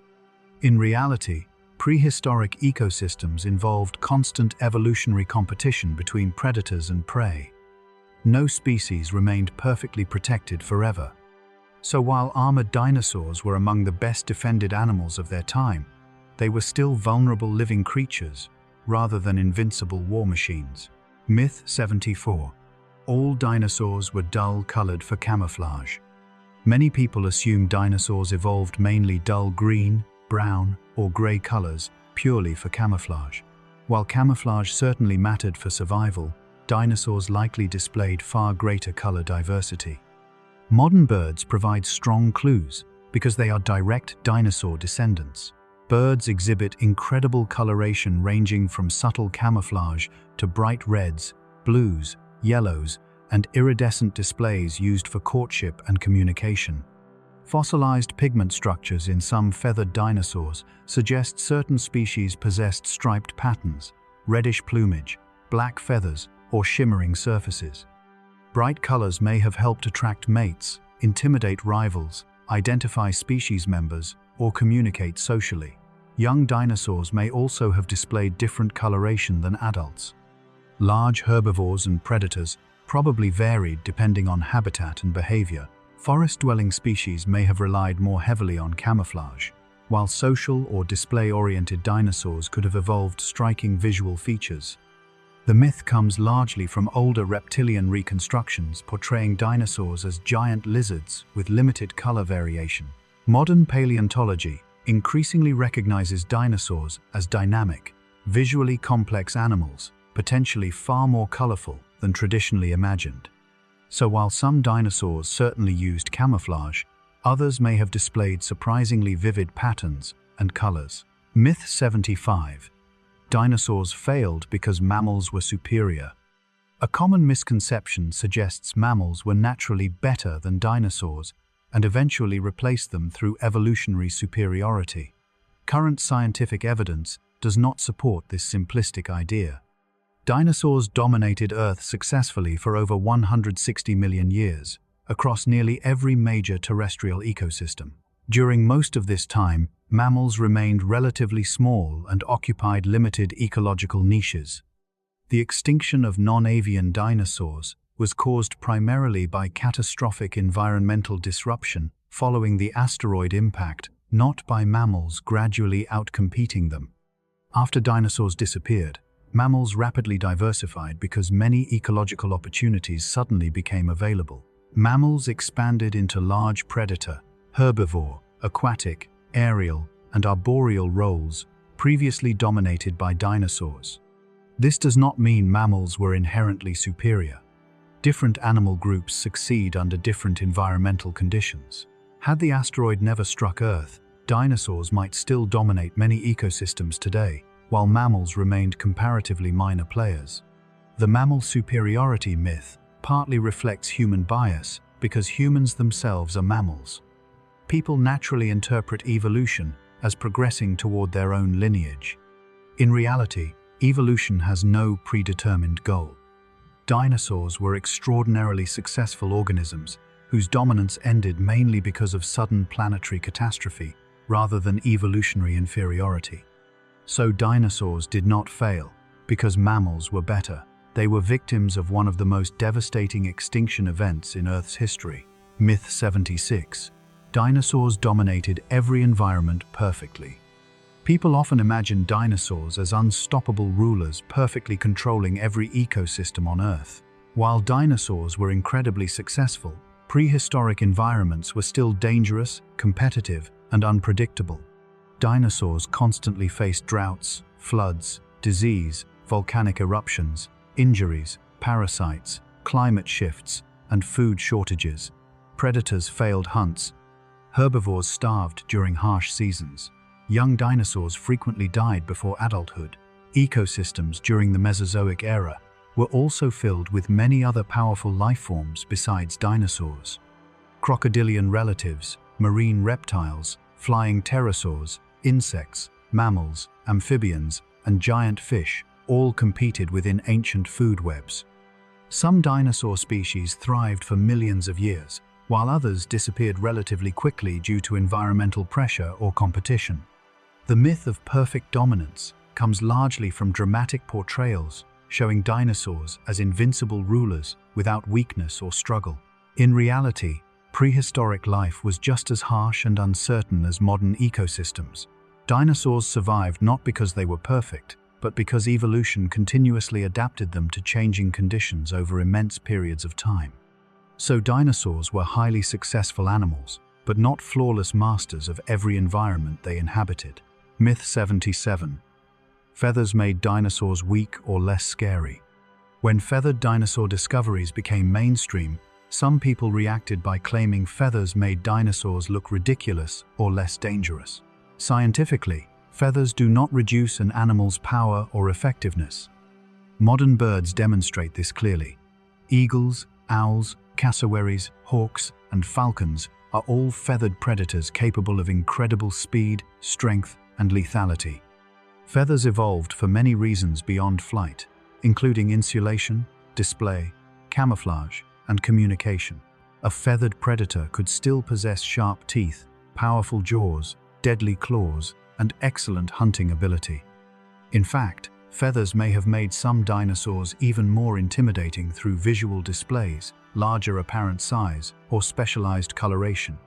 In reality, prehistoric ecosystems involved constant evolutionary competition between predators and prey. No species remained perfectly protected forever. So while armored dinosaurs were among the best defended animals of their time, they were still vulnerable living creatures, rather than invincible war machines. Myth 74. All dinosaurs were dull-colored for camouflage. Many people assume dinosaurs evolved mainly dull green, brown, or gray colors purely for camouflage. While camouflage certainly mattered for survival, dinosaurs likely displayed far greater color diversity. Modern birds provide strong clues because they are direct dinosaur descendants. Birds exhibit incredible coloration ranging from subtle camouflage to bright reds, blues, yellows, and iridescent displays used for courtship and communication. Fossilized pigment structures in some feathered dinosaurs suggest certain species possessed striped patterns, reddish plumage, black feathers, or shimmering surfaces. Bright colors may have helped attract mates, intimidate rivals, identify species members, or communicate socially. Young dinosaurs may also have displayed different coloration than adults. Large herbivores and predators probably varied depending on habitat and behavior. Forest-dwelling species may have relied more heavily on camouflage, while social or display-oriented dinosaurs could have evolved striking visual features. The myth comes largely from older reptilian reconstructions portraying dinosaurs as giant lizards with limited color variation. Modern paleontology increasingly recognizes dinosaurs as dynamic, visually complex animals, potentially far more colorful than traditionally imagined. So while some dinosaurs certainly used camouflage, others may have displayed surprisingly vivid patterns and colors. Myth 75. Dinosaurs failed because mammals were superior. A common misconception suggests mammals were naturally better than dinosaurs and eventually replaced them through evolutionary superiority. Current scientific evidence does not support this simplistic idea. Dinosaurs dominated Earth successfully for over 160 million years, across nearly every major terrestrial ecosystem. During most of this time, mammals remained relatively small and occupied limited ecological niches. The extinction of non-avian dinosaurs was caused primarily by catastrophic environmental disruption following the asteroid impact, not by mammals gradually outcompeting them. After dinosaurs disappeared, mammals rapidly diversified because many ecological opportunities suddenly became available. Mammals expanded into large predator, herbivore, aquatic, aerial, and arboreal roles previously dominated by dinosaurs. This does not mean mammals were inherently superior. Different animal groups succeed under different environmental conditions. Had the asteroid never struck Earth, dinosaurs might still dominate many ecosystems today, while mammals remained comparatively minor players. The mammal superiority myth partly reflects human bias because humans themselves are mammals. People naturally interpret evolution as progressing toward their own lineage. In reality, evolution has no predetermined goal. Dinosaurs were extraordinarily successful organisms whose dominance ended mainly because of sudden planetary catastrophe rather than evolutionary inferiority. So dinosaurs did not fail because mammals were better. They were victims of one of the most devastating extinction events in Earth's history. Myth 76. Dinosaurs dominated every environment perfectly. People often imagine dinosaurs as unstoppable rulers perfectly controlling every ecosystem on Earth. While dinosaurs were incredibly successful, prehistoric environments were still dangerous, competitive, and unpredictable. Dinosaurs constantly faced droughts, floods, disease, volcanic eruptions, injuries, parasites, climate shifts, and food shortages. Predators failed hunts. Herbivores starved during harsh seasons. Young dinosaurs frequently died before adulthood. Ecosystems during the Mesozoic era were also filled with many other powerful life forms besides dinosaurs. Crocodilian relatives, marine reptiles, flying pterosaurs, insects, mammals, amphibians, and giant fish all competed within ancient food webs. Some dinosaur species thrived for millions of years, while others disappeared relatively quickly due to environmental pressure or competition. The myth of perfect dominance comes largely from dramatic portrayals showing dinosaurs as invincible rulers without weakness or struggle. In reality, prehistoric life was just as harsh and uncertain as modern ecosystems. Dinosaurs survived not because they were perfect, but because evolution continuously adapted them to changing conditions over immense periods of time. So dinosaurs were highly successful animals, but not flawless masters of every environment they inhabited. Myth 77. Feathers made dinosaurs weak or less scary. When feathered dinosaur discoveries became mainstream, some people reacted by claiming feathers made dinosaurs look ridiculous or less dangerous. Scientifically, feathers do not reduce an animal's power or effectiveness. Modern birds demonstrate this clearly. Eagles, owls, cassowaries, hawks, and falcons are all feathered predators capable of incredible speed, strength, and lethality. Feathers evolved for many reasons beyond flight, including insulation, display, camouflage, and communication. A feathered predator could still possess sharp teeth, powerful jaws, deadly claws, and excellent hunting ability. In fact, feathers may have made some dinosaurs even more intimidating through visual displays, larger apparent size, or specialized coloration.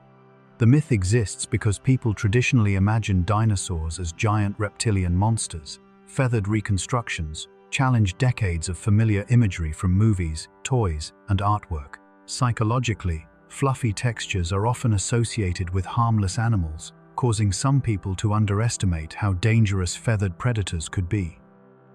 The myth exists because people traditionally imagined dinosaurs as giant reptilian monsters. Feathered reconstructions challenge decades of familiar imagery from movies, toys, and artwork. Psychologically, fluffy textures are often associated with harmless animals, causing some people to underestimate how dangerous feathered predators could be.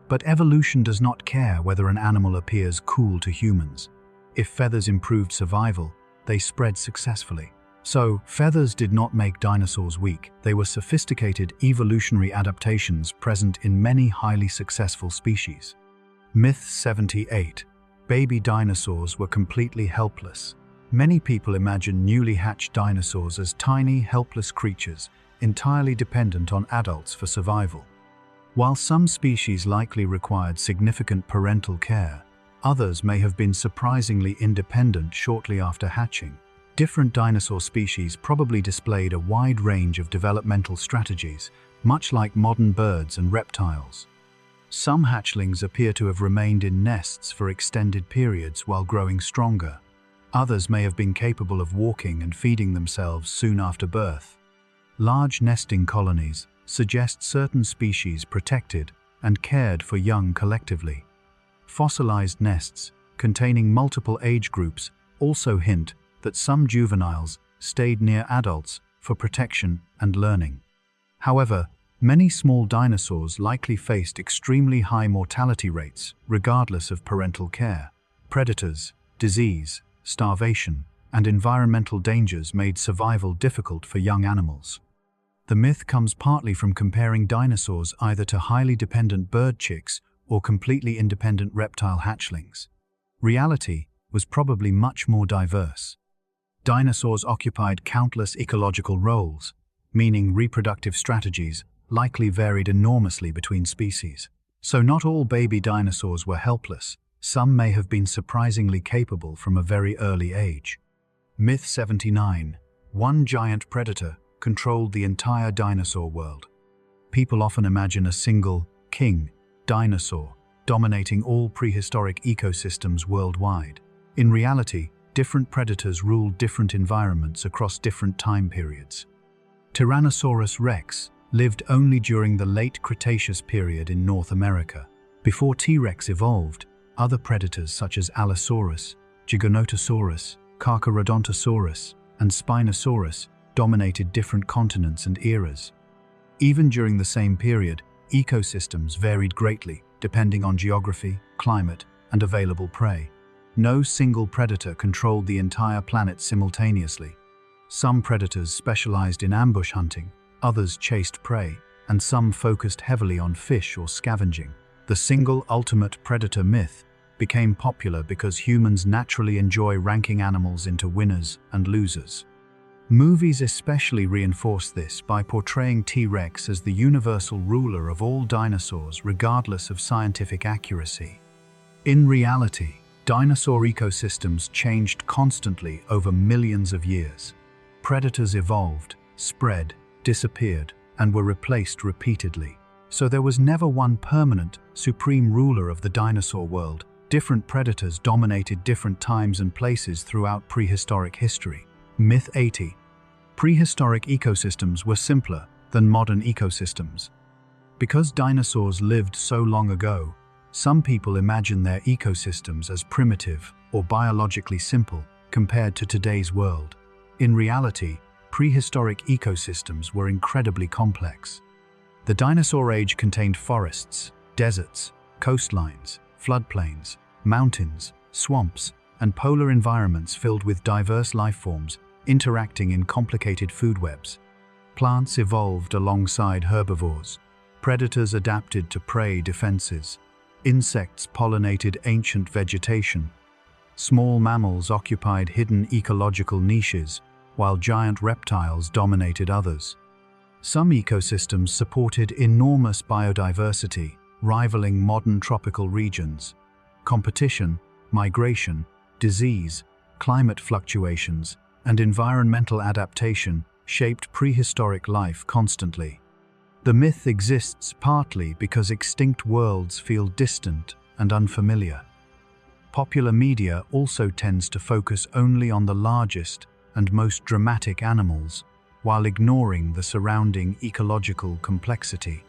But evolution does not care whether an animal appears cool to humans. If feathers improved survival, they spread successfully. So, feathers did not make dinosaurs weak. They were sophisticated evolutionary adaptations present in many highly successful species. Myth 78. Baby dinosaurs were completely helpless. Many people imagine newly hatched dinosaurs as tiny, helpless creatures, entirely dependent on adults for survival. While some species likely required significant parental care, others may have been surprisingly independent shortly after hatching. Different dinosaur species probably displayed a wide range of developmental strategies, much like modern birds and reptiles. Some hatchlings appear to have remained in nests for extended periods while growing stronger. Others may have been capable of walking and feeding themselves soon after birth. Large nesting colonies suggest certain species protected and cared for young collectively. Fossilized nests, containing multiple age groups, also hint that some juveniles stayed near adults for protection and learning. However, many small dinosaurs likely faced extremely high mortality rates, regardless of parental care. Predators, disease, starvation, and environmental dangers made survival difficult for young animals. The myth comes partly from comparing dinosaurs either to highly dependent bird chicks or completely independent reptile hatchlings. Reality was probably much more diverse. Dinosaurs occupied countless ecological roles, meaning reproductive strategies likely varied enormously between species. So not all baby dinosaurs were helpless. Some may have been surprisingly capable from a very early age. Myth 79. One giant predator controlled the entire dinosaur world. People often imagine a single, king, dinosaur dominating all prehistoric ecosystems worldwide. In reality, different predators ruled different environments across different time periods. Tyrannosaurus rex lived only during the late Cretaceous period in North America. Before T-Rex evolved, other predators such as Allosaurus, Giganotosaurus, Carcharodontosaurus, and Spinosaurus dominated different continents and eras. Even during the same period, ecosystems varied greatly depending on geography, climate, and available prey. No single predator controlled the entire planet simultaneously. Some predators specialized in ambush hunting, others chased prey, and some focused heavily on fish or scavenging. The single ultimate predator myth became popular because humans naturally enjoy ranking animals into winners and losers. Movies especially reinforce this by portraying T-Rex as the universal ruler of all dinosaurs regardless of scientific accuracy. In reality, dinosaur ecosystems changed constantly over millions of years. Predators evolved, spread, disappeared, and were replaced repeatedly. So there was never one permanent, supreme ruler of the dinosaur world. Different predators dominated different times and places throughout prehistoric history. Myth 80. Prehistoric ecosystems were simpler than modern ecosystems. Because dinosaurs lived so long ago, some people imagine their ecosystems as primitive or biologically simple compared to today's world. In reality, prehistoric ecosystems were incredibly complex. The dinosaur age contained forests, deserts, coastlines, floodplains, mountains, swamps, and polar environments filled with diverse life forms interacting in complicated food webs. Plants evolved alongside herbivores. Predators adapted to prey defenses. Insects pollinated ancient vegetation. Small mammals occupied hidden ecological niches, while giant reptiles dominated others. Some ecosystems supported enormous biodiversity, rivaling modern tropical regions. Competition, migration, disease, climate fluctuations, and environmental adaptation shaped prehistoric life constantly. The myth exists partly because extinct worlds feel distant and unfamiliar. Popular media also tends to focus only on the largest and most dramatic animals, while ignoring the surrounding ecological complexity.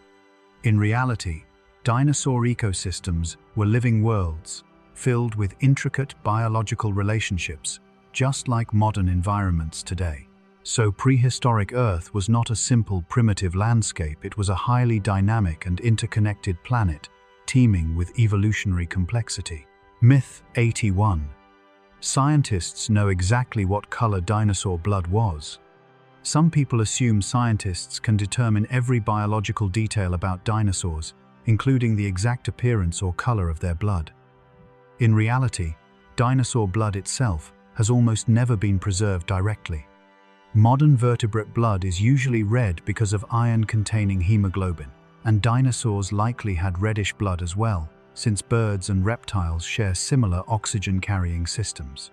In reality, dinosaur ecosystems were living worlds, filled with intricate biological relationships, just like modern environments today. So prehistoric Earth was not a simple primitive landscape, it was a highly dynamic and interconnected planet, teeming with evolutionary complexity. Myth 81. Scientists know exactly what color dinosaur blood was. Some people assume scientists can determine every biological detail about dinosaurs, including the exact appearance or color of their blood. In reality, dinosaur blood itself has almost never been preserved directly. Modern vertebrate blood is usually red because of iron-containing hemoglobin, and dinosaurs likely had reddish blood as well, since birds and reptiles share similar oxygen-carrying systems.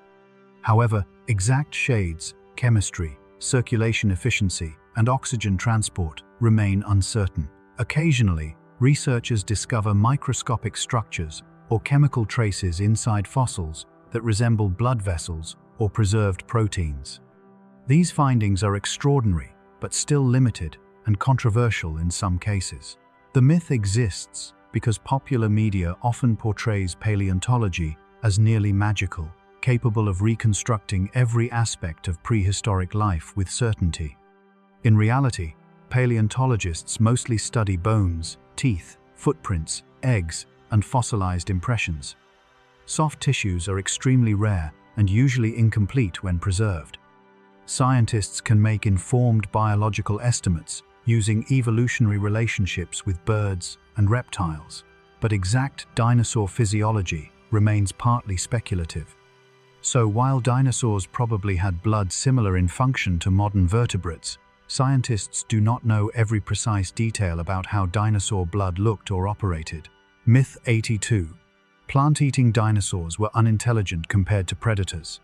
However, exact shades, chemistry, circulation efficiency, and oxygen transport remain uncertain. Occasionally, researchers discover microscopic structures or chemical traces inside fossils that resemble blood vessels or preserved proteins. These findings are extraordinary, but still limited and controversial in some cases. The myth exists because popular media often portrays paleontology as nearly magical, capable of reconstructing every aspect of prehistoric life with certainty. In reality, paleontologists mostly study bones, teeth, footprints, eggs, and fossilized impressions. Soft tissues are extremely rare and usually incomplete when preserved. Scientists can make informed biological estimates using evolutionary relationships with birds and reptiles, but exact dinosaur physiology remains partly speculative. So while dinosaurs probably had blood similar in function to modern vertebrates, scientists do not know every precise detail about how dinosaur blood looked or operated. Myth 82. Plant-eating dinosaurs were unintelligent compared to predators.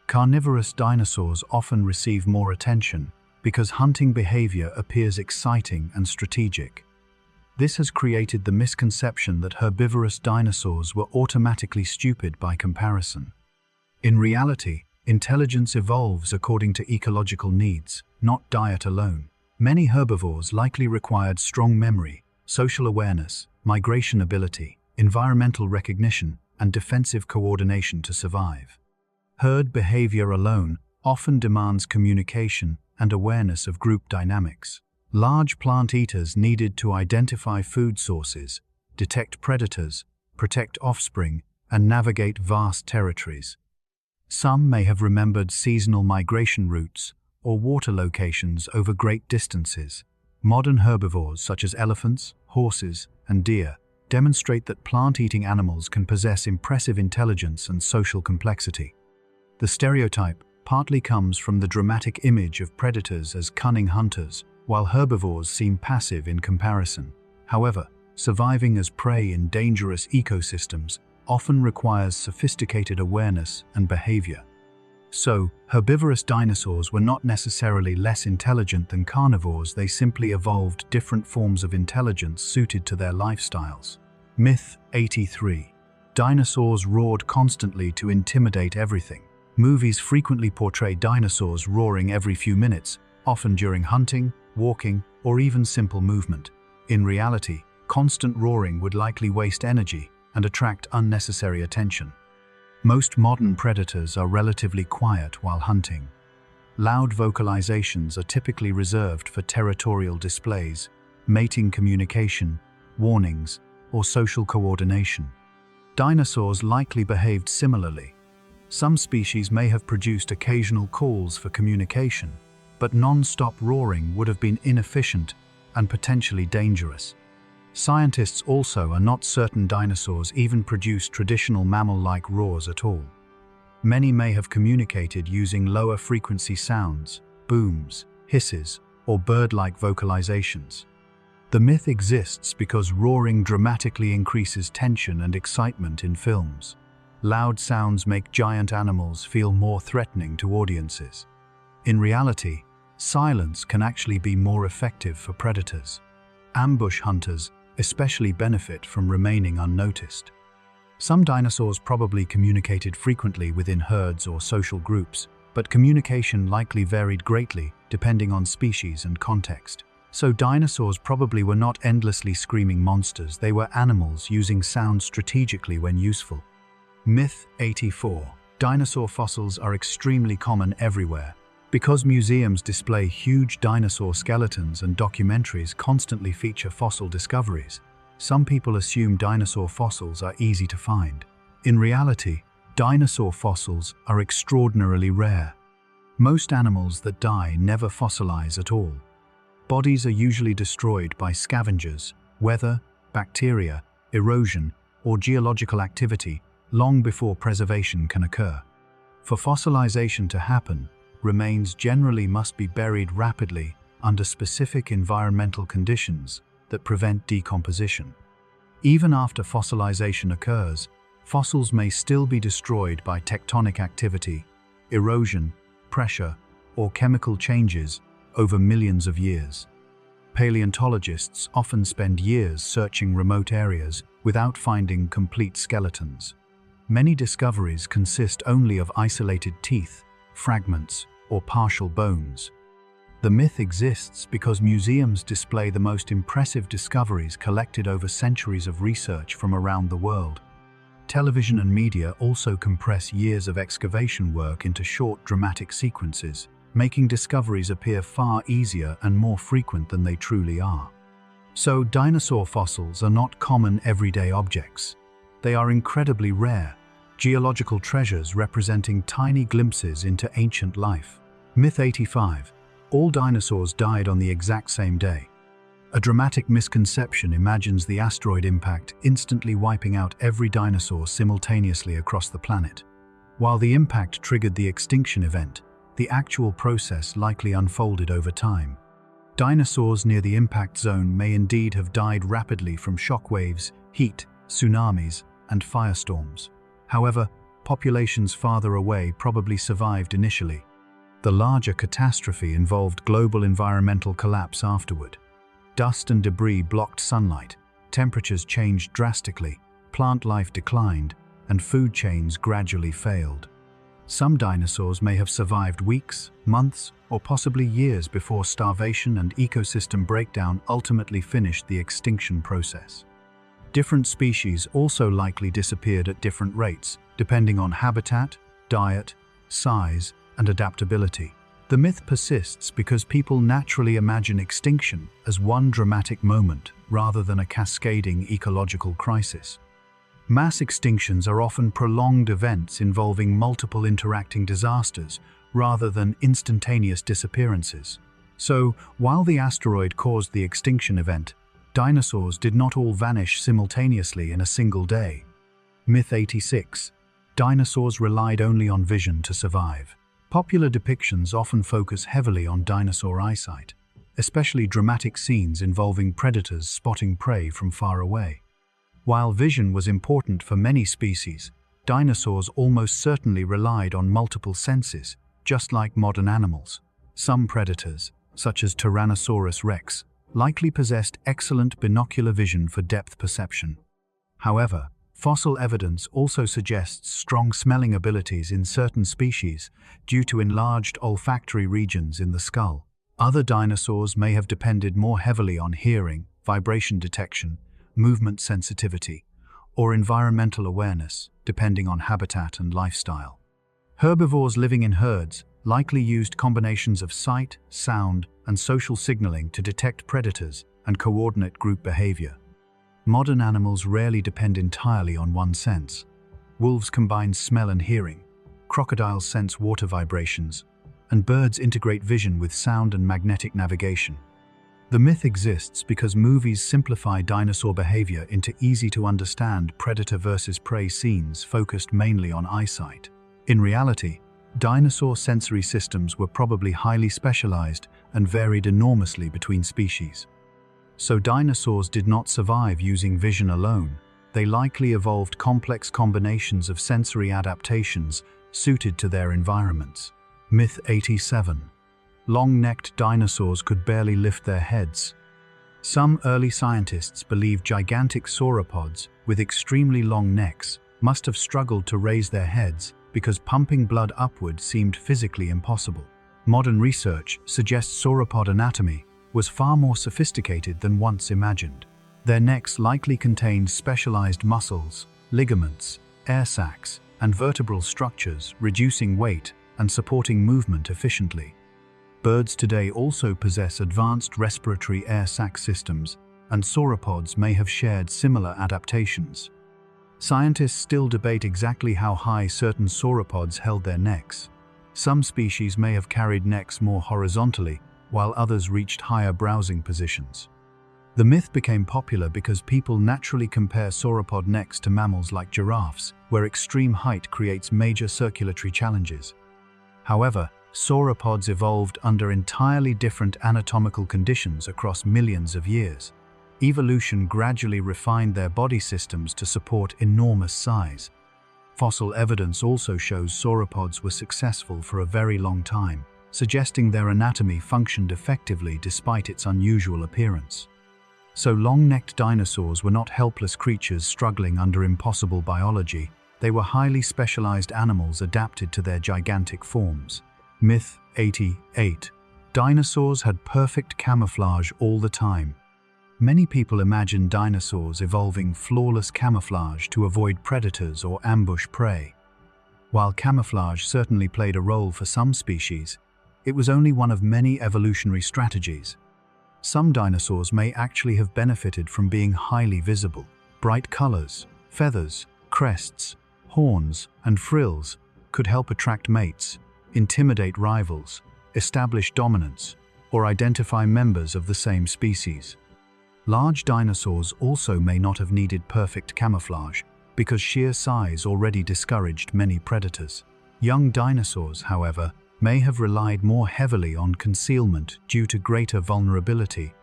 Carnivorous dinosaurs often receive more attention because hunting behavior appears exciting and strategic. This has created the misconception that herbivorous dinosaurs were automatically stupid by comparison. In reality, intelligence evolves according to ecological needs, not diet alone. Many herbivores likely required strong memory, social awareness, migration ability, environmental recognition, and defensive coordination to survive. Herd behavior alone often demands communication and awareness of group dynamics. Large plant eaters needed to identify food sources, detect predators, protect offspring, and navigate vast territories. Some may have remembered seasonal migration routes or water locations over great distances. Modern herbivores such as elephants, horses, and deer demonstrate that plant-eating animals can possess impressive intelligence and social complexity. The stereotype partly comes from the dramatic image of predators as cunning hunters, while herbivores seem passive in comparison. However, surviving as prey in dangerous ecosystems often requires sophisticated awareness and behavior. So, herbivorous dinosaurs were not necessarily less intelligent than carnivores, they simply evolved different forms of intelligence suited to their lifestyles. Myth 83. Dinosaurs roared constantly to intimidate everything. Movies frequently portray dinosaurs roaring every few minutes, often during hunting, walking, or even simple movement. In reality, constant roaring would likely waste energy and attract unnecessary attention. Most modern predators are relatively quiet while hunting. Loud vocalizations are typically reserved for territorial displays, mating communication, warnings, or social coordination. Dinosaurs likely behaved similarly. Some species may have produced occasional calls for communication, but non-stop roaring would have been inefficient and potentially dangerous. Scientists also are not certain dinosaurs even produced traditional mammal-like roars at all. Many may have communicated using lower frequency sounds, booms, hisses, or bird-like vocalizations. The myth exists because roaring dramatically increases tension and excitement in films. Loud sounds make giant animals feel more threatening to audiences. In reality, silence can actually be more effective for predators. Ambush hunters especially benefit from remaining unnoticed. Some dinosaurs probably communicated frequently within herds or social groups, but communication likely varied greatly depending on species and context. So dinosaurs probably were not endlessly screaming monsters, they were animals using sound strategically when useful. Myth 84. Dinosaur fossils are extremely common everywhere. Because museums display huge dinosaur skeletons and documentaries constantly feature fossil discoveries, some people assume dinosaur fossils are easy to find. In reality, dinosaur fossils are extraordinarily rare. Most animals that die never fossilize at all. Bodies are usually destroyed by scavengers, weather, bacteria, erosion, or geological activity long before preservation can occur. For fossilization to happen, remains generally must be buried rapidly under specific environmental conditions that prevent decomposition. Even after fossilization occurs, fossils may still be destroyed by tectonic activity, erosion, pressure, or chemical changes over millions of years. Paleontologists often spend years searching remote areas without finding complete skeletons. Many discoveries consist only of isolated teeth, fragments, or partial bones. The myth exists because museums display the most impressive discoveries collected over centuries of research from around the world. Television and media also compress years of excavation work into short dramatic sequences, making discoveries appear far easier and more frequent than they truly are. So, dinosaur fossils are not common everyday objects. They are incredibly rare, geological treasures representing tiny glimpses into ancient life. Myth 85. All dinosaurs died on the exact same day. A dramatic misconception imagines the asteroid impact instantly wiping out every dinosaur simultaneously across the planet. While the impact triggered the extinction event, the actual process likely unfolded over time. Dinosaurs near the impact zone may indeed have died rapidly from shockwaves, heat, tsunamis, and firestorms. However, populations farther away probably survived initially. The larger catastrophe involved global environmental collapse afterward. Dust and debris blocked sunlight, temperatures changed drastically, plant life declined, and food chains gradually failed. Some dinosaurs may have survived weeks, months, or possibly years before starvation and ecosystem breakdown ultimately finished the extinction process. Different species also likely disappeared at different rates, depending on habitat, diet, size, and adaptability. The myth persists because people naturally imagine extinction as one dramatic moment rather than a cascading ecological crisis. Mass extinctions are often prolonged events involving multiple interacting disasters rather than instantaneous disappearances. So, while the asteroid caused the extinction event, dinosaurs did not all vanish simultaneously in a single day. Myth 86. Dinosaurs relied only on vision to survive. Popular depictions often focus heavily on dinosaur eyesight, especially dramatic scenes involving predators spotting prey from far away. While vision was important for many species, dinosaurs almost certainly relied on multiple senses, just like modern animals. Some predators, such as Tyrannosaurus rex, likely possessed excellent binocular vision for depth perception. However, fossil evidence also suggests strong smelling abilities in certain species due to enlarged olfactory regions in the skull. Other dinosaurs may have depended more heavily on hearing, vibration detection, movement sensitivity, or environmental awareness, depending on habitat and lifestyle. Herbivores living in herds likely used combinations of sight, sound, and social signaling to detect predators and coordinate group behavior. Modern animals rarely depend entirely on one sense. Wolves combine smell and hearing, crocodiles sense water vibrations, and birds integrate vision with sound and magnetic navigation. The myth exists because movies simplify dinosaur behavior into easy-to-understand predator versus prey scenes focused mainly on eyesight. In reality, dinosaur sensory systems were probably highly specialized and varied enormously between species. So dinosaurs did not survive using vision alone. They likely evolved complex combinations of sensory adaptations suited to their environments. Myth 87. Long-necked dinosaurs could barely lift their heads. Some early scientists believed gigantic sauropods with extremely long necks must have struggled to raise their heads because pumping blood upward seemed physically impossible. Modern research suggests sauropod anatomy was far more sophisticated than once imagined. Their necks likely contained specialized muscles, ligaments, air sacs, and vertebral structures, reducing weight and supporting movement efficiently. Birds today also possess advanced respiratory air sac systems, and sauropods may have shared similar adaptations. Scientists still debate exactly how high certain sauropods held their necks. Some species may have carried necks more horizontally, while others reached higher browsing positions. The myth became popular because people naturally compare sauropod necks to mammals like giraffes, where extreme height creates major circulatory challenges. However, sauropods evolved under entirely different anatomical conditions across millions of years. Evolution gradually refined their body systems to support enormous size. Fossil evidence also shows sauropods were successful for a very long time, suggesting their anatomy functioned effectively despite its unusual appearance. So long-necked dinosaurs were not helpless creatures struggling under impossible biology. They were highly specialized animals adapted to their gigantic forms. Myth 88. Dinosaurs had perfect camouflage all the time. Many people imagine dinosaurs evolving flawless camouflage to avoid predators or ambush prey. While camouflage certainly played a role for some species, it was only one of many evolutionary strategies. Some dinosaurs may actually have benefited from being highly visible. Bright colors, feathers, crests, horns, and frills could help attract mates, intimidate rivals, establish dominance, or identify members of the same species. Large dinosaurs also may not have needed perfect camouflage because sheer size already discouraged many predators. Young dinosaurs, however, may have relied more heavily on concealment due to greater vulnerability.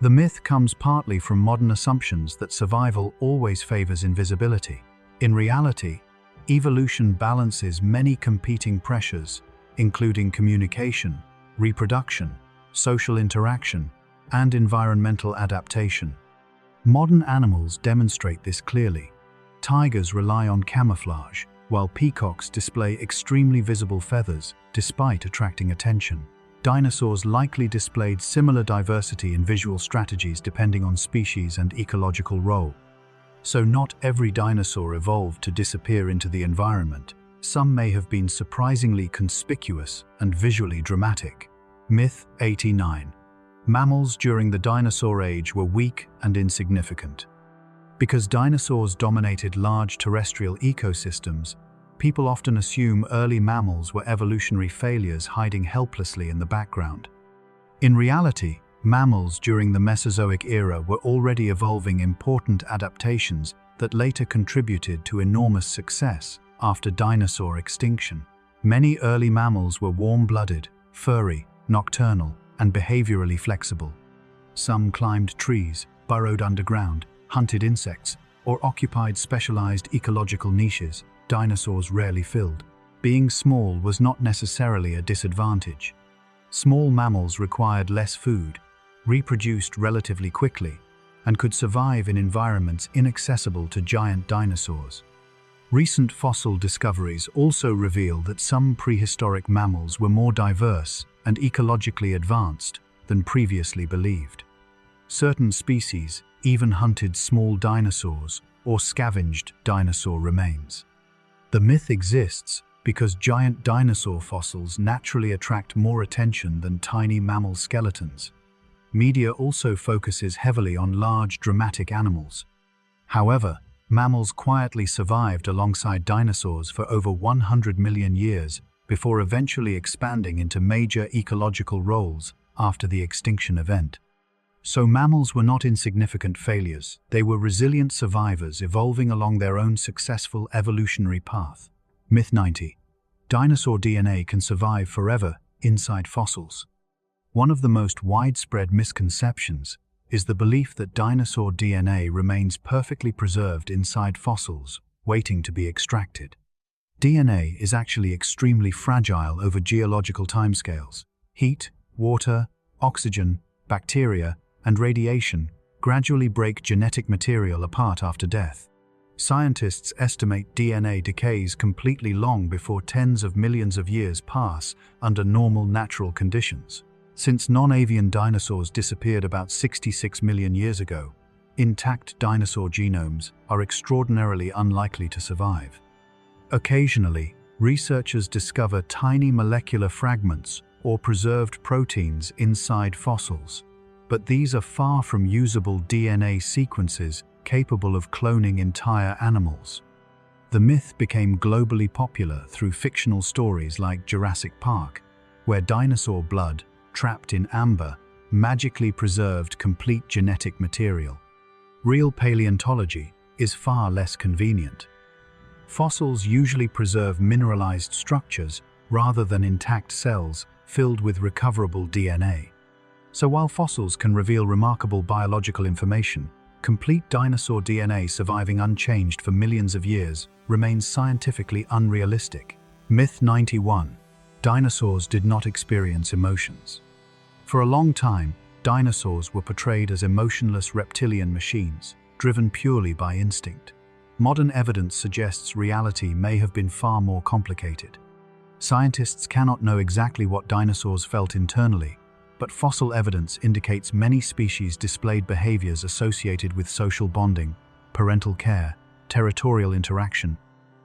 The myth comes partly from modern assumptions that survival always favors invisibility. In reality, evolution balances many competing pressures, including communication, reproduction, social interaction, and environmental adaptation. Modern animals demonstrate this clearly. Tigers rely on camouflage, while peacocks display extremely visible feathers despite attracting attention. Dinosaurs likely displayed similar diversity in visual strategies depending on species and ecological role. So not every dinosaur evolved to disappear into the environment. Some may have been surprisingly conspicuous and visually dramatic. Myth 89. Mammals during the dinosaur age were weak and insignificant. Because dinosaurs dominated large terrestrial ecosystems, people often assume early mammals were evolutionary failures hiding helplessly in the background. In reality, mammals during the Mesozoic era were already evolving important adaptations that later contributed to enormous success after dinosaur extinction. Many early mammals were warm-blooded, furry, nocturnal, and behaviorally flexible. Some climbed trees, burrowed underground, hunted insects, or occupied specialized ecological niches. dinosaurs rarely filled. Being small was not necessarily a disadvantage. Small mammals required less food, reproduced relatively quickly, and could survive in environments inaccessible to giant dinosaurs. Recent fossil discoveries also reveal that some prehistoric mammals were more diverse and ecologically advanced than previously believed. Certain species even hunted small dinosaurs or scavenged dinosaur remains. The myth exists because giant dinosaur fossils naturally attract more attention than tiny mammal skeletons. Media also focuses heavily on large, dramatic animals. However, mammals quietly survived alongside dinosaurs for over 100 million years before eventually expanding into major ecological roles after the extinction event. So mammals were not insignificant failures. They were resilient survivors evolving along their own successful evolutionary path. Myth 90. Dinosaur DNA can survive forever inside fossils. One of the most widespread misconceptions is the belief that dinosaur DNA remains perfectly preserved inside fossils, waiting to be extracted. DNA is actually extremely fragile over geological timescales. Heat, water, oxygen, bacteria, and radiation gradually break genetic material apart after death. Scientists estimate DNA decays completely long before tens of millions of years pass under normal natural conditions. Since non-avian dinosaurs disappeared about 66 million years ago, intact dinosaur genomes are extraordinarily unlikely to survive. Occasionally, researchers discover tiny molecular fragments or preserved proteins inside fossils, but these are far from usable DNA sequences capable of cloning entire animals. The myth became globally popular through fictional stories like Jurassic Park, where dinosaur blood, trapped in amber, magically preserved complete genetic material. Real paleontology is far less convenient. Fossils usually preserve mineralized structures rather than intact cells filled with recoverable DNA. So while fossils can reveal remarkable biological information, complete dinosaur DNA surviving unchanged for millions of years remains scientifically unrealistic. Myth 91. Dinosaurs did not experience emotions. For a long time, dinosaurs were portrayed as emotionless reptilian machines, driven purely by instinct. Modern evidence suggests reality may have been far more complicated. Scientists cannot know exactly what dinosaurs felt internally, but fossil evidence indicates many species displayed behaviors associated with social bonding, parental care, territorial interaction,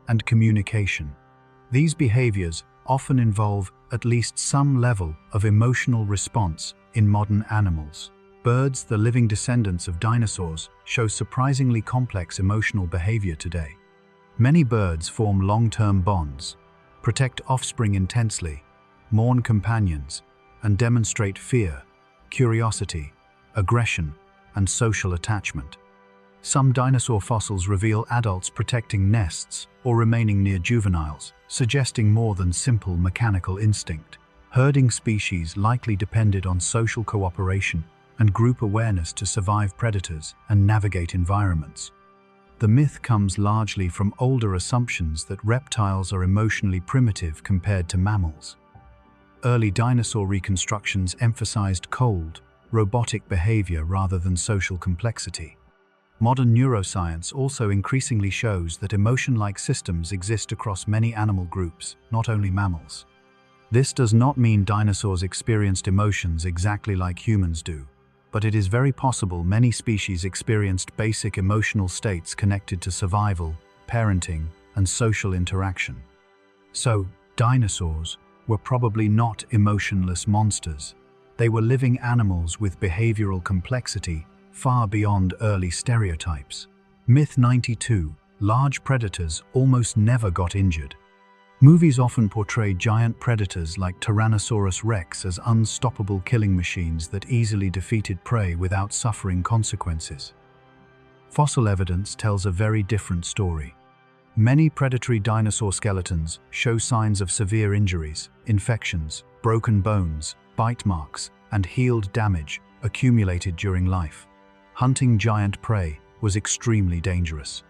and communication. These behaviors often involve at least some level of emotional response in modern animals. Birds, the living descendants of dinosaurs, show surprisingly complex emotional behavior today. Many birds form long-term bonds, protect offspring intensely, mourn companions, and demonstrate fear, curiosity, aggression, and social attachment. Some dinosaur fossils reveal adults protecting nests or remaining near juveniles, suggesting more than simple mechanical instinct. Herding species likely depended on social cooperation and group awareness to survive predators and navigate environments. The myth comes largely from older assumptions that reptiles are emotionally primitive compared to mammals. Early dinosaur reconstructions emphasized cold, robotic behavior rather than social complexity. Modern neuroscience also increasingly shows that emotion-like systems exist across many animal groups, not only mammals. This does not mean dinosaurs experienced emotions exactly like humans do, but it is very possible many species experienced basic emotional states connected to survival, parenting, and social interaction. So, dinosaurs were probably not emotionless monsters. They were living animals with behavioral complexity far beyond early stereotypes. Myth 92. Large predators almost never got injured. Movies often portray giant predators like Tyrannosaurus rex as unstoppable killing machines that easily defeated prey without suffering consequences. Fossil evidence tells a very different story. Many predatory dinosaur skeletons show signs of severe injuries, infections, broken bones, bite marks, and healed damage accumulated during life. Hunting giant prey was extremely dangerous.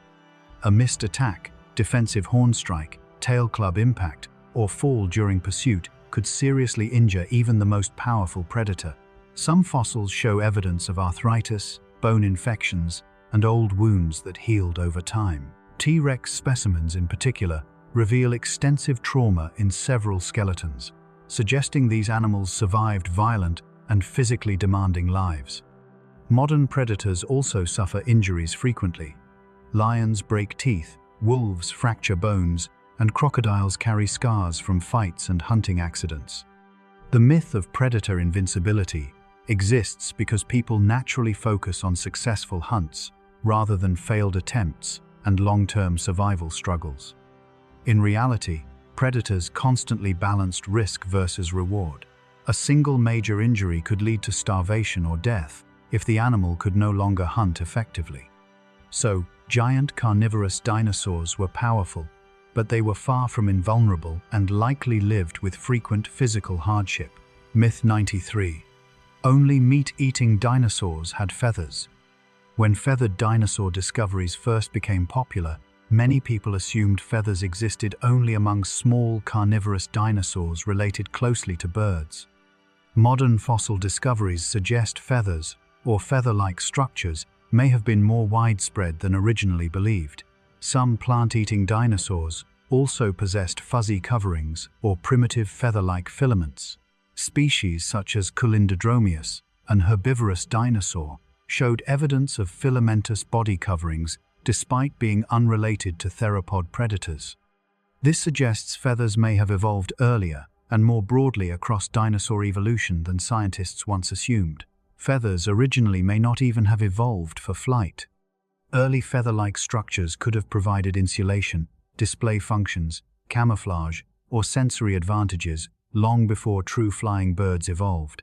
A missed attack defensive horn strike, tail club impact, or fall during pursuit could seriously injure even the most powerful predator. Some fossils show evidence of arthritis, bone infections, and old wounds that healed over time. T-Rex specimens in particular reveal extensive trauma in several skeletons, suggesting these animals survived violent and physically demanding lives. Modern predators also suffer injuries frequently. Lions break teeth, wolves fracture bones, and crocodiles carry scars from fights and hunting accidents. The myth of predator invincibility exists because people naturally focus on successful hunts rather than failed attempts and long-term survival struggles. In reality, predators constantly balanced risk versus reward. A single major injury could lead to starvation or death if the animal could no longer hunt effectively. So, giant carnivorous dinosaurs were powerful, but they were far from invulnerable and likely lived with frequent physical hardship. Myth 93. Only meat-eating dinosaurs had feathers. When feathered dinosaur discoveries first became popular, many people assumed feathers existed only among small carnivorous dinosaurs related closely to birds. Modern fossil discoveries suggest feathers, or feather-like structures, may have been more widespread than originally believed. Some plant-eating dinosaurs also possessed fuzzy coverings or primitive feather-like filaments. Species such as Culindrodromeus, an herbivorous dinosaur, showed evidence of filamentous body coverings despite being unrelated to theropod predators. This suggests feathers may have evolved earlier and more broadly across dinosaur evolution than scientists once assumed. Feathers originally may not even have evolved for flight. Early feather-like structures could have provided insulation, display functions, camouflage, or sensory advantages long before true flying birds evolved.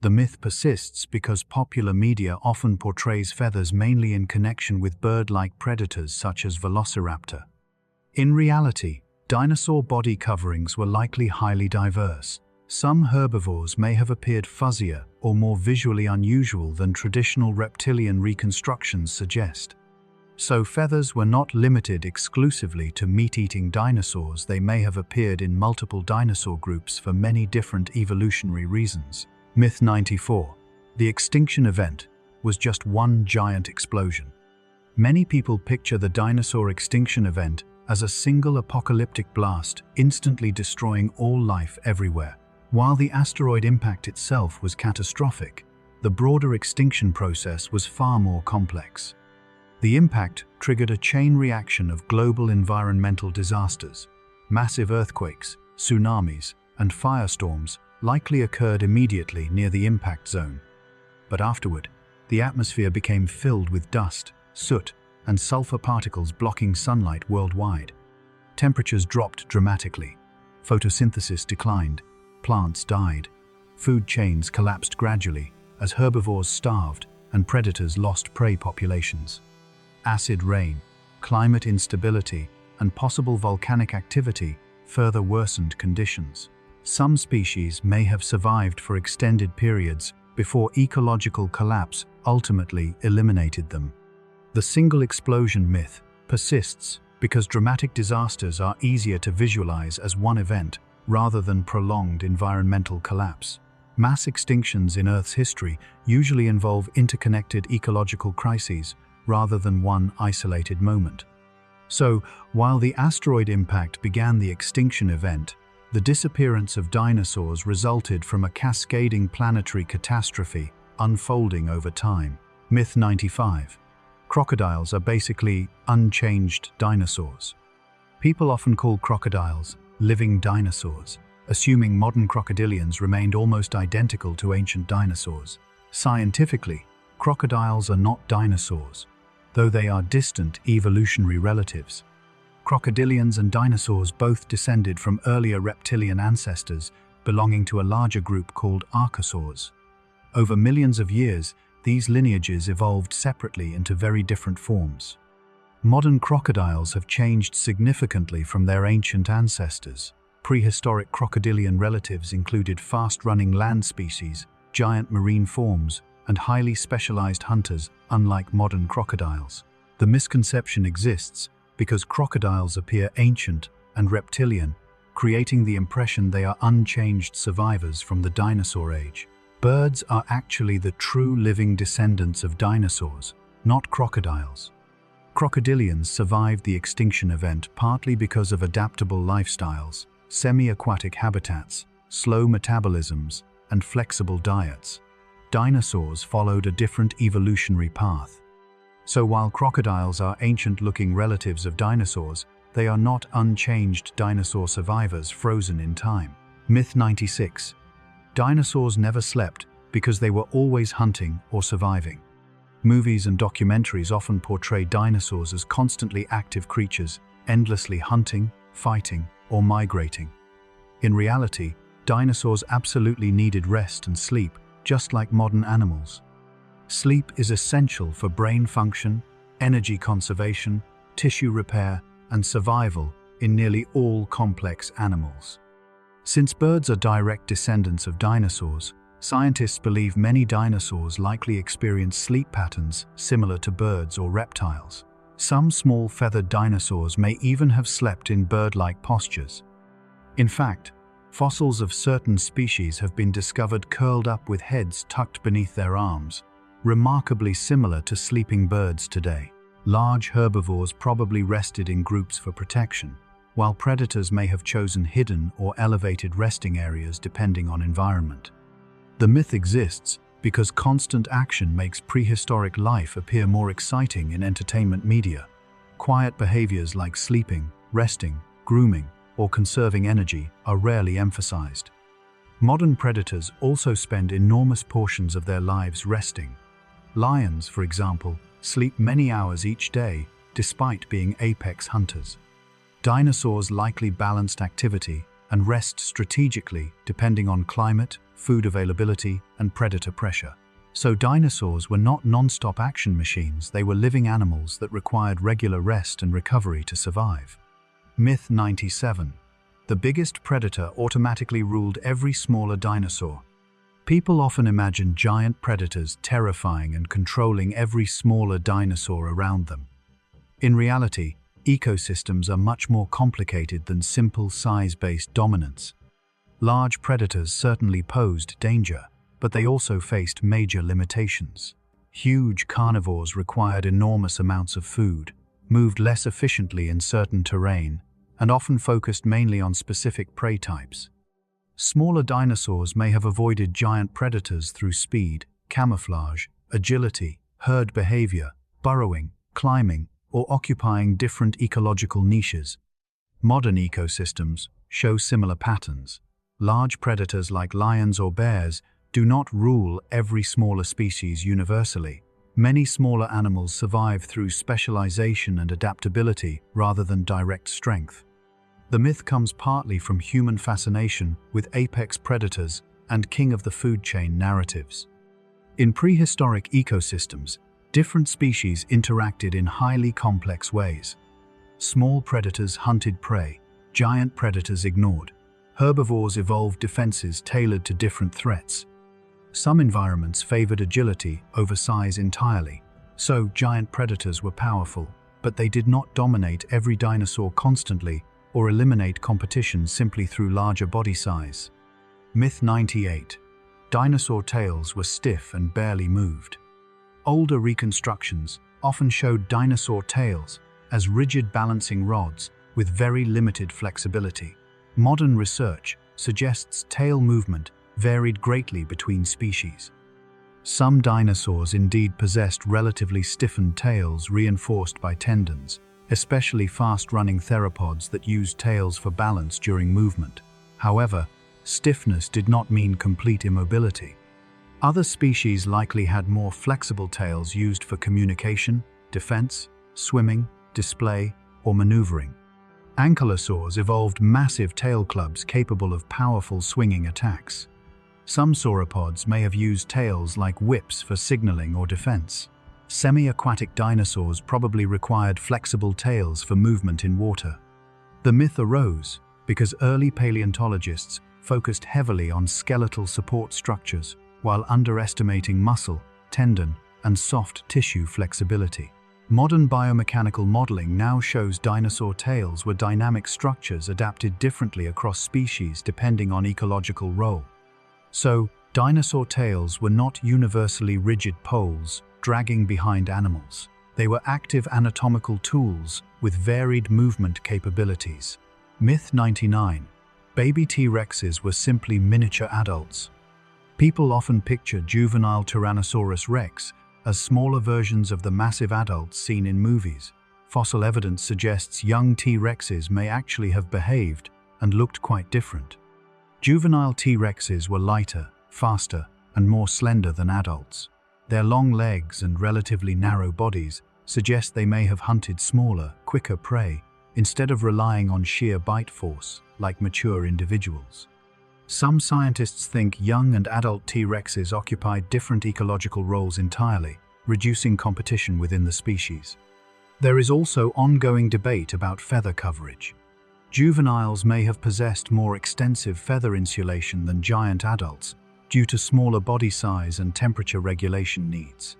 The myth persists because popular media often portrays feathers mainly in connection with bird-like predators such as velociraptor. In reality, dinosaur body coverings were likely highly diverse. Some herbivores may have appeared fuzzier or more visually unusual than traditional reptilian reconstructions suggest. So feathers were not limited exclusively to meat-eating dinosaurs. They may have appeared in multiple dinosaur groups for many different evolutionary reasons. Myth 94. The extinction event was just one giant explosion. Many people picture the dinosaur extinction event as a single apocalyptic blast, instantly destroying all life everywhere. While the asteroid impact itself was catastrophic, the broader extinction process was far more complex. The impact triggered a chain reaction of global environmental disasters. Massive earthquakes, tsunamis, and firestorms likely occurred immediately near the impact zone. But afterward, the atmosphere became filled with dust, soot, and sulfur particles blocking sunlight worldwide. Temperatures dropped dramatically. Photosynthesis declined. Plants died. Food chains collapsed gradually as herbivores starved and predators lost prey populations. Acid rain, climate instability, and possible volcanic activity further worsened conditions. Some species may have survived for extended periods before ecological collapse ultimately eliminated them. The single explosion myth persists because dramatic disasters are easier to visualize as one event rather than prolonged environmental collapse. Mass extinctions in Earth's history usually involve interconnected ecological crises rather than one isolated moment. So, while the asteroid impact began the extinction event, the disappearance of dinosaurs resulted from a cascading planetary catastrophe unfolding over time. Myth 95. Crocodiles are basically unchanged dinosaurs. People often call crocodiles living dinosaurs, assuming modern crocodilians remained almost identical to ancient dinosaurs. Scientifically, crocodiles are not dinosaurs, though they are distant evolutionary relatives. Crocodilians and dinosaurs both descended from earlier reptilian ancestors belonging to a larger group called archosaurs. Over millions of years, these lineages evolved separately into very different forms. Modern crocodiles have changed significantly from their ancient ancestors. Prehistoric crocodilian relatives included fast-running land species, giant marine forms, and highly specialized hunters, unlike modern crocodiles. The misconception exists because crocodiles appear ancient and reptilian, creating the impression they are unchanged survivors from the dinosaur age. Birds are actually the true living descendants of dinosaurs, not crocodiles. Crocodilians survived the extinction event partly because of adaptable lifestyles, semi-aquatic habitats, slow metabolisms, and flexible diets. Dinosaurs followed a different evolutionary path. So while crocodiles are ancient-looking relatives of dinosaurs, they are not unchanged dinosaur survivors frozen in time. Myth 96. Dinosaurs never slept because they were always hunting or surviving. Movies and documentaries often portray dinosaurs as constantly active creatures, endlessly hunting, fighting, or migrating. In reality, dinosaurs absolutely needed rest and sleep, just like modern animals. Sleep is essential for brain function, energy conservation, tissue repair, and survival in nearly all complex animals. Since birds are direct descendants of dinosaurs, scientists believe many dinosaurs likely experienced sleep patterns similar to birds or reptiles. Some small feathered dinosaurs may even have slept in bird-like postures. In fact, fossils of certain species have been discovered curled up with heads tucked beneath their arms, remarkably similar to sleeping birds today. Large herbivores probably rested in groups for protection, while predators may have chosen hidden or elevated resting areas depending on environment. The myth exists because constant action makes prehistoric life appear more exciting in entertainment media. Quiet behaviors like sleeping, resting, grooming, or conserving energy are rarely emphasized. Modern predators also spend enormous portions of their lives resting. Lions, for example, sleep many hours each day despite being apex hunters. Dinosaurs likely balanced activity and rest strategically depending on climate, food availability, and predator pressure. So dinosaurs were not non-stop action machines, they were living animals that required regular rest and recovery to survive. Myth 97. The biggest predator automatically ruled every smaller dinosaur. People often imagine giant predators terrifying and controlling every smaller dinosaur around them. In reality, ecosystems are much more complicated than simple size-based dominance. Large predators certainly posed danger, but they also faced major limitations. Huge carnivores required enormous amounts of food, moved less efficiently in certain terrain, and often focused mainly on specific prey types. Smaller dinosaurs may have avoided giant predators through speed, camouflage, agility, herd behavior, burrowing, climbing, or occupying different ecological niches. Modern ecosystems show similar patterns. Large predators like lions or bears do not rule every smaller species universally. Many smaller animals survive through specialization and adaptability rather than direct strength. The myth comes partly from human fascination with apex predators and king of the food chain narratives. In prehistoric ecosystems, different species interacted in highly complex ways. Small predators hunted prey, giant predators ignored. Herbivores evolved defenses tailored to different threats. Some environments favored agility over size entirely, so giant predators were powerful, but they did not dominate every dinosaur constantly or eliminate competition simply through larger body size. Myth 98. Dinosaur tails were stiff and barely moved. Older reconstructions often showed dinosaur tails as rigid balancing rods with very limited flexibility. Modern research suggests tail movement varied greatly between species. Some dinosaurs indeed possessed relatively stiffened tails reinforced by tendons, especially fast-running theropods that used tails for balance during movement. However, stiffness did not mean complete immobility. Other species likely had more flexible tails used for communication, defense, swimming, display, or maneuvering. Ankylosaurs evolved massive tail clubs capable of powerful swinging attacks. Some sauropods may have used tails like whips for signaling or defense. Semi-aquatic dinosaurs probably required flexible tails for movement in water. The myth arose because early paleontologists focused heavily on skeletal support structures while underestimating muscle, tendon, and soft tissue flexibility. Modern biomechanical modeling now shows dinosaur tails were dynamic structures adapted differently across species depending on ecological role. So, dinosaur tails were not universally rigid poles dragging behind animals. They were active anatomical tools with varied movement capabilities. Myth 99. Baby T-Rexes were simply miniature adults. People often picture juvenile Tyrannosaurus rex as smaller versions of the massive adults seen in movies. Fossil evidence suggests young T-Rexes may actually have behaved and looked quite different. Juvenile T-Rexes were lighter, faster, and more slender than adults. Their long legs and relatively narrow bodies suggest they may have hunted smaller, quicker prey instead of relying on sheer bite force like mature individuals. Some scientists think young and adult T-Rexes occupied different ecological roles entirely, reducing competition within the species. There is also ongoing debate about feather coverage. Juveniles may have possessed more extensive feather insulation than giant adults due to smaller body size and temperature regulation needs.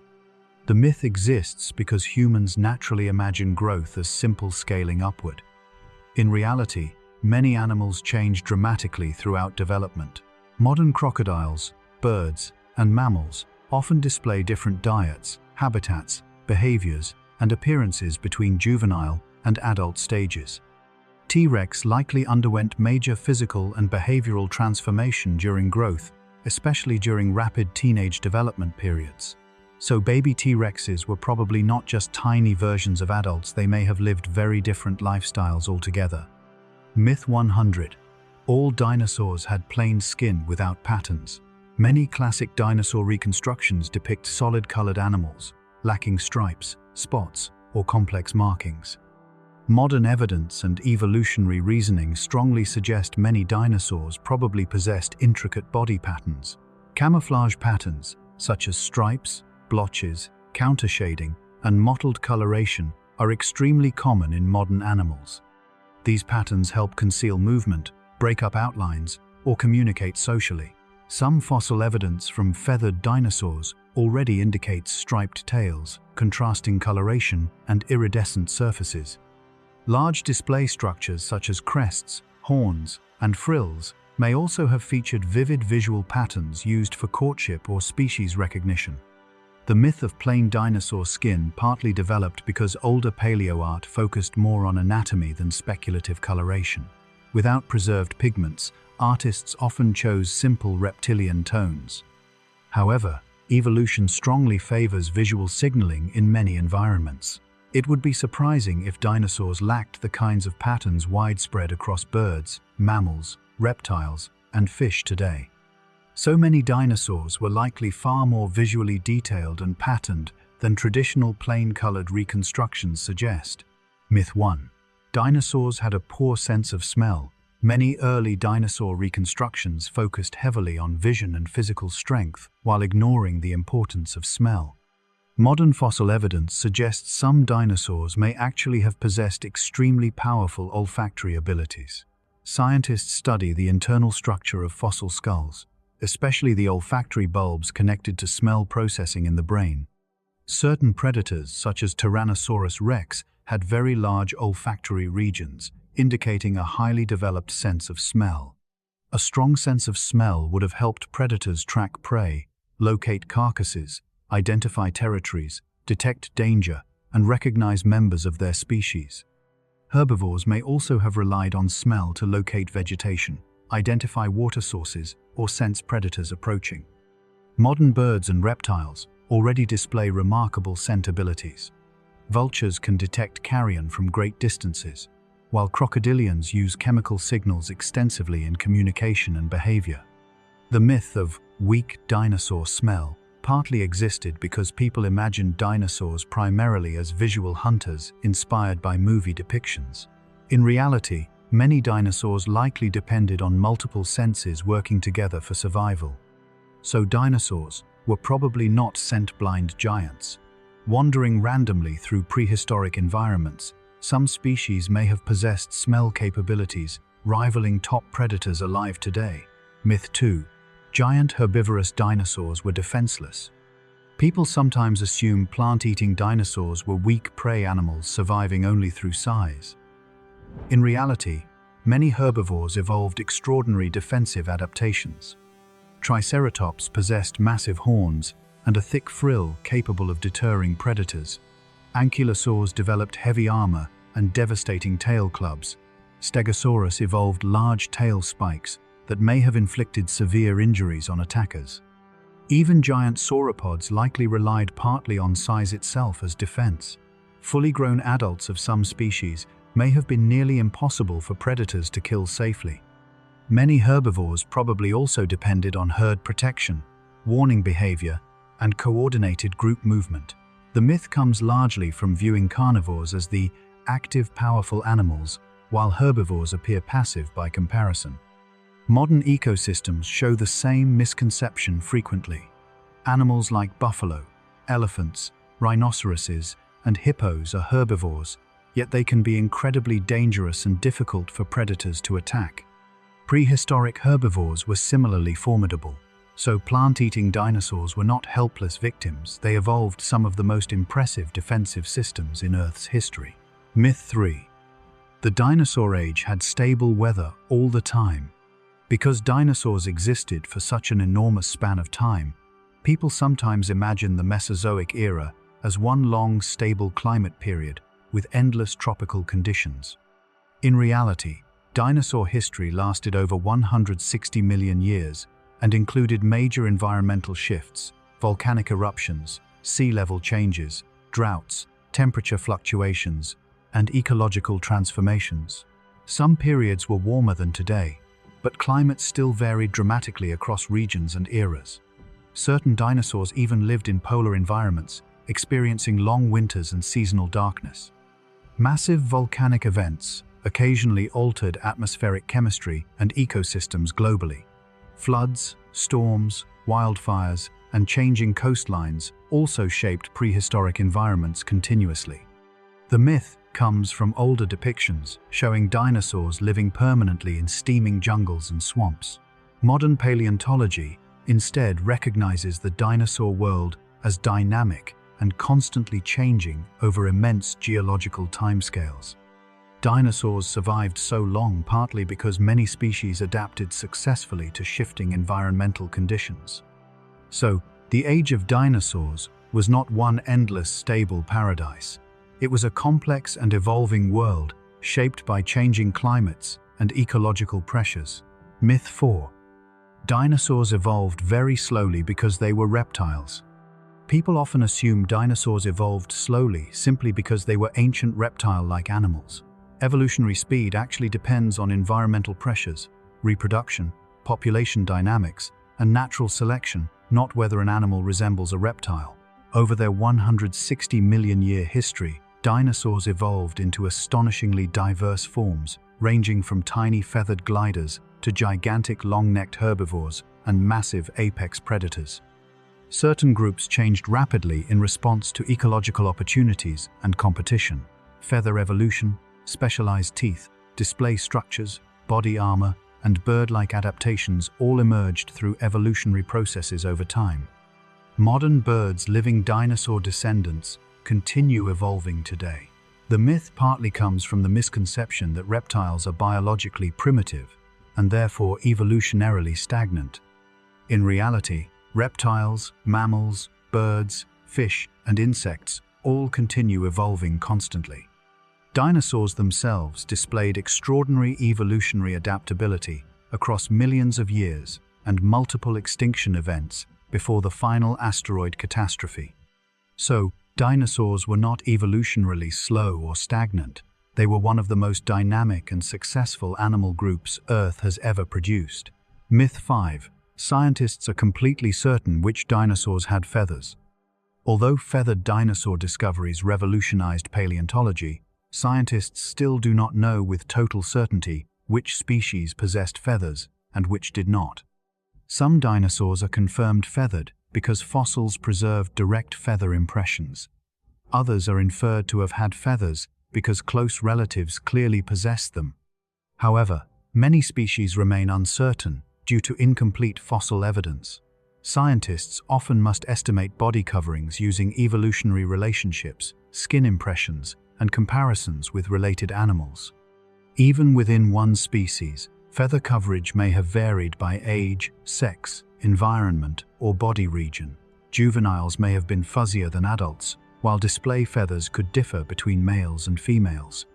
The myth exists because humans naturally imagine growth as simple scaling upward. In reality, many animals change dramatically throughout development. Modern crocodiles, birds, and mammals often display different diets, habitats, behaviors, and appearances between juvenile and adult stages. T-Rex likely underwent major physical and behavioral transformation during growth, especially during rapid teenage development periods. So baby T-Rexes were probably not just tiny versions of adults, they may have lived very different lifestyles altogether. Myth 100. All dinosaurs had plain skin without patterns. Many classic dinosaur reconstructions depict solid-colored animals, lacking stripes, spots, or complex markings. Modern evidence and evolutionary reasoning strongly suggest many dinosaurs probably possessed intricate body patterns. Camouflage patterns, such as stripes, blotches, countershading, and mottled coloration, are extremely common in modern animals. These patterns help conceal movement, break up outlines, or communicate socially. Some fossil evidence from feathered dinosaurs already indicates striped tails, contrasting coloration, and iridescent surfaces. Large display structures such as crests, horns, and frills may also have featured vivid visual patterns used for courtship or species recognition. The myth of plain dinosaur skin partly developed because older paleoart focused more on anatomy than speculative coloration. Without preserved pigments, artists often chose simple reptilian tones. However, evolution strongly favors visual signaling in many environments. It would be surprising if dinosaurs lacked the kinds of patterns widespread across birds, mammals, reptiles, and fish today. So many dinosaurs were likely far more visually detailed and patterned than traditional plain-colored reconstructions suggest. Myth 1. Dinosaurs had a poor sense of smell. Many early dinosaur reconstructions focused heavily on vision and physical strength while ignoring the importance of smell. Modern fossil evidence suggests some dinosaurs may actually have possessed extremely powerful olfactory abilities. Scientists study the internal structure of fossil skulls, especially the olfactory bulbs connected to smell processing in the brain. Certain predators, such as Tyrannosaurus rex, had very large olfactory regions, indicating a highly developed sense of smell. A strong sense of smell would have helped predators track prey, locate carcasses, identify territories, detect danger, and recognize members of their species. Herbivores may also have relied on smell to locate vegetation, identify water sources, or sense predators approaching. Modern birds and reptiles already display remarkable scent abilities. Vultures can detect carrion from great distances, while crocodilians use chemical signals extensively in communication and behavior. The myth of weak dinosaur smell partly existed because people imagined dinosaurs primarily as visual hunters inspired by movie depictions. In reality, many dinosaurs likely depended on multiple senses working together for survival. So dinosaurs were probably not scent-blind giants. Wandering randomly through prehistoric environments, some species may have possessed smell capabilities rivaling top predators alive today. Myth 2. Giant herbivorous dinosaurs were defenseless. People sometimes assume plant-eating dinosaurs were weak prey animals surviving only through size. In reality, many herbivores evolved extraordinary defensive adaptations. Triceratops possessed massive horns and a thick frill capable of deterring predators. Ankylosaurs developed heavy armor and devastating tail clubs. Stegosaurus evolved large tail spikes that may have inflicted severe injuries on attackers. Even giant sauropods likely relied partly on size itself as defense. Fully grown adults of some species may have been nearly impossible for predators to kill safely. Many herbivores probably also depended on herd protection, warning behavior, and coordinated group movement. The myth comes largely from viewing carnivores as the active, powerful animals, while herbivores appear passive by comparison. Modern ecosystems show the same misconception frequently. Animals like buffalo, elephants, rhinoceroses, and hippos are herbivores, yet they can be incredibly dangerous and difficult for predators to attack. Prehistoric herbivores were similarly formidable, so plant-eating dinosaurs were not helpless victims. They evolved some of the most impressive defensive systems in Earth's history. Myth 3. The dinosaur age had stable weather all the time. Because dinosaurs existed for such an enormous span of time, people sometimes imagine the Mesozoic era as one long, stable climate period with endless tropical conditions. In reality, dinosaur history lasted over 160 million years and included major environmental shifts, volcanic eruptions, sea level changes, droughts, temperature fluctuations, and ecological transformations. Some periods were warmer than today, but climates still varied dramatically across regions and eras. Certain dinosaurs even lived in polar environments, experiencing long winters and seasonal darkness. Massive volcanic events occasionally altered atmospheric chemistry and ecosystems globally. Floods, storms, wildfires, and changing coastlines also shaped prehistoric environments continuously. The myth comes from older depictions showing dinosaurs living permanently in steaming jungles and swamps. Modern paleontology instead recognizes the dinosaur world as dynamic and constantly changing over immense geological timescales. Dinosaurs survived so long partly because many species adapted successfully to shifting environmental conditions. So, the age of dinosaurs was not one endless, stable paradise. It was a complex and evolving world shaped by changing climates and ecological pressures. Myth 4. Dinosaurs evolved very slowly because they were reptiles. People often assume dinosaurs evolved slowly simply because they were ancient reptile-like animals. Evolutionary speed actually depends on environmental pressures, reproduction, population dynamics, and natural selection, not whether an animal resembles a reptile. Over their 160 million year history, dinosaurs evolved into astonishingly diverse forms, ranging from tiny feathered gliders to gigantic long-necked herbivores and massive apex predators. Certain groups changed rapidly in response to ecological opportunities and competition. Feather evolution, specialized teeth, display structures, body armor, and bird-like adaptations all emerged through evolutionary processes over time. Modern birds living dinosaur descendants continue evolving today. The myth partly comes from the misconception that reptiles are biologically primitive and therefore evolutionarily stagnant. In reality, reptiles, mammals, birds, fish, and insects all continue evolving constantly. Dinosaurs themselves displayed extraordinary evolutionary adaptability across millions of years and multiple extinction events before the final asteroid catastrophe. So, dinosaurs were not evolutionarily slow or stagnant. They were one of the most dynamic and successful animal groups Earth has ever produced. Myth 5. Scientists are completely certain which dinosaurs had feathers. Although feathered dinosaur discoveries revolutionized paleontology, scientists still do not know with total certainty which species possessed feathers and which did not. Some dinosaurs are confirmed feathered because fossils preserved direct feather impressions. Others are inferred to have had feathers because close relatives clearly possessed them. However, many species remain uncertain due to incomplete fossil evidence. Scientists often must estimate body coverings using evolutionary relationships, skin impressions, and comparisons with related animals. Even within one species, feather coverage may have varied by age, sex, environment, or body region. Juveniles may have been fuzzier than adults, while display feathers could differ between males and females.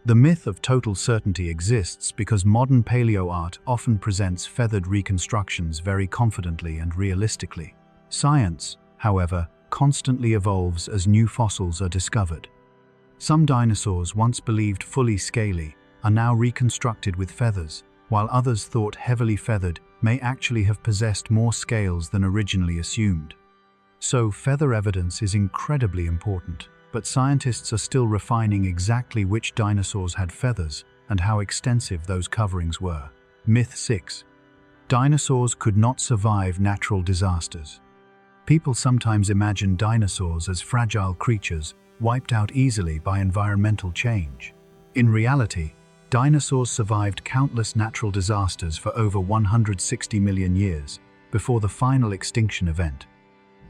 The myth of total certainty exists because modern paleo-art often presents feathered reconstructions very confidently and realistically. Science, however, constantly evolves as new fossils are discovered. Some dinosaurs once believed fully scaly are now reconstructed with feathers, while others thought heavily feathered may actually have possessed more scales than originally assumed. So, feather evidence is incredibly important, but scientists are still refining exactly which dinosaurs had feathers and how extensive those coverings were. Myth 6. Dinosaurs could not survive natural disasters. People sometimes imagine dinosaurs as fragile creatures wiped out easily by environmental change. In reality, dinosaurs survived countless natural disasters for over 160 million years before the final extinction event.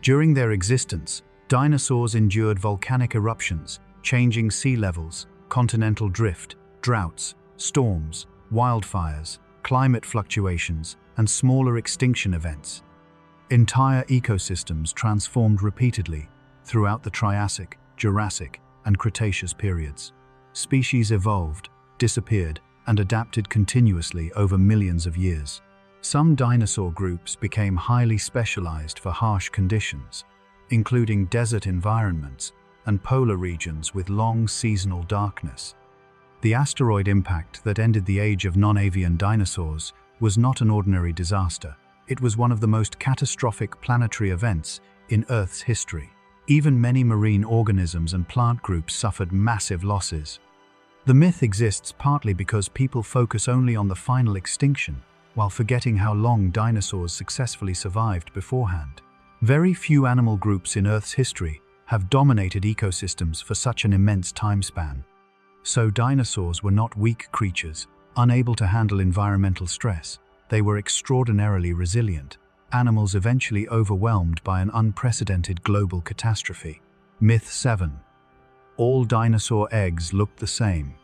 During their existence, dinosaurs endured volcanic eruptions, changing sea levels, continental drift, droughts, storms, wildfires, climate fluctuations, and smaller extinction events. Entire ecosystems transformed repeatedly throughout the Triassic, Jurassic, and Cretaceous periods. Species evolved, disappeared, and adapted continuously over millions of years. Some dinosaur groups became highly specialized for harsh conditions, including desert environments and polar regions with long seasonal darkness. The asteroid impact that ended the age of non-avian dinosaurs was not an ordinary disaster. It was one of the most catastrophic planetary events in Earth's history. Even many marine organisms and plant groups suffered massive losses. The myth exists partly because people focus only on the final extinction, while forgetting how long dinosaurs successfully survived beforehand. Very few animal groups in Earth's history have dominated ecosystems for such an immense time span. So dinosaurs were not weak creatures, unable to handle environmental stress. They were extraordinarily resilient, animals eventually overwhelmed by an unprecedented global catastrophe. Myth 7. All dinosaur eggs looked the same.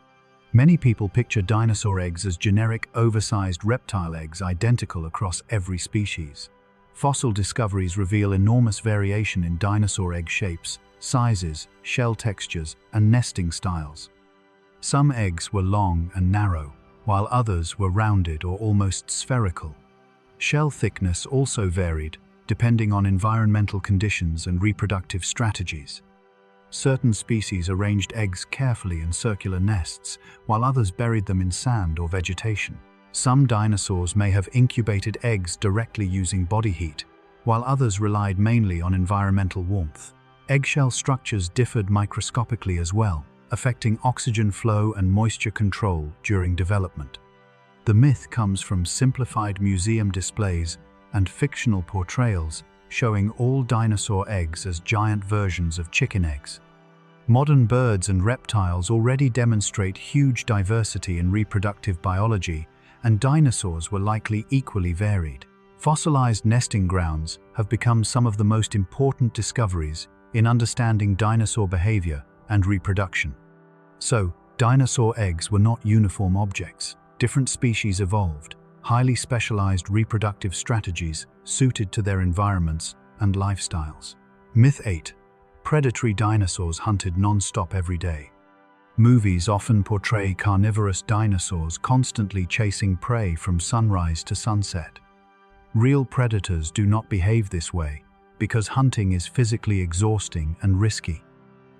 Many people picture dinosaur eggs as generic, oversized reptile eggs identical across every species. Fossil discoveries reveal enormous variation in dinosaur egg shapes, sizes, shell textures, and nesting styles. Some eggs were long and narrow, while others were rounded or almost spherical. Shell thickness also varied, depending on environmental conditions and reproductive strategies. Certain species arranged eggs carefully in circular nests, while others buried them in sand or vegetation. Some dinosaurs may have incubated eggs directly using body heat, while others relied mainly on environmental warmth. Eggshell structures differed microscopically as well, affecting oxygen flow and moisture control during development. The myth comes from simplified museum displays and fictional portrayals showing all dinosaur eggs as giant versions of chicken eggs. Modern birds and reptiles already demonstrate huge diversity in reproductive biology, and dinosaurs were likely equally varied. Fossilized nesting grounds have become some of the most important discoveries in understanding dinosaur behavior and reproduction. So, dinosaur eggs were not uniform objects. Different species evolved, highly specialized reproductive strategies suited to their environments and lifestyles. Myth 8. Predatory dinosaurs hunted non-stop every day. Movies often portray carnivorous dinosaurs constantly chasing prey from sunrise to sunset. Real predators do not behave this way because hunting is physically exhausting and risky.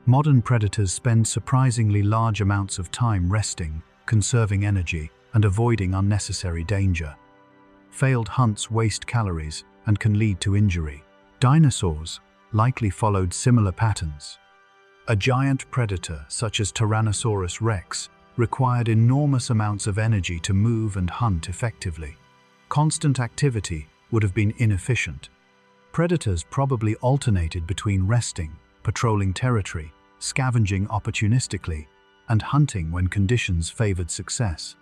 Modern predators spend surprisingly large amounts of time resting, conserving energy, and avoiding unnecessary danger. Failed hunts waste calories and can lead to injury. Dinosaurs likely followed similar patterns. A giant predator, such as Tyrannosaurus rex, required enormous amounts of energy to move and hunt effectively. Constant activity would have been inefficient. Predators probably alternated between resting, patrolling territory, scavenging opportunistically, and hunting when conditions favored success.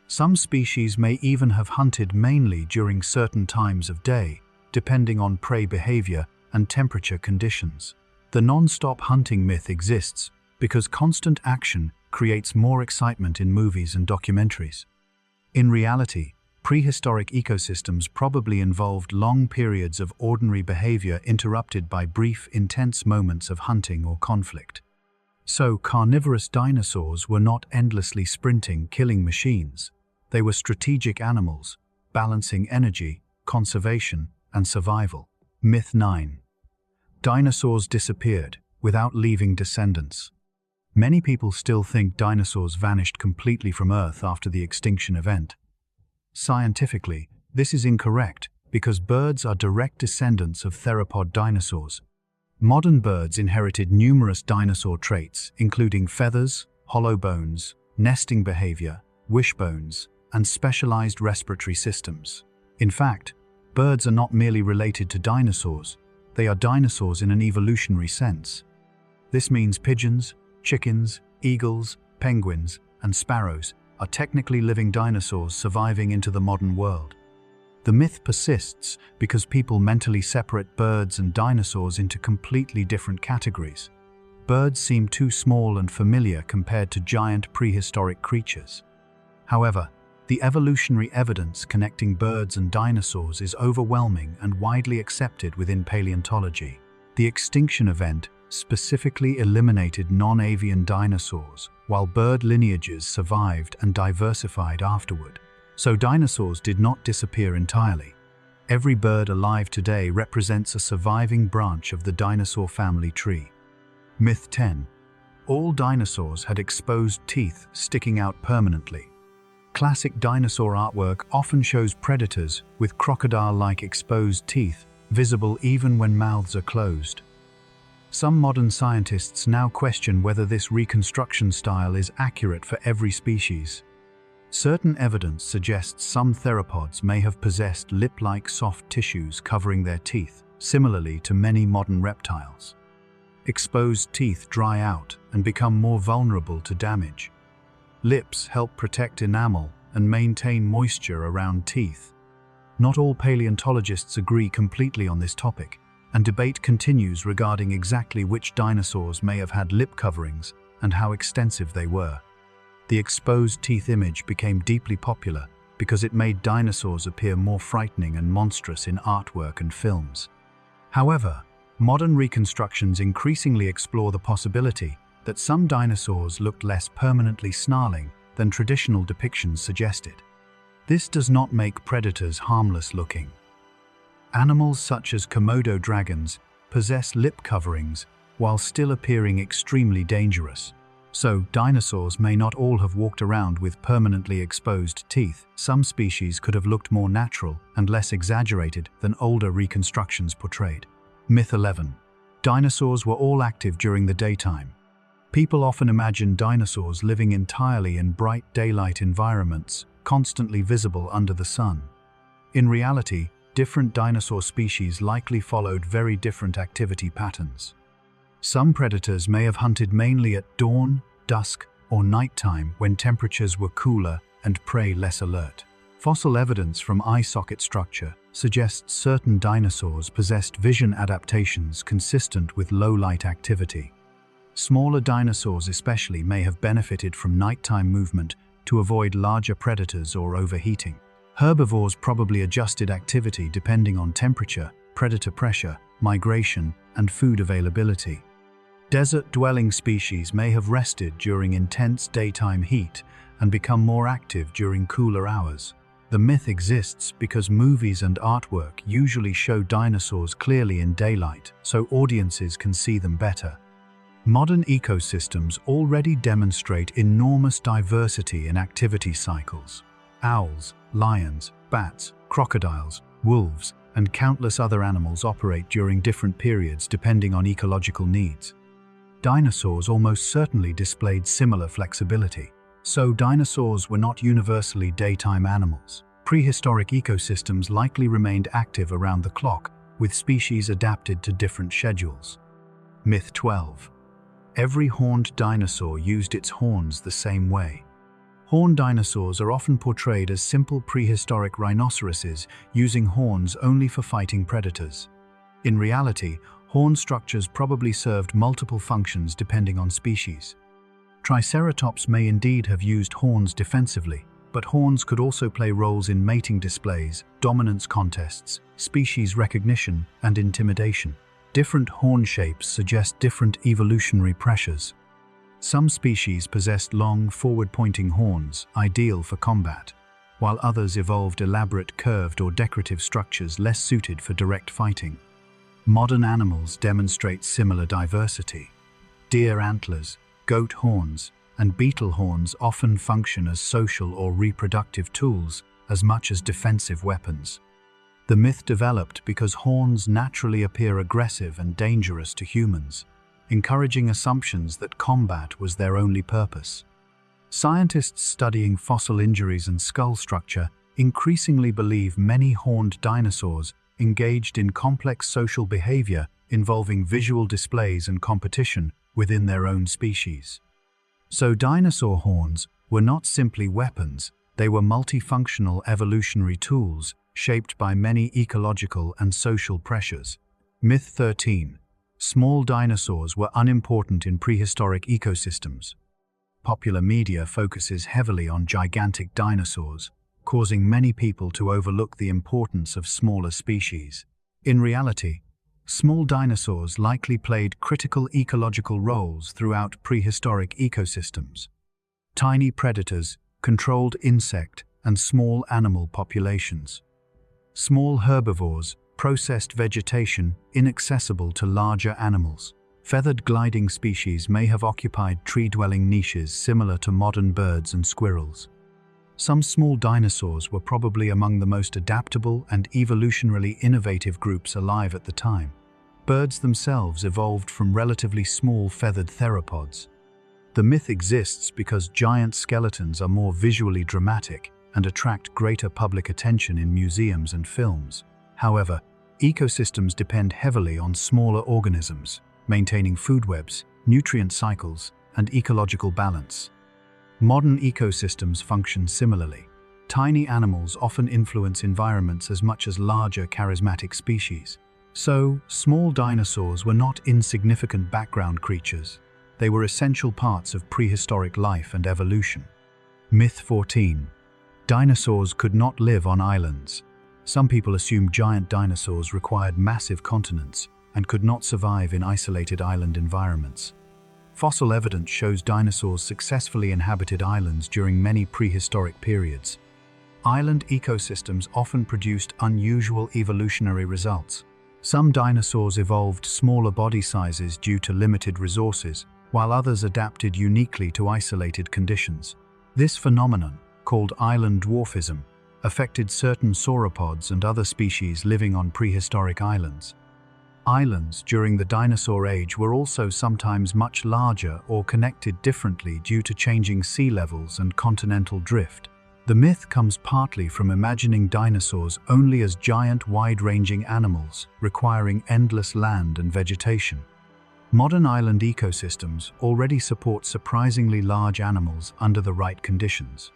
Some species may even have hunted mainly during certain times of day, depending on prey behavior and temperature conditions. The non-stop hunting myth exists because constant action creates more excitement in movies and documentaries. In reality, prehistoric ecosystems probably involved long periods of ordinary behavior interrupted by brief, intense moments of hunting or conflict. So, carnivorous dinosaurs were not endlessly sprinting, killing machines. They were strategic animals, balancing energy, conservation, and survival. Myth 9. Dinosaurs disappeared without leaving descendants. Many people still think dinosaurs vanished completely from Earth after the extinction event. Scientifically, this is incorrect because birds are direct descendants of theropod dinosaurs. Modern birds inherited numerous dinosaur traits, including feathers, hollow bones, nesting behavior, wishbones, and specialized respiratory systems. In fact, birds are not merely related to dinosaurs, they are dinosaurs in an evolutionary sense. This means pigeons, chickens, eagles, penguins, and sparrows are technically living dinosaurs surviving into the modern world. The myth persists because people mentally separate birds and dinosaurs into completely different categories. Birds seem too small and familiar compared to giant prehistoric creatures. However, the evolutionary evidence connecting birds and dinosaurs is overwhelming and widely accepted within paleontology. The extinction event specifically eliminated non-avian dinosaurs, while bird lineages survived and diversified afterward. So dinosaurs did not disappear entirely. Every bird alive today represents a surviving branch of the dinosaur family tree. Myth 10. All dinosaurs had exposed teeth sticking out permanently. Classic dinosaur artwork often shows predators with crocodile-like exposed teeth, visible even when mouths are closed. Some modern scientists now question whether this reconstruction style is accurate for every species. Certain evidence suggests some theropods may have possessed lip-like soft tissues covering their teeth, similarly to many modern reptiles. Exposed teeth dry out and become more vulnerable to damage. Lips help protect enamel and maintain moisture around teeth. Not all paleontologists agree completely on this topic, and debate continues regarding exactly which dinosaurs may have had lip coverings and how extensive they were. The exposed teeth image became deeply popular because it made dinosaurs appear more frightening and monstrous in artwork and films. However, modern reconstructions increasingly explore the possibility that some dinosaurs looked less permanently snarling than traditional depictions suggested. This does not make predators harmless looking. Animals such as Komodo dragons possess lip coverings while still appearing extremely dangerous. So, dinosaurs may not all have walked around with permanently exposed teeth. Some species could have looked more natural and less exaggerated than older reconstructions portrayed. Myth 11. Dinosaurs were all active during the daytime. People often imagine dinosaurs living entirely in bright daylight environments, constantly visible under the sun. In reality, different dinosaur species likely followed very different activity patterns. Some predators may have hunted mainly at dawn, dusk, or nighttime when temperatures were cooler and prey less alert. Fossil evidence from eye socket structure suggests certain dinosaurs possessed vision adaptations consistent with low-light activity. Smaller dinosaurs especially may have benefited from nighttime movement to avoid larger predators or overheating. Herbivores probably adjusted activity depending on temperature, predator pressure, migration, and food availability. Desert-dwelling species may have rested during intense daytime heat and become more active during cooler hours. The myth exists because movies and artwork usually show dinosaurs clearly in daylight, so audiences can see them better. Modern ecosystems already demonstrate enormous diversity in activity cycles. Owls, lions, bats, crocodiles, wolves, and countless other animals operate during different periods depending on ecological needs. Dinosaurs almost certainly displayed similar flexibility. So dinosaurs were not universally daytime animals. Prehistoric ecosystems likely remained active around the clock, with species adapted to different schedules. Myth 12. Every horned dinosaur used its horns the same way. Horned dinosaurs are often portrayed as simple prehistoric rhinoceroses using horns only for fighting predators. In reality, horn structures probably served multiple functions depending on species. Triceratops may indeed have used horns defensively, but horns could also play roles in mating displays, dominance contests, species recognition, and intimidation. Different horn shapes suggest different evolutionary pressures. Some species possessed long, forward-pointing horns, ideal for combat, while others evolved elaborate curved or decorative structures less suited for direct fighting. Modern animals demonstrate similar diversity. Deer antlers, goat horns, and beetle horns often function as social or reproductive tools as much as defensive weapons. The myth developed because horns naturally appear aggressive and dangerous to humans, encouraging assumptions that combat was their only purpose. Scientists studying fossil injuries and skull structure increasingly believe many horned dinosaurs engaged in complex social behavior involving visual displays and competition within their own species. So dinosaur horns were not simply weapons, they were multifunctional evolutionary tools shaped by many ecological and social pressures. Myth 13. Small dinosaurs were unimportant in prehistoric ecosystems. Popular media focuses heavily on gigantic dinosaurs, causing many people to overlook the importance of smaller species. In reality, small dinosaurs likely played critical ecological roles throughout prehistoric ecosystems. Tiny predators controlled insect and small animal populations. Small herbivores processed vegetation inaccessible to larger animals. Feathered gliding species may have occupied tree-dwelling niches similar to modern birds and squirrels. Some small dinosaurs were probably among the most adaptable and evolutionarily innovative groups alive at the time. Birds themselves evolved from relatively small feathered theropods. The myth exists because giant skeletons are more visually dramatic and attract greater public attention in museums and films. However, ecosystems depend heavily on smaller organisms, maintaining food webs, nutrient cycles, and ecological balance. Modern ecosystems function similarly. Tiny animals often influence environments as much as larger charismatic species. So, small dinosaurs were not insignificant background creatures. They were essential parts of prehistoric life and evolution. Myth 14. Dinosaurs could not live on islands. Some people assume giant dinosaurs required massive continents and could not survive in isolated island environments. Fossil evidence shows dinosaurs successfully inhabited islands during many prehistoric periods. Island ecosystems often produced unusual evolutionary results. Some dinosaurs evolved smaller body sizes due to limited resources, while others adapted uniquely to isolated conditions. This phenomenon, called island dwarfism, affected certain sauropods and other species living on prehistoric islands. Islands during the dinosaur age were also sometimes much larger or connected differently due to changing sea levels and continental drift. The myth comes partly from imagining dinosaurs only as giant, wide-ranging animals, requiring endless land and vegetation. Modern island ecosystems already support surprisingly large animals under the right conditions.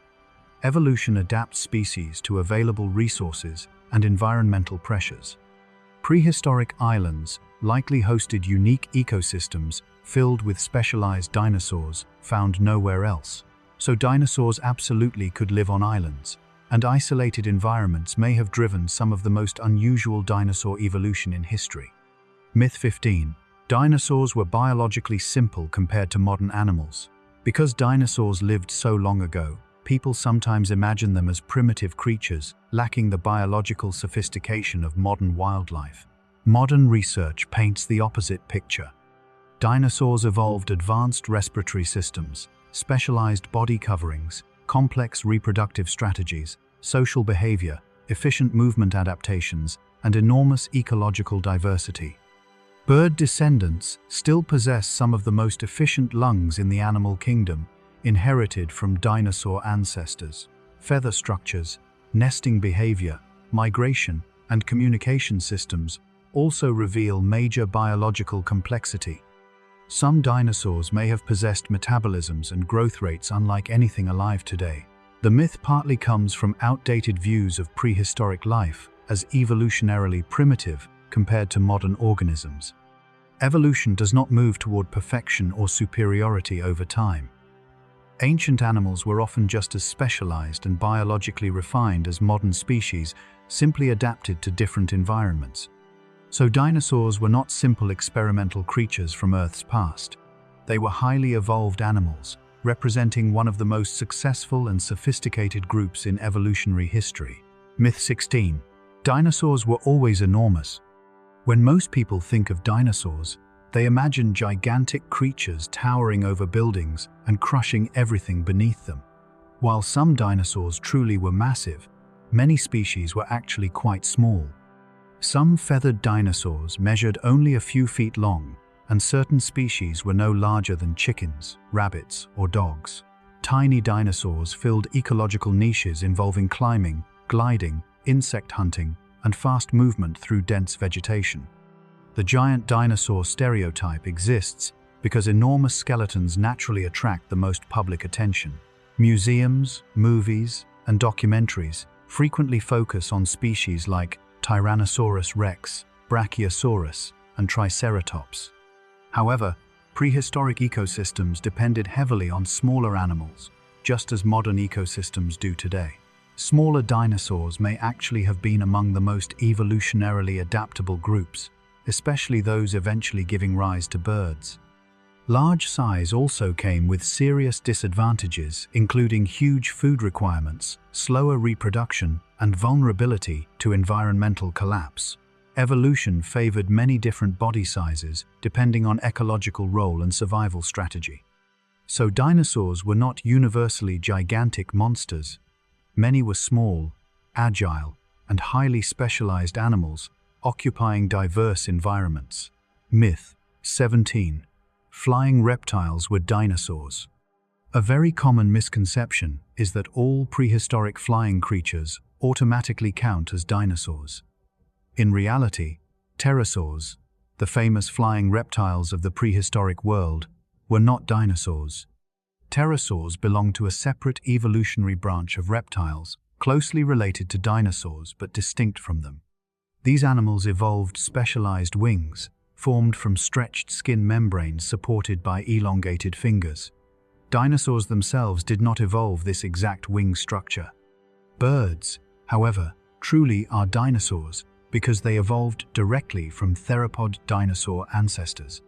Evolution adapts species to available resources and environmental pressures. Prehistoric islands likely hosted unique ecosystems filled with specialized dinosaurs found nowhere else. So dinosaurs absolutely could live on islands, and isolated environments may have driven some of the most unusual dinosaur evolution in history. Myth 15. Dinosaurs were biologically simple compared to modern animals. Because dinosaurs lived so long ago, people sometimes imagine them as primitive creatures, lacking the biological sophistication of modern wildlife. Modern research paints the opposite picture. Dinosaurs evolved advanced respiratory systems, specialized body coverings, complex reproductive strategies, social behavior, efficient movement adaptations, and enormous ecological diversity. Bird descendants still possess some of the most efficient lungs in the animal kingdom, inherited from dinosaur ancestors. Feather structures, nesting behavior, migration, and communication systems also reveal major biological complexity. Some dinosaurs may have possessed metabolisms and growth rates unlike anything alive today. The myth partly comes from outdated views of prehistoric life as evolutionarily primitive compared to modern organisms. Evolution does not move toward perfection or superiority over time. Ancient animals were often just as specialized and biologically refined as modern species, simply adapted to different environments. So dinosaurs were not simple experimental creatures from Earth's past. They were highly evolved animals, representing one of the most successful and sophisticated groups in evolutionary history. Myth 16. Dinosaurs were always enormous. When most people think of dinosaurs, they imagine gigantic creatures towering over buildings and crushing everything beneath them. While some dinosaurs truly were massive, many species were actually quite small. Some feathered dinosaurs measured only a few feet long, and certain species were no larger than chickens, rabbits, or dogs. Tiny dinosaurs filled ecological niches involving climbing, gliding, insect hunting, and fast movement through dense vegetation. The giant dinosaur stereotype exists because enormous skeletons naturally attract the most public attention. Museums, movies, and documentaries frequently focus on species like Tyrannosaurus rex, Brachiosaurus, and Triceratops. However, prehistoric ecosystems depended heavily on smaller animals, just as modern ecosystems do today. Smaller dinosaurs may actually have been among the most evolutionarily adaptable groups, especially those eventually giving rise to birds. Large size also came with serious disadvantages, including huge food requirements, slower reproduction, and vulnerability to environmental collapse. Evolution favored many different body sizes depending on ecological role and survival strategy. So dinosaurs were not universally gigantic monsters. Many were small, agile, and highly specialized animals occupying diverse environments. Myth 17. Flying reptiles were dinosaurs. A very common misconception is that all prehistoric flying creatures automatically count as dinosaurs. In reality, pterosaurs, the famous flying reptiles of the prehistoric world, were not dinosaurs. Pterosaurs belong to a separate evolutionary branch of reptiles, closely related to dinosaurs but distinct from them. These animals evolved specialized wings, formed from stretched skin membranes supported by elongated fingers. Dinosaurs themselves did not evolve this exact wing structure. Birds, however, truly are dinosaurs because they evolved directly from theropod dinosaur ancestors.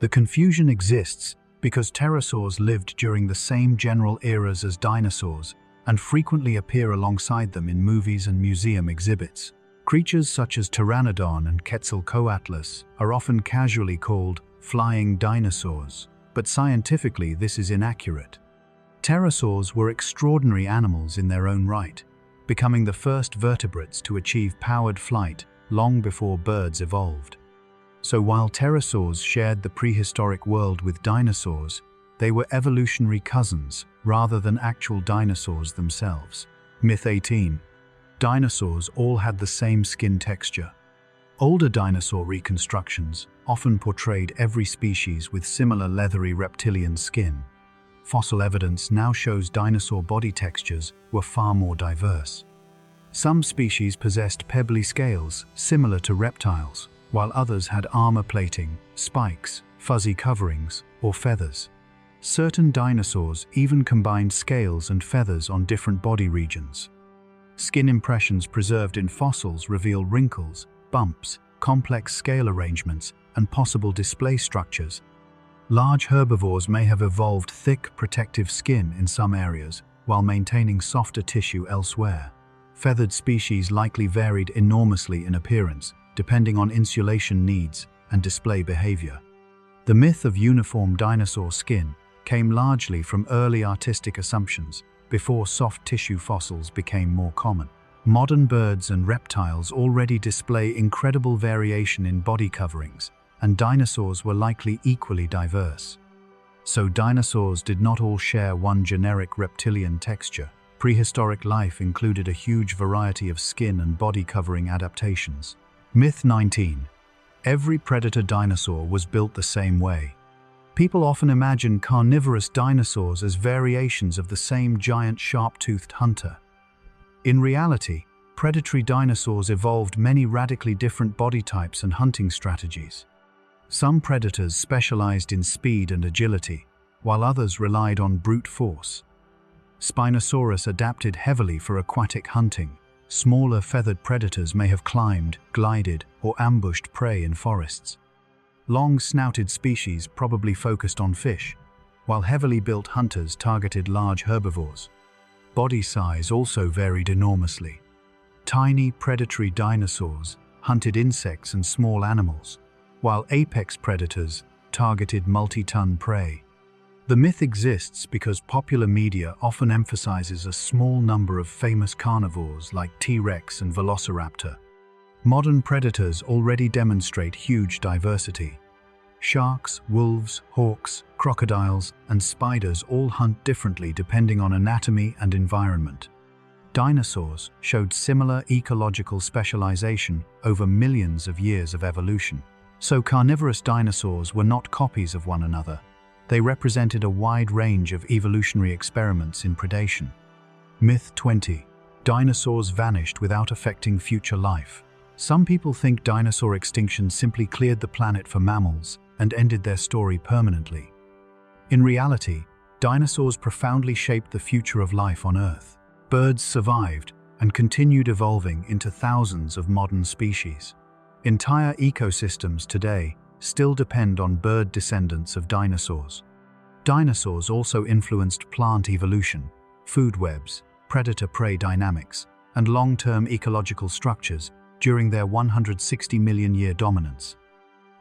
The confusion exists because pterosaurs lived during the same general eras as dinosaurs and frequently appear alongside them in movies and museum exhibits. Creatures such as Pteranodon and Quetzalcoatlus are often casually called flying dinosaurs, but scientifically this is inaccurate. Pterosaurs were extraordinary animals in their own right, becoming the first vertebrates to achieve powered flight long before birds evolved. So while pterosaurs shared the prehistoric world with dinosaurs, they were evolutionary cousins rather than actual dinosaurs themselves. Myth 18. Dinosaurs all had the same skin texture. Older dinosaur reconstructions often portrayed every species with similar leathery reptilian skin. Fossil evidence now shows dinosaur body textures were far more diverse. Some species possessed pebbly scales similar to reptiles, while others had armor plating, spikes, fuzzy coverings, or feathers. Certain dinosaurs even combined scales and feathers on different body regions. Skin impressions preserved in fossils reveal wrinkles, bumps, complex scale arrangements, and possible display structures. Large herbivores may have evolved thick, protective skin in some areas, while maintaining softer tissue elsewhere. Feathered species likely varied enormously in appearance, depending on insulation needs and display behavior. The myth of uniform dinosaur skin came largely from early artistic assumptions before soft tissue fossils became more common. Modern birds and reptiles already display incredible variation in body coverings, and dinosaurs were likely equally diverse. So dinosaurs did not all share one generic reptilian texture. Prehistoric life included a huge variety of skin and body covering adaptations. Myth 19. Every predator dinosaur was built the same way. People often imagine carnivorous dinosaurs as variations of the same giant sharp-toothed hunter. In reality, predatory dinosaurs evolved many radically different body types and hunting strategies. Some predators specialized in speed and agility, while others relied on brute force. Spinosaurus adapted heavily for aquatic hunting. Smaller feathered predators may have climbed, glided, or ambushed prey in forests. Long-snouted species probably focused on fish, while heavily built hunters targeted large herbivores. Body size also varied enormously. Tiny predatory dinosaurs hunted insects and small animals, while apex predators targeted multi-ton prey. The myth exists because popular media often emphasizes a small number of famous carnivores like T-Rex and Velociraptor. Modern predators already demonstrate huge diversity. Sharks, wolves, hawks, crocodiles, and spiders all hunt differently depending on anatomy and environment. Dinosaurs showed similar ecological specialization over millions of years of evolution. So carnivorous dinosaurs were not copies of one another. They represented a wide range of evolutionary experiments in predation. Myth 20. Dinosaurs vanished without affecting future life. Some people think dinosaur extinction simply cleared the planet for mammals and ended their story permanently. In reality, dinosaurs profoundly shaped the future of life on Earth. Birds survived and continued evolving into thousands of modern species. Entire ecosystems today still depend on bird descendants of dinosaurs. Dinosaurs also influenced plant evolution, food webs, predator-prey dynamics, and long-term ecological structures during their 160 million-year dominance.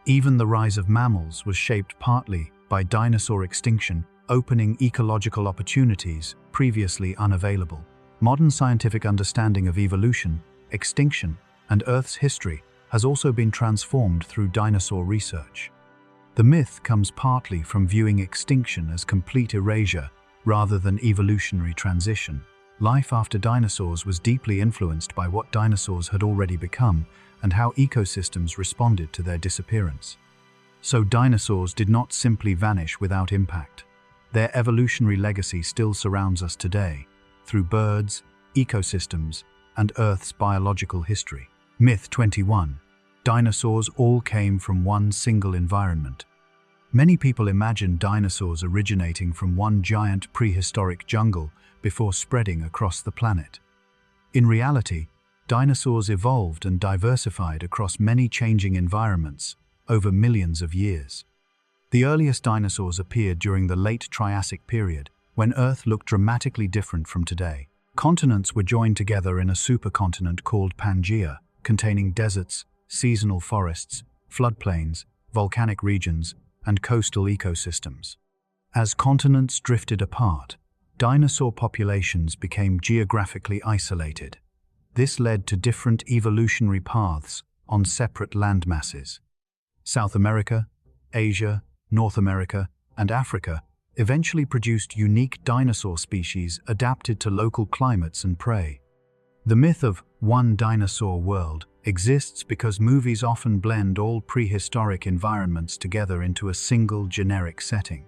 Even the rise of mammals was shaped partly by dinosaur extinction, opening ecological opportunities previously unavailable. Modern scientific understanding of evolution, extinction, and Earth's history has also been transformed through dinosaur research. The myth comes partly from viewing extinction as complete erasure rather than evolutionary transition. Life after dinosaurs was deeply influenced by what dinosaurs had already become and how ecosystems responded to their disappearance. So dinosaurs did not simply vanish without impact. Their evolutionary legacy still surrounds us today, through birds, ecosystems, and Earth's biological history. Myth 21. Dinosaurs all came from one single environment. Many people imagine dinosaurs originating from one giant prehistoric jungle before spreading across the planet. In reality, dinosaurs evolved and diversified across many changing environments over millions of years. The earliest dinosaurs appeared during the late Triassic period, when Earth looked dramatically different from today. Continents were joined together in a supercontinent called Pangaea, containing deserts, seasonal forests, floodplains, volcanic regions, and coastal ecosystems. As continents drifted apart, dinosaur populations became geographically isolated. This led to different evolutionary paths on separate landmasses. South America, Asia, North America, and Africa eventually produced unique dinosaur species adapted to local climates and prey. The myth of one dinosaur world exists because movies often blend all prehistoric environments together into a single generic setting.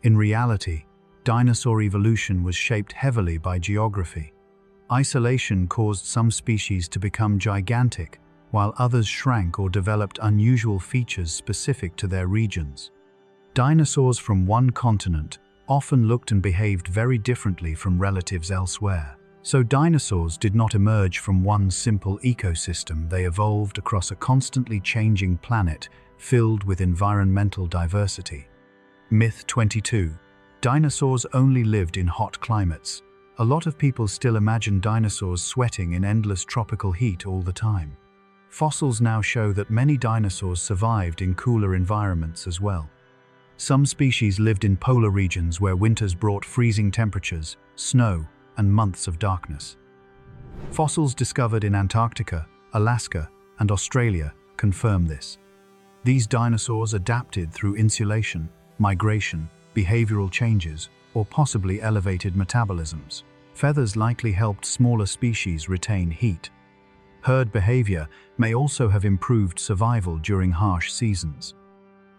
In reality, dinosaur evolution was shaped heavily by geography. Isolation caused some species to become gigantic, while others shrank or developed unusual features specific to their regions. Dinosaurs from one continent often looked and behaved very differently from relatives elsewhere. So dinosaurs did not emerge from one simple ecosystem. They evolved across a constantly changing planet filled with environmental diversity. Myth 22. Dinosaurs only lived in hot climates. A lot of people still imagine dinosaurs sweating in endless tropical heat all the time. Fossils now show that many dinosaurs survived in cooler environments as well. Some species lived in polar regions where winters brought freezing temperatures, snow, and months of darkness. Fossils discovered in Antarctica, Alaska, and Australia confirm this. These dinosaurs adapted through insulation, migration, behavioral changes, or possibly elevated metabolisms. Feathers likely helped smaller species retain heat. Herd behavior may also have improved survival during harsh seasons.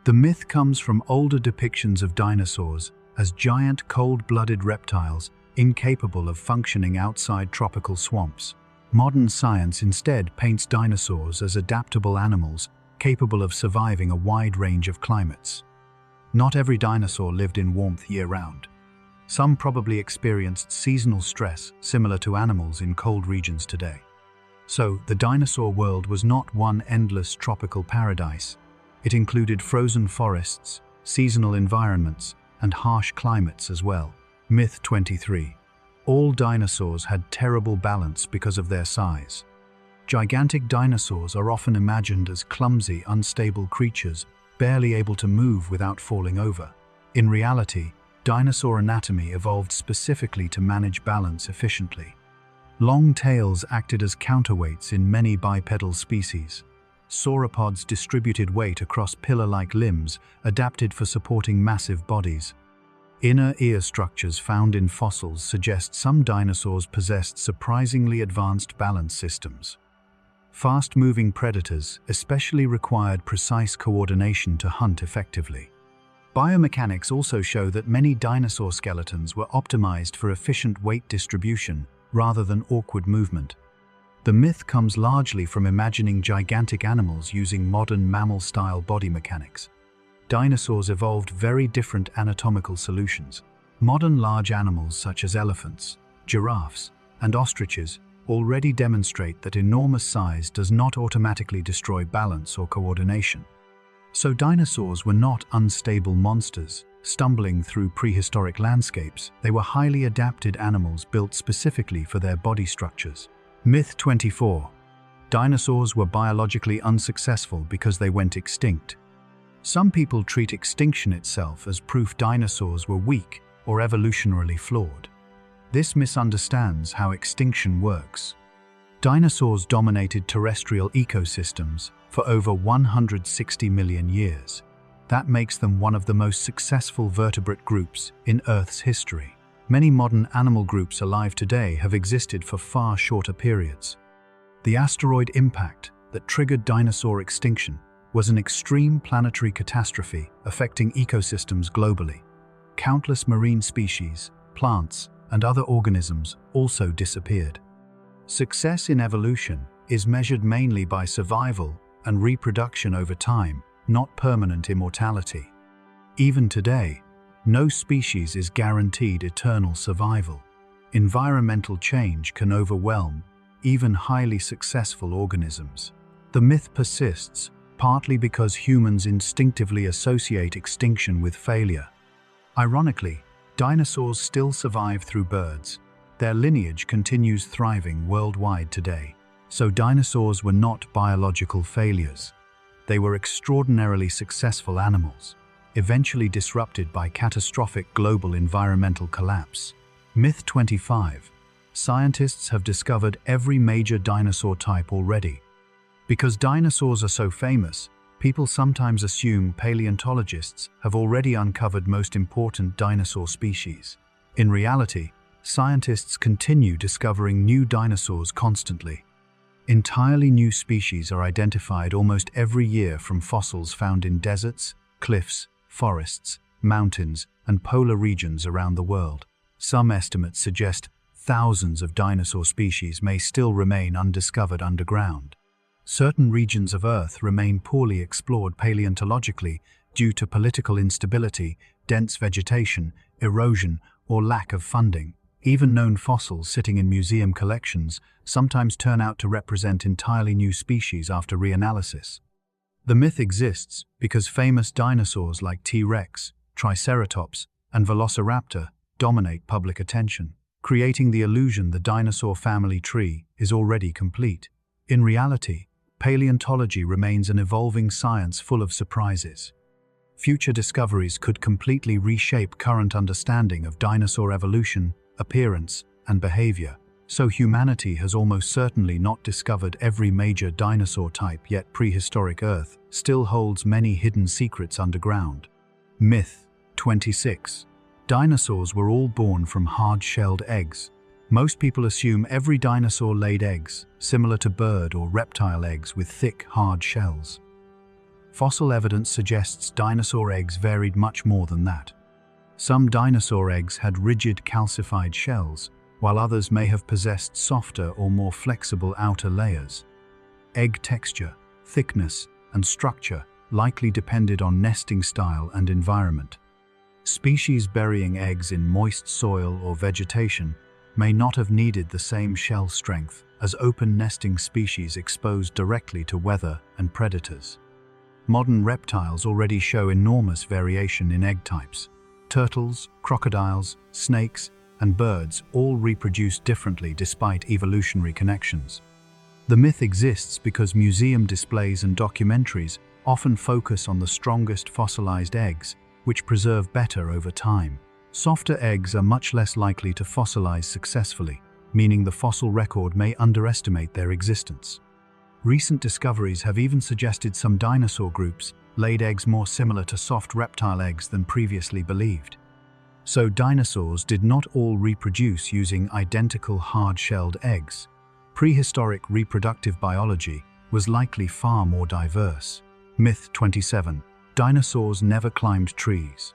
The myth comes from older depictions of dinosaurs as giant, cold-blooded reptiles incapable of functioning outside tropical swamps. Modern science instead paints dinosaurs as adaptable animals capable of surviving a wide range of climates. Not every dinosaur lived in warmth year-round. Some probably experienced seasonal stress similar to animals in cold regions today. So, the dinosaur world was not one endless tropical paradise. It included frozen forests, seasonal environments, and harsh climates as well. Myth 23. All dinosaurs had terrible balance because of their size. Gigantic dinosaurs are often imagined as clumsy, unstable creatures, barely able to move without falling over. In reality, dinosaur anatomy evolved specifically to manage balance efficiently. Long tails acted as counterweights in many bipedal species. Sauropods distributed weight across pillar-like limbs, adapted for supporting massive bodies. Inner ear structures found in fossils suggest some dinosaurs possessed surprisingly advanced balance systems. Fast-moving predators especially required precise coordination to hunt effectively. Biomechanics also show that many dinosaur skeletons were optimized for efficient weight distribution rather than awkward movement. The myth comes largely from imagining gigantic animals using modern mammal-style body mechanics. Dinosaurs evolved very different anatomical solutions. Modern large animals such as elephants, giraffes, and ostriches already demonstrate that enormous size does not automatically destroy balance or coordination. So dinosaurs were not unstable monsters, stumbling through prehistoric landscapes. They were highly adapted animals built specifically for their body structures. Myth 24. Dinosaurs were biologically unsuccessful because they went extinct. Some people treat extinction itself as proof dinosaurs were weak or evolutionarily flawed. This misunderstands how extinction works. Dinosaurs dominated terrestrial ecosystems for over 160 million years. That makes them one of the most successful vertebrate groups in Earth's history. Many modern animal groups alive today have existed for far shorter periods. The asteroid impact that triggered dinosaur extinction was an extreme planetary catastrophe affecting ecosystems globally. Countless marine species, plants, and other organisms also disappeared. Success in evolution is measured mainly by survival and reproduction over time, not permanent immortality. Even today, no species is guaranteed eternal survival. Environmental change can overwhelm even highly successful organisms. The myth persists, partly because humans instinctively associate extinction with failure. Ironically, dinosaurs still survive through birds. Their lineage continues thriving worldwide today. So dinosaurs were not biological failures. They were extraordinarily successful animals, eventually disrupted by catastrophic global environmental collapse. Myth 25. Scientists have discovered every major dinosaur type already. Because dinosaurs are so famous, people sometimes assume paleontologists have already uncovered most important dinosaur species. In reality, scientists continue discovering new dinosaurs constantly. Entirely new species are identified almost every year from fossils found in deserts, cliffs, forests, mountains, and polar regions around the world. Some estimates suggest thousands of dinosaur species may still remain undiscovered underground. Certain regions of Earth remain poorly explored paleontologically due to political instability, dense vegetation, erosion, or lack of funding. Even known fossils sitting in museum collections sometimes turn out to represent entirely new species after reanalysis. The myth exists because famous dinosaurs like T-Rex, Triceratops, and Velociraptor dominate public attention, creating the illusion the dinosaur family tree is already complete. In reality, paleontology remains an evolving science full of surprises. Future discoveries could completely reshape current understanding of dinosaur evolution, appearance, and behavior. So humanity has almost certainly not discovered every major dinosaur type, yet prehistoric Earth still holds many hidden secrets underground. Myth 26. Dinosaurs were all born from hard-shelled eggs. Most people assume every dinosaur laid eggs, similar to bird or reptile eggs with thick, hard shells. Fossil evidence suggests dinosaur eggs varied much more than that. Some dinosaur eggs had rigid calcified shells, while others may have possessed softer or more flexible outer layers. Egg texture, thickness, and structure likely depended on nesting style and environment. Species burying eggs in moist soil or vegetation may not have needed the same shell strength as open nesting species exposed directly to weather and predators. Modern reptiles already show enormous variation in egg types. Turtles, crocodiles, snakes, and birds all reproduce differently despite evolutionary connections. The myth exists because museum displays and documentaries often focus on the strongest fossilized eggs, which preserve better over time. Softer eggs are much less likely to fossilize successfully, meaning the fossil record may underestimate their existence. Recent discoveries have even suggested some dinosaur groups laid eggs more similar to soft reptile eggs than previously believed. So dinosaurs did not all reproduce using identical hard-shelled eggs. Prehistoric reproductive biology was likely far more diverse. Myth 27. Dinosaurs never climbed trees.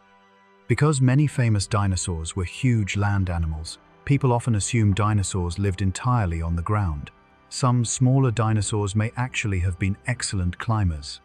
Because many famous dinosaurs were huge land animals, people often assume dinosaurs lived entirely on the ground. Some smaller dinosaurs may actually have been excellent climbers.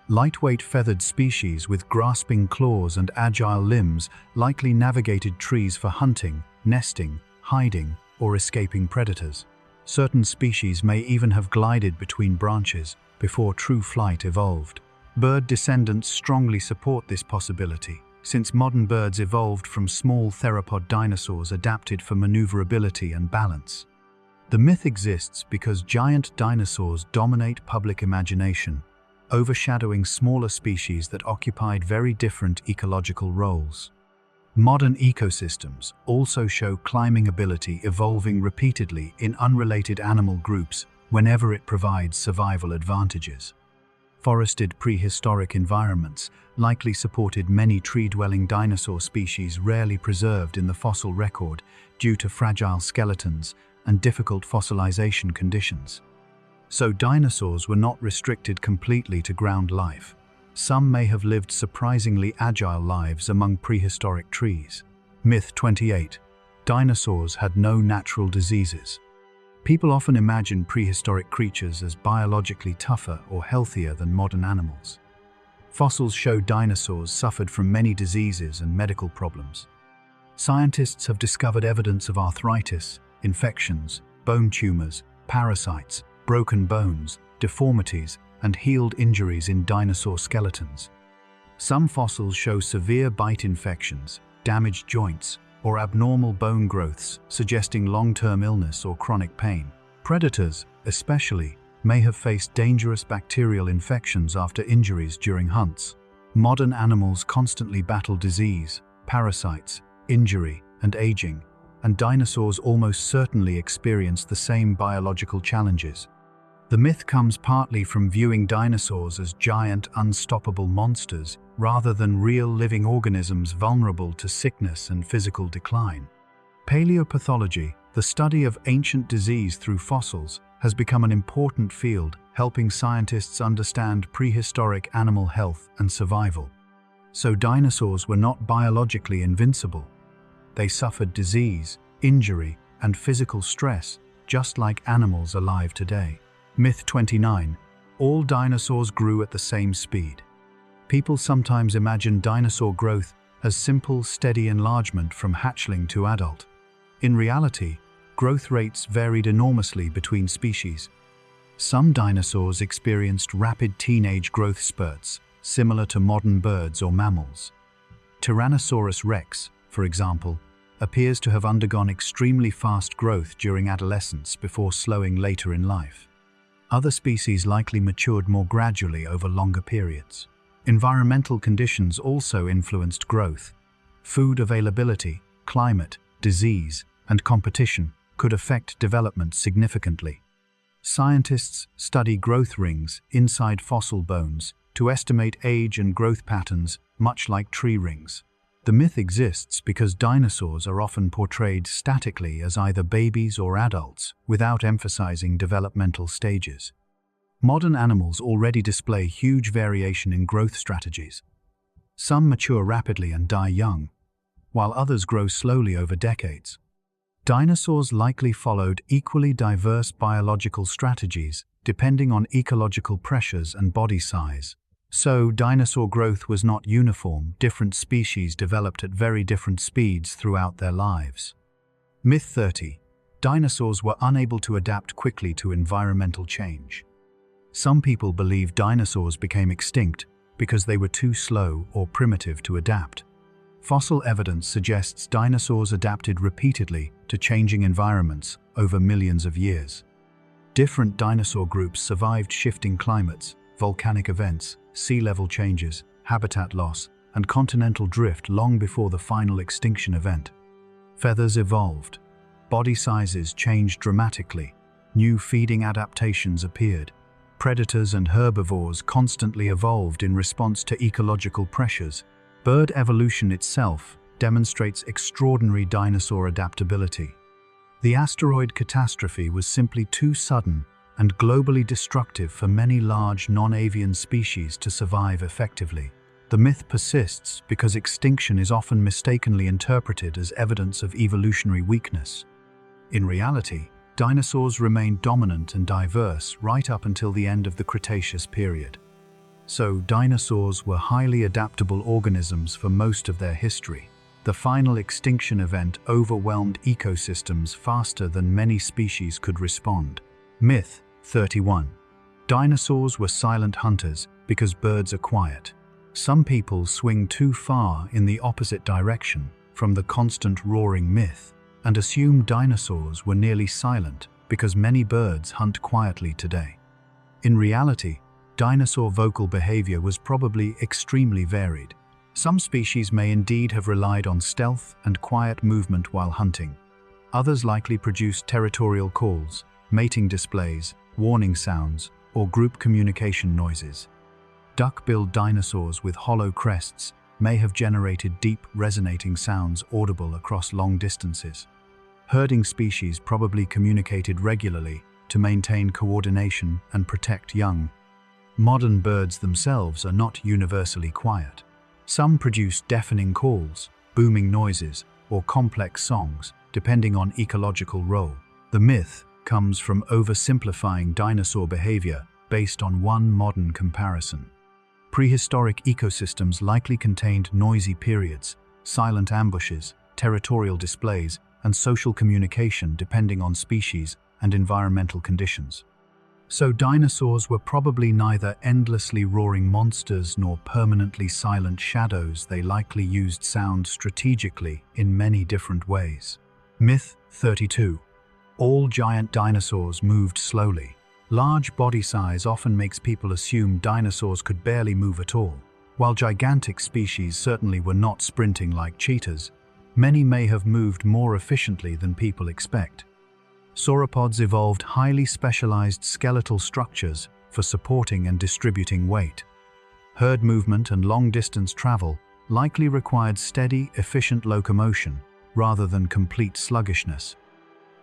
Lightweight feathered species with grasping claws and agile limbs likely navigated trees for hunting, nesting, hiding, or escaping predators. Certain species may even have glided between branches before true flight evolved. Bird descendants strongly support this possibility, since modern birds evolved from small theropod dinosaurs adapted for maneuverability and balance. The myth exists because giant dinosaurs dominate public imagination, overshadowing smaller species that occupied very different ecological roles. Modern ecosystems also show climbing ability evolving repeatedly in unrelated animal groups whenever it provides survival advantages. Forested prehistoric environments likely supported many tree-dwelling dinosaur species rarely preserved in the fossil record due to fragile skeletons and difficult fossilization conditions. So dinosaurs were not restricted completely to ground life. Some may have lived surprisingly agile lives among prehistoric trees. Myth 28. Dinosaurs had no natural diseases. People often imagine prehistoric creatures as biologically tougher or healthier than modern animals. Fossils show dinosaurs suffered from many diseases and medical problems. Scientists have discovered evidence of arthritis, infections, bone tumors, parasites, broken bones, deformities, and healed injuries in dinosaur skeletons. Some fossils show severe bite infections, damaged joints, or abnormal bone growths, suggesting long-term illness or chronic pain. Predators, especially, may have faced dangerous bacterial infections after injuries during hunts. Modern animals constantly battle disease, parasites, injury, and aging, and dinosaurs almost certainly experienced the same biological challenges. The myth comes partly from viewing dinosaurs as giant, unstoppable monsters rather than real living organisms vulnerable to sickness and physical decline. Paleopathology, the study of ancient disease through fossils, has become an important field, helping scientists understand prehistoric animal health and survival. So dinosaurs were not biologically invincible. They suffered disease, injury, and physical stress, just like animals alive today. Myth 29. All dinosaurs grew at the same speed. People sometimes imagine dinosaur growth as simple, steady enlargement from hatchling to adult. In reality, growth rates varied enormously between species. Some dinosaurs experienced rapid teenage growth spurts, similar to modern birds or mammals. Tyrannosaurus rex, for example, appears to have undergone extremely fast growth during adolescence before slowing later in life. Other species likely matured more gradually over longer periods. Environmental conditions also influenced growth. Food availability, climate, disease, and competition could affect development significantly. Scientists study growth rings inside fossil bones to estimate age and growth patterns, much like tree rings. The myth exists because dinosaurs are often portrayed statically as either babies or adults, without emphasizing developmental stages. Modern animals already display huge variation in growth strategies. Some mature rapidly and die young, while others grow slowly over decades. Dinosaurs likely followed equally diverse biological strategies depending on ecological pressures and body size. So, dinosaur growth was not uniform. Different species developed at very different speeds throughout their lives. Myth 30. Dinosaurs were unable to adapt quickly to environmental change. Some people believe dinosaurs became extinct because they were too slow or primitive to adapt. Fossil evidence suggests dinosaurs adapted repeatedly to changing environments over millions of years. Different dinosaur groups survived shifting climates, volcanic events, sea level changes, habitat loss, and continental drift long before the final extinction event. Feathers evolved. Body sizes changed dramatically. New feeding adaptations appeared. Predators and herbivores constantly evolved in response to ecological pressures. Bird evolution itself demonstrates extraordinary dinosaur adaptability. The asteroid catastrophe was simply too sudden and globally destructive for many large non-avian species to survive effectively. The myth persists because extinction is often mistakenly interpreted as evidence of evolutionary weakness. In reality, dinosaurs remained dominant and diverse right up until the end of the Cretaceous period. So, dinosaurs were highly adaptable organisms for most of their history. The final extinction event overwhelmed ecosystems faster than many species could respond. Myth 31. Dinosaurs were silent hunters because birds are quiet. Some people swing too far in the opposite direction from the constant roaring myth and assume dinosaurs were nearly silent because many birds hunt quietly today. In reality, dinosaur vocal behavior was probably extremely varied. Some species may indeed have relied on stealth and quiet movement while hunting. Others likely produced territorial calls, mating displays, warning sounds, or group communication noises. Duck-billed dinosaurs with hollow crests may have generated deep, resonating sounds audible across long distances. Herding species probably communicated regularly to maintain coordination and protect young. Modern birds themselves are not universally quiet. Some produce deafening calls, booming noises, or complex songs, depending on ecological role. The myth comes from oversimplifying dinosaur behavior based on one modern comparison. Prehistoric ecosystems likely contained noisy periods, silent ambushes, territorial displays, and social communication depending on species and environmental conditions. So dinosaurs were probably neither endlessly roaring monsters nor permanently silent shadows. They likely used sound strategically in many different ways. Myth 32. All giant dinosaurs moved slowly. Large body size often makes people assume dinosaurs could barely move at all. While gigantic species certainly were not sprinting like cheetahs, many may have moved more efficiently than people expect. Sauropods evolved highly specialized skeletal structures for supporting and distributing weight. Herd movement and long-distance travel likely required steady, efficient locomotion rather than complete sluggishness.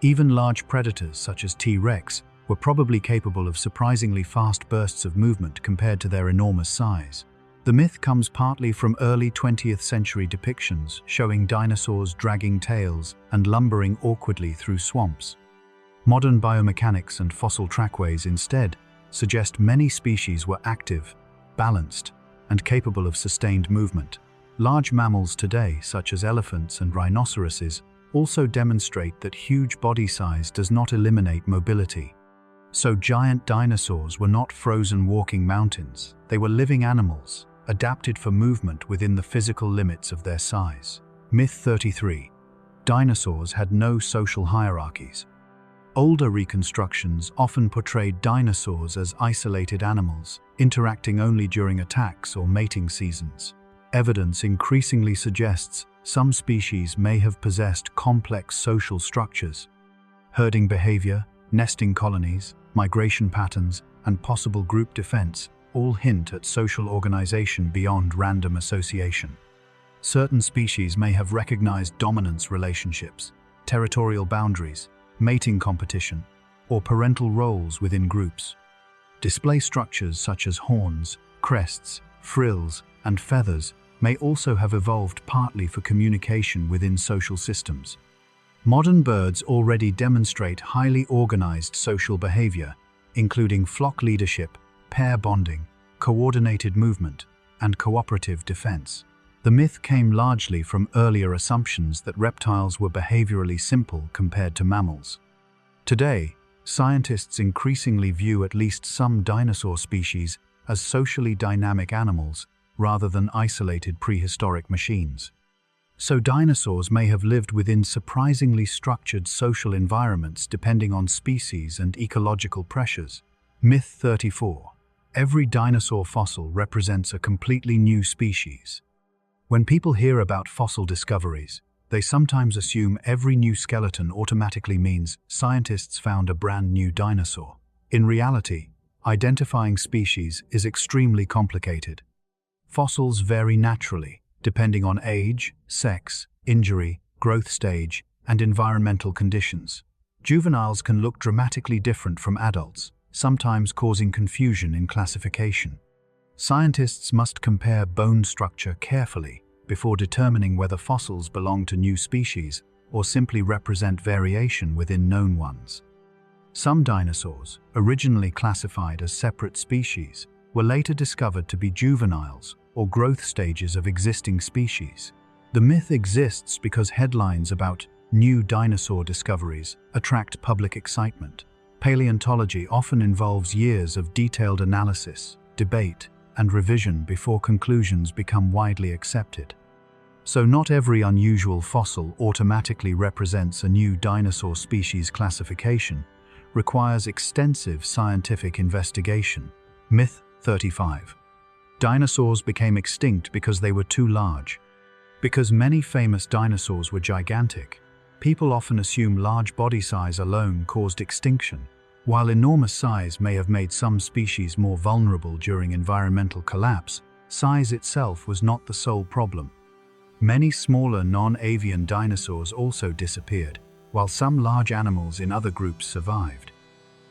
Even large predators such as T-Rex were probably capable of surprisingly fast bursts of movement compared to their enormous size. The myth comes partly from early 20th century depictions showing dinosaurs dragging tails and lumbering awkwardly through swamps. Modern biomechanics and fossil trackways instead suggest many species were active, balanced, and capable of sustained movement. Large mammals today, such as elephants and rhinoceroses, also demonstrate that huge body size does not eliminate mobility. So giant dinosaurs were not frozen walking mountains. They were living animals, adapted for movement within the physical limits of their size. Myth 33. Dinosaurs had no social hierarchies. Older reconstructions often portrayed dinosaurs as isolated animals, interacting only during attacks or mating seasons. Evidence increasingly suggests some species may have possessed complex social structures. Herding behavior, nesting colonies, migration patterns, and possible group defense all hint at social organization beyond random association. Certain species may have recognized dominance relationships, territorial boundaries, mating competition, or parental roles within groups. Display structures such as horns, crests, frills, and feathers may also have evolved partly for communication within social systems. Modern birds already demonstrate highly organized social behavior, including flock leadership, pair bonding, coordinated movement, and cooperative defense. The myth came largely from earlier assumptions that reptiles were behaviorally simple compared to mammals. Today, scientists increasingly view at least some dinosaur species as socially dynamic animals rather than isolated prehistoric machines. So dinosaurs may have lived within surprisingly structured social environments depending on species and ecological pressures. Myth 34. Every dinosaur fossil represents a completely new species. When people hear about fossil discoveries, they sometimes assume every new skeleton automatically means scientists found a brand new dinosaur. In reality, identifying species is extremely complicated. Fossils vary naturally, depending on age, sex, injury, growth stage, and environmental conditions. Juveniles can look dramatically different from adults, sometimes causing confusion in classification. Scientists must compare bone structure carefully before determining whether fossils belong to new species or simply represent variation within known ones. Some dinosaurs, originally classified as separate species, were later discovered to be juveniles or growth stages of existing species. The myth exists because headlines about new dinosaur discoveries attract public excitement. Paleontology often involves years of detailed analysis, debate, and revision before conclusions become widely accepted. So not every unusual fossil automatically represents a new dinosaur species. Classification requires extensive scientific investigation. Myth 35. Dinosaurs became extinct because they were too large. Because many famous dinosaurs were gigantic, people often assume large body size alone caused extinction. While enormous size may have made some species more vulnerable during environmental collapse, size itself was not the sole problem. Many smaller non-avian dinosaurs also disappeared, while some large animals in other groups survived.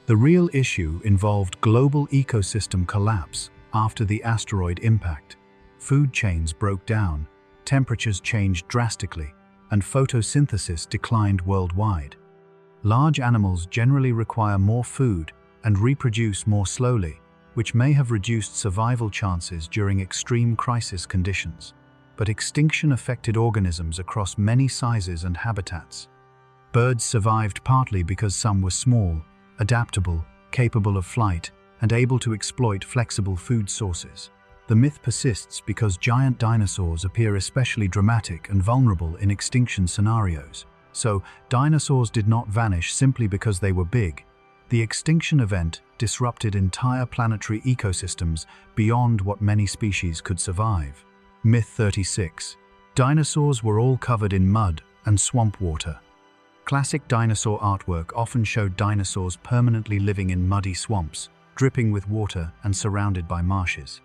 The real issue involved global ecosystem collapse after the asteroid impact. Food chains broke down, temperatures changed drastically, and photosynthesis declined worldwide. Large animals generally require more food and reproduce more slowly, which may have reduced survival chances during extreme crisis conditions. But extinction affected organisms across many sizes and habitats. Birds survived partly because some were small, adaptable, capable of flight, and able to exploit flexible food sources. The myth persists because giant dinosaurs appear especially dramatic and vulnerable in extinction scenarios. So, dinosaurs did not vanish simply because they were big. The extinction event disrupted entire planetary ecosystems beyond what many species could survive. Myth 36. Dinosaurs were all covered in mud and swamp water. Classic dinosaur artwork often showed dinosaurs permanently living in muddy swamps, dripping with water and surrounded by marshes.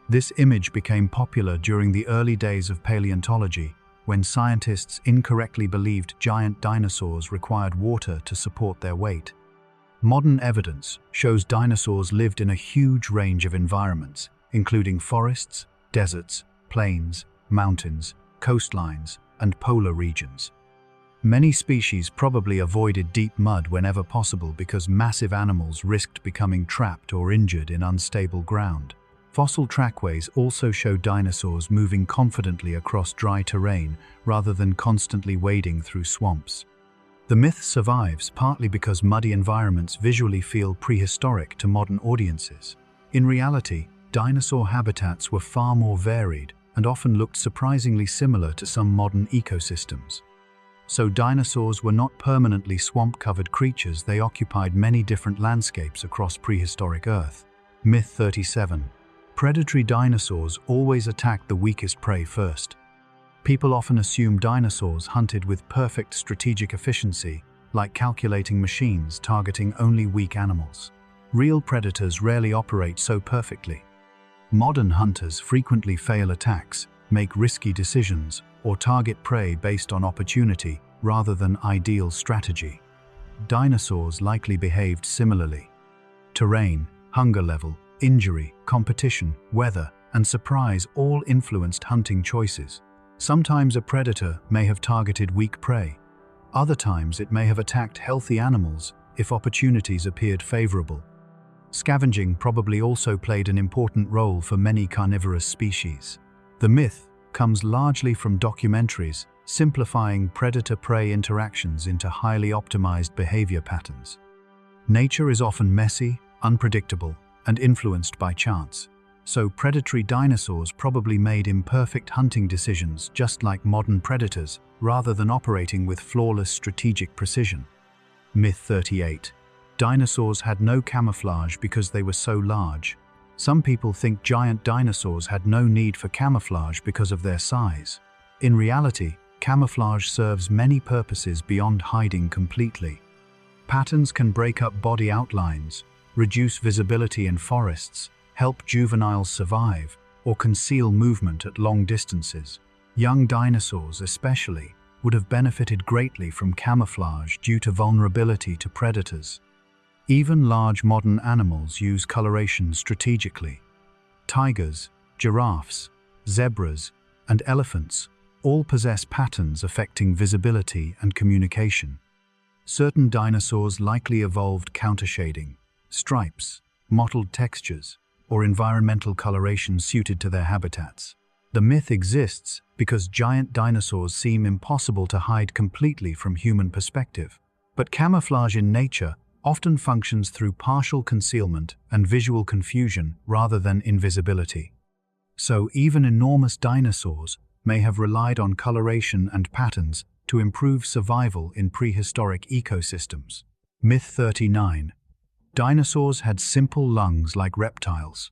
This image became popular during the early days of paleontology, when scientists incorrectly believed giant dinosaurs required water to support their weight. Modern evidence shows dinosaurs lived in a huge range of environments, including forests, deserts, plains, mountains, coastlines, and polar regions. Many species probably avoided deep mud whenever possible because massive animals risked becoming trapped or injured in unstable ground. Fossil trackways also show dinosaurs moving confidently across dry terrain rather than constantly wading through swamps. The myth survives partly because muddy environments visually feel prehistoric to modern audiences. In reality, dinosaur habitats were far more varied and often looked surprisingly similar to some modern ecosystems. So dinosaurs were not permanently swamp-covered creatures, they occupied many different landscapes across prehistoric Earth. Myth 37. Predatory dinosaurs always attacked the weakest prey first. People often assume dinosaurs hunted with perfect strategic efficiency, like calculating machines targeting only weak animals. Real predators rarely operate so perfectly. Modern hunters frequently fail attacks, make risky decisions, or target prey based on opportunity rather than ideal strategy. Dinosaurs likely behaved similarly. Terrain, Hunger level, injury, competition, weather, and surprise all influenced hunting choices. Sometimes a predator may have targeted weak prey. Other times it may have attacked healthy animals if opportunities appeared favorable. Scavenging probably also played an important role for many carnivorous species. The myth comes largely from documentaries simplifying predator-prey interactions into highly optimized behavior patterns. Nature is often messy, unpredictable, and influenced by chance. So predatory dinosaurs probably made imperfect hunting decisions just like modern predators, rather than operating with flawless strategic precision. Myth 38. Dinosaurs had no camouflage because they were so large. Some people think giant dinosaurs had no need for camouflage because of their size. In reality, camouflage serves many purposes beyond hiding completely. Patterns can break up body outlines, reduce visibility in forests, help juveniles survive, or conceal movement at long distances. Young dinosaurs, especially, would have benefited greatly from camouflage due to vulnerability to predators. Even large modern animals use coloration strategically. Tigers, giraffes, zebras, and elephants all possess patterns affecting visibility and communication. Certain dinosaurs likely evolved countershading, stripes, mottled textures, or environmental coloration suited to their habitats. The myth exists because giant dinosaurs seem impossible to hide completely from human perspective. But camouflage in nature often functions through partial concealment and visual confusion rather than invisibility. So even enormous dinosaurs may have relied on coloration and patterns to improve survival in prehistoric ecosystems. Myth 39. Dinosaurs had simple lungs like reptiles.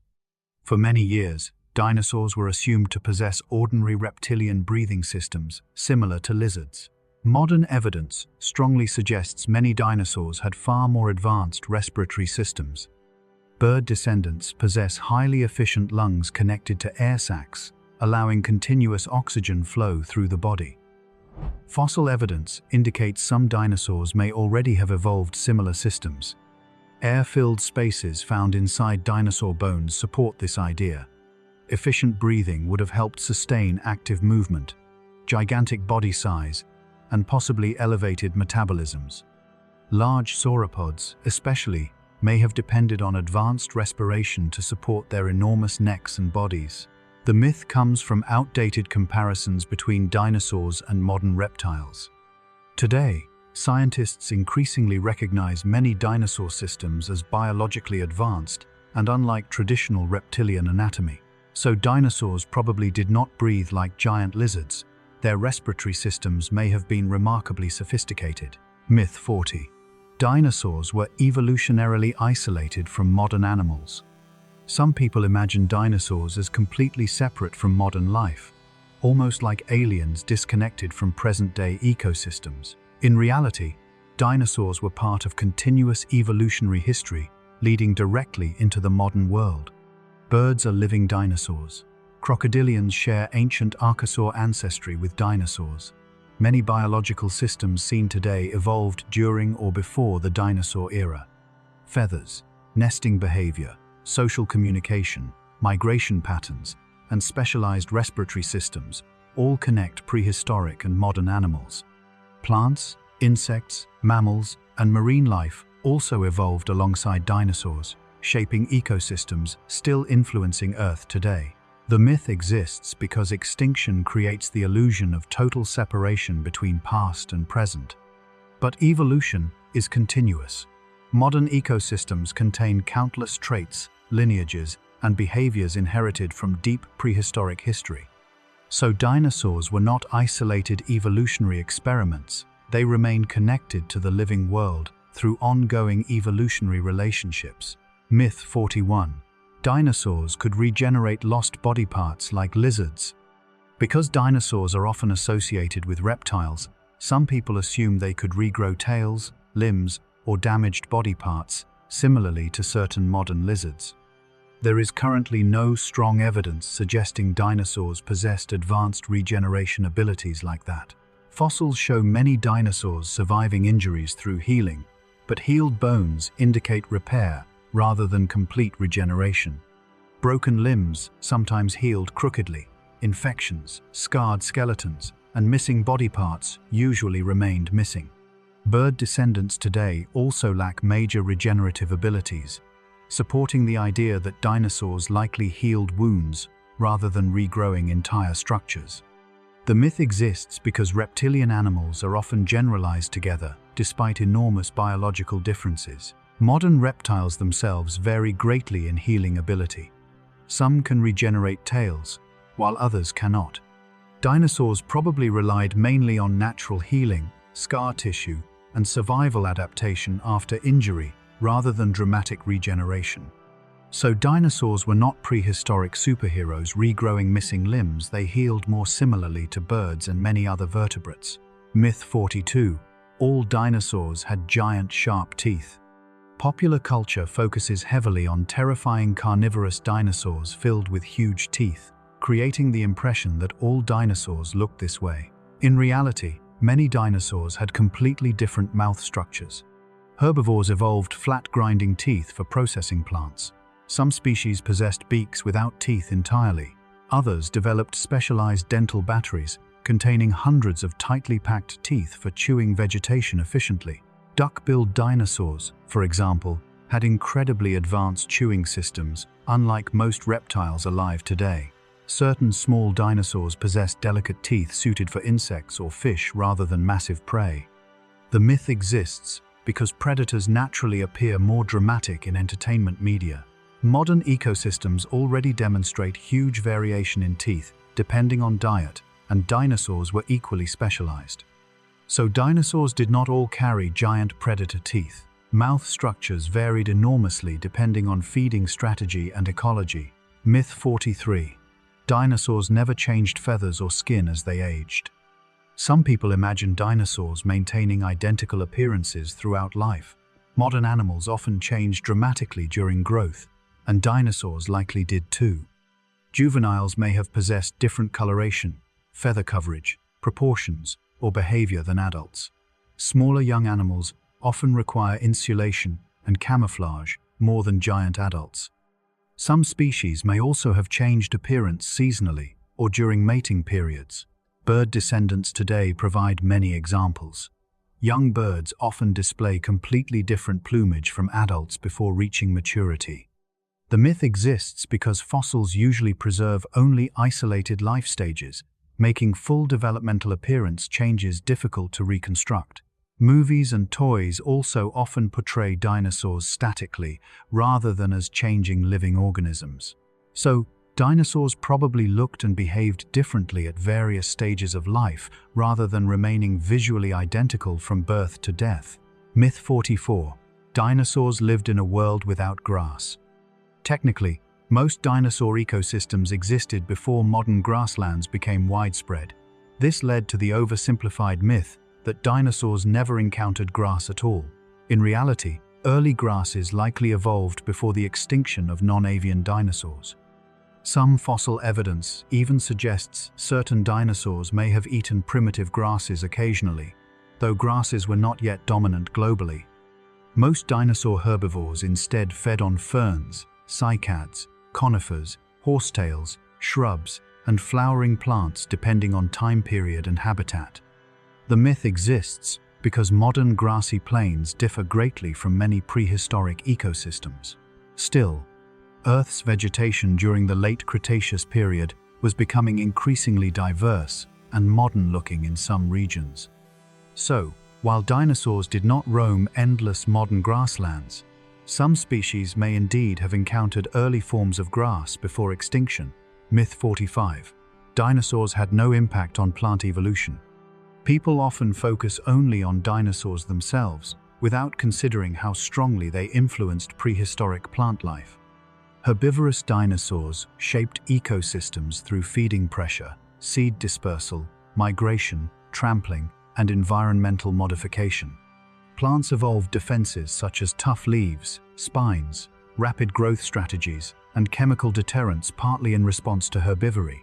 For many years, dinosaurs were assumed to possess ordinary reptilian breathing systems similar to lizards. Modern evidence strongly suggests many dinosaurs had far more advanced respiratory systems. Bird descendants possess highly efficient lungs connected to air sacs, allowing continuous oxygen flow through the body. Fossil evidence indicates some dinosaurs may already have evolved similar systems. Air-filled spaces found inside dinosaur bones support this idea. Efficient breathing would have helped sustain active movement, gigantic body size, and possibly elevated metabolisms. Large sauropods, especially, may have depended on advanced respiration to support their enormous necks and bodies. The myth comes from outdated comparisons between dinosaurs and modern reptiles. Today, scientists increasingly recognize many dinosaur systems as biologically advanced and unlike traditional reptilian anatomy. So dinosaurs probably did not breathe like giant lizards. Their respiratory systems may have been remarkably sophisticated. Myth 40. Dinosaurs were evolutionarily isolated from modern animals. Some people imagine dinosaurs as completely separate from modern life, almost like aliens disconnected from present-day ecosystems. In reality, dinosaurs were part of continuous evolutionary history leading directly into the modern world. Birds are living dinosaurs. Crocodilians share ancient archosaur ancestry with dinosaurs. Many biological systems seen today evolved during or before the dinosaur era. Feathers, nesting behavior, social communication, migration patterns, and specialized respiratory systems all connect prehistoric and modern animals. Plants, insects, mammals, and marine life also evolved alongside dinosaurs, shaping ecosystems still influencing Earth today. The myth exists because extinction creates the illusion of total separation between past and present. But evolution is continuous. Modern ecosystems contain countless traits, lineages, and behaviors inherited from deep prehistoric history. So dinosaurs were not isolated evolutionary experiments. They remain connected to the living world through ongoing evolutionary relationships. Myth 41. Dinosaurs could regenerate lost body parts like lizards. Because dinosaurs are often associated with reptiles, some people assume they could regrow tails, limbs, or damaged body parts, similarly to certain modern lizards. There is currently no strong evidence suggesting dinosaurs possessed advanced regeneration abilities like that. Fossils show many dinosaurs surviving injuries through healing, but healed bones indicate repair rather than complete regeneration. Broken limbs sometimes healed crookedly. Infections, scarred skeletons, and missing body parts usually remained missing. Bird descendants today also lack major regenerative abilities, supporting the idea that dinosaurs likely healed wounds rather than regrowing entire structures. The myth exists because reptilian animals are often generalized together, despite enormous biological differences. Modern reptiles themselves vary greatly in healing ability. Some can regenerate tails, while others cannot. Dinosaurs probably relied mainly on natural healing, scar tissue, and survival adaptation after injury, rather than dramatic regeneration. So dinosaurs were not prehistoric superheroes regrowing missing limbs. They healed more similarly to birds and many other vertebrates. Myth 42. All dinosaurs had giant sharp teeth. Popular culture focuses heavily on terrifying carnivorous dinosaurs filled with huge teeth, creating the impression that all dinosaurs looked this way. In reality, many dinosaurs had completely different mouth structures. Herbivores evolved flat grinding teeth for processing plants. Some species possessed beaks without teeth entirely. Others developed specialized dental batteries containing hundreds of tightly packed teeth for chewing vegetation efficiently. Duck-billed dinosaurs, for example, had incredibly advanced chewing systems, unlike most reptiles alive today. Certain small dinosaurs possessed delicate teeth suited for insects or fish rather than massive prey. The myth exists because predators naturally appear more dramatic in entertainment media. Modern ecosystems already demonstrate huge variation in teeth depending on diet, and dinosaurs were equally specialized. So dinosaurs did not all carry giant predator teeth. Mouth structures varied enormously depending on feeding strategy and ecology. Myth 43. Dinosaurs never changed feathers or skin as they aged. Some people imagine dinosaurs maintaining identical appearances throughout life. Modern animals often change dramatically during growth, and dinosaurs likely did too. Juveniles may have possessed different coloration, feather coverage, proportions, or behavior than adults. Smaller young animals often require insulation and camouflage more than giant adults. Some species may also have changed appearance seasonally or during mating periods. Bird descendants today provide many examples. Young birds often display completely different plumage from adults before reaching maturity. The myth exists because fossils usually preserve only isolated life stages, making full developmental appearance changes difficult to reconstruct. Movies and toys also often portray dinosaurs statically, rather than as changing living organisms. So, dinosaurs probably looked and behaved differently at various stages of life, rather than remaining visually identical from birth to death. Myth 44. Dinosaurs lived in a world without grass. Technically, most dinosaur ecosystems existed before modern grasslands became widespread. This led to the oversimplified myth that dinosaurs never encountered grass at all. In reality, early grasses likely evolved before the extinction of non-avian dinosaurs. Some fossil evidence even suggests certain dinosaurs may have eaten primitive grasses occasionally, though grasses were not yet dominant globally. Most dinosaur herbivores instead fed on ferns, cycads, conifers, horsetails, shrubs, and flowering plants depending on time period and habitat. The myth exists because modern grassy plains differ greatly from many prehistoric ecosystems. Still, Earth's vegetation during the late Cretaceous period was becoming increasingly diverse and modern-looking in some regions. So, while dinosaurs did not roam endless modern grasslands, some species may indeed have encountered early forms of grass before extinction. Myth 45. Dinosaurs had no impact on plant evolution. People often focus only on dinosaurs themselves, without considering how strongly they influenced prehistoric plant life. Herbivorous dinosaurs shaped ecosystems through feeding pressure, seed dispersal, migration, trampling, and environmental modification. Plants evolved defenses such as tough leaves, spines, rapid growth strategies, and chemical deterrents partly in response to herbivory.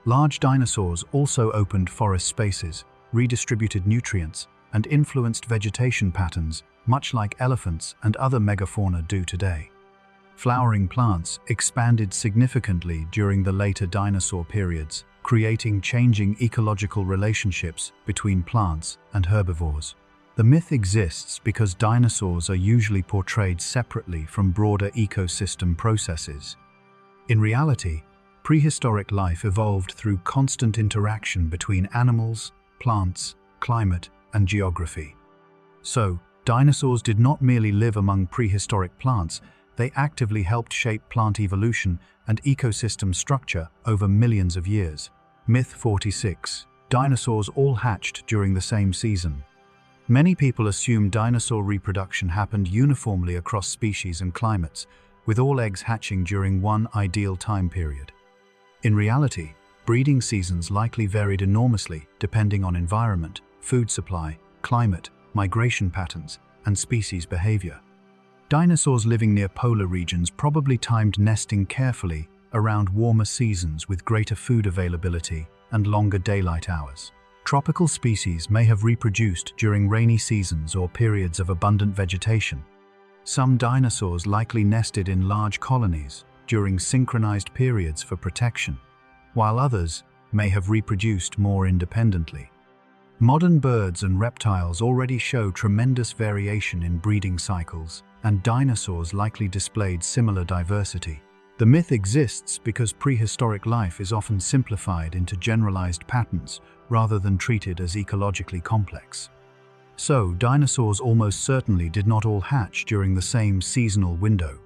Large dinosaurs also opened forest spaces, redistributed nutrients, and influenced vegetation patterns, much like elephants and other megafauna do today. Flowering plants expanded significantly during the later dinosaur periods, creating changing ecological relationships between plants and herbivores. The myth exists because dinosaurs are usually portrayed separately from broader ecosystem processes. In reality, prehistoric life evolved through constant interaction between animals, plants, climate, and geography. So, dinosaurs did not merely live among prehistoric plants, they actively helped shape plant evolution and ecosystem structure over millions of years. Myth 46. Dinosaurs all hatched during the same season. Many people assume dinosaur reproduction happened uniformly across species and climates, with all eggs hatching during one ideal time period. In reality, breeding seasons likely varied enormously depending on environment, food supply, climate, migration patterns, and species behavior. Dinosaurs living near polar regions probably timed nesting carefully around warmer seasons with greater food availability and longer daylight hours. Tropical species may have reproduced during rainy seasons or periods of abundant vegetation. Some dinosaurs likely nested in large colonies during synchronized periods for protection, while others may have reproduced more independently. Modern birds and reptiles already show tremendous variation in breeding cycles, and dinosaurs likely displayed similar diversity. The myth exists because prehistoric life is often simplified into generalized patterns rather than treated as ecologically complex. So, dinosaurs almost certainly did not all hatch during the same seasonal window.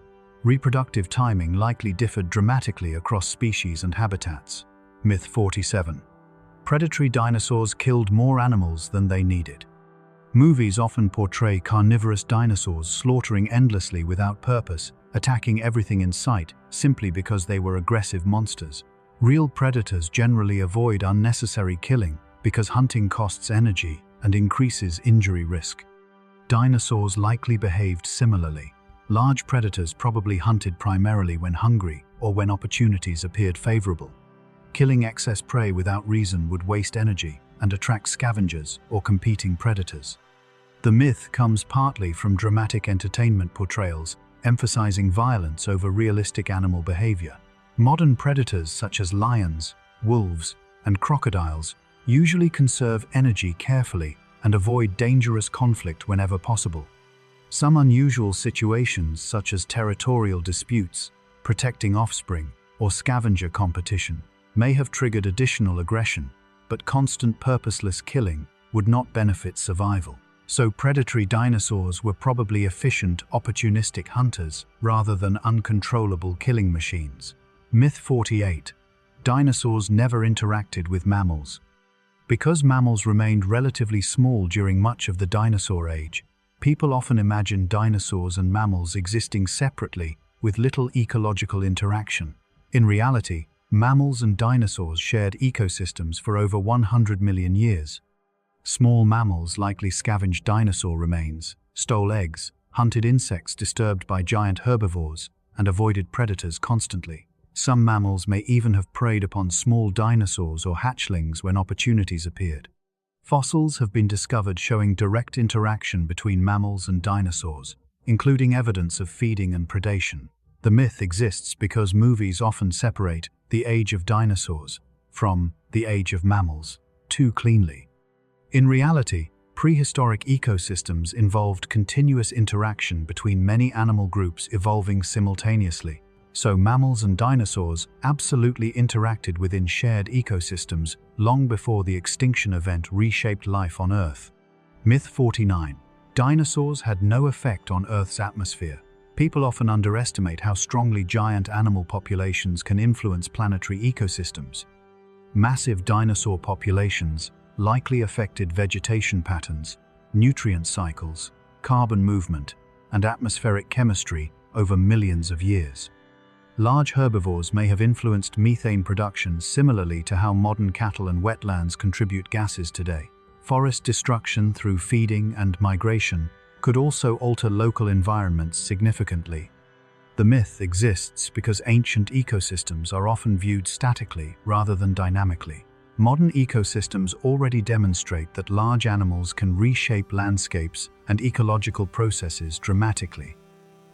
Reproductive timing likely differed dramatically across species and habitats. Myth 47. Predatory dinosaurs killed more animals than they needed. Movies often portray carnivorous dinosaurs slaughtering endlessly without purpose, attacking everything in sight simply because they were aggressive monsters. Real predators generally avoid unnecessary killing because hunting costs energy and increases injury risk. Dinosaurs likely behaved similarly. Large predators probably hunted primarily when hungry or when opportunities appeared favorable. Killing excess prey without reason would waste energy and attract scavengers or competing predators. The myth comes partly from dramatic entertainment portrayals, emphasizing violence over realistic animal behavior. Modern predators such as lions, wolves, and crocodiles usually conserve energy carefully and avoid dangerous conflict whenever possible. Some unusual situations such as territorial disputes, protecting offspring, or scavenger competition may have triggered additional aggression, but constant purposeless killing would not benefit survival. So predatory dinosaurs were probably efficient, opportunistic hunters rather than uncontrollable killing machines. Myth 48. Dinosaurs never interacted with mammals. Because mammals remained relatively small during much of the dinosaur age, people often imagine dinosaurs and mammals existing separately with little ecological interaction. In reality, mammals and dinosaurs shared ecosystems for over 100 million years. Small mammals likely scavenged dinosaur remains, stole eggs, hunted insects disturbed by giant herbivores, and avoided predators constantly. Some mammals may even have preyed upon small dinosaurs or hatchlings when opportunities appeared. Fossils have been discovered showing direct interaction between mammals and dinosaurs, including evidence of feeding and predation. The myth exists because movies often separate the age of dinosaurs from the age of mammals too cleanly. In reality, prehistoric ecosystems involved continuous interaction between many animal groups evolving simultaneously. So mammals and dinosaurs absolutely interacted within shared ecosystems long before the extinction event reshaped life on Earth. Myth 49. Dinosaurs had no effect on Earth's atmosphere. People often underestimate how strongly giant animal populations can influence planetary ecosystems. Massive dinosaur populations likely affected vegetation patterns, nutrient cycles, carbon movement, and atmospheric chemistry over millions of years. Large herbivores may have influenced methane production similarly to how modern cattle and wetlands contribute gases today. Forest destruction through feeding and migration could also alter local environments significantly. The myth exists because ancient ecosystems are often viewed statically rather than dynamically. Modern ecosystems already demonstrate that large animals can reshape landscapes and ecological processes dramatically.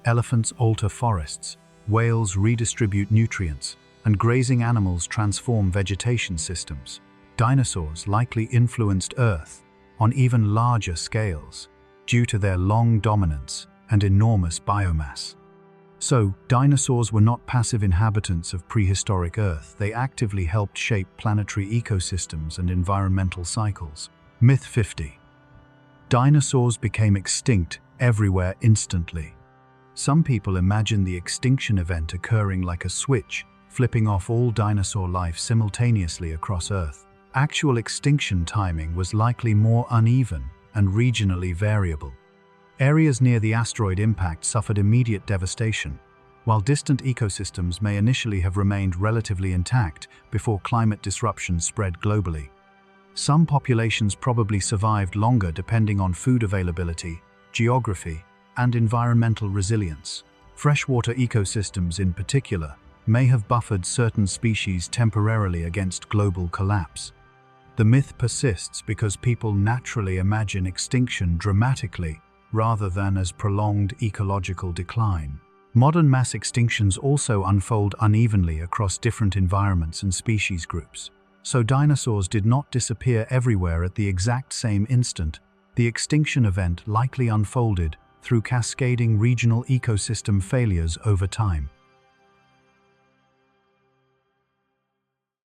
Elephants alter forests, whales redistribute nutrients, and grazing animals transform vegetation systems. Dinosaurs likely influenced Earth on even larger scales due to their long dominance and enormous biomass. So, dinosaurs were not passive inhabitants of prehistoric Earth. They actively helped shape planetary ecosystems and environmental cycles. Myth 50. Dinosaurs became extinct everywhere instantly. Some people imagine the extinction event occurring like a switch, flipping off all dinosaur life simultaneously across Earth. Actual extinction timing was likely more uneven and regionally variable. Areas near the asteroid impact suffered immediate devastation, while distant ecosystems may initially have remained relatively intact before climate disruptions spread globally. Some populations probably survived longer depending on food availability, geography, and environmental resilience. Freshwater ecosystems in particular may have buffered certain species temporarily against global collapse. The myth persists because people naturally imagine extinction dramatically rather than as prolonged ecological decline. Modern mass extinctions also unfold unevenly across different environments and species groups. So dinosaurs did not disappear everywhere at the exact same instant. The extinction event likely unfolded through cascading regional ecosystem failures over time.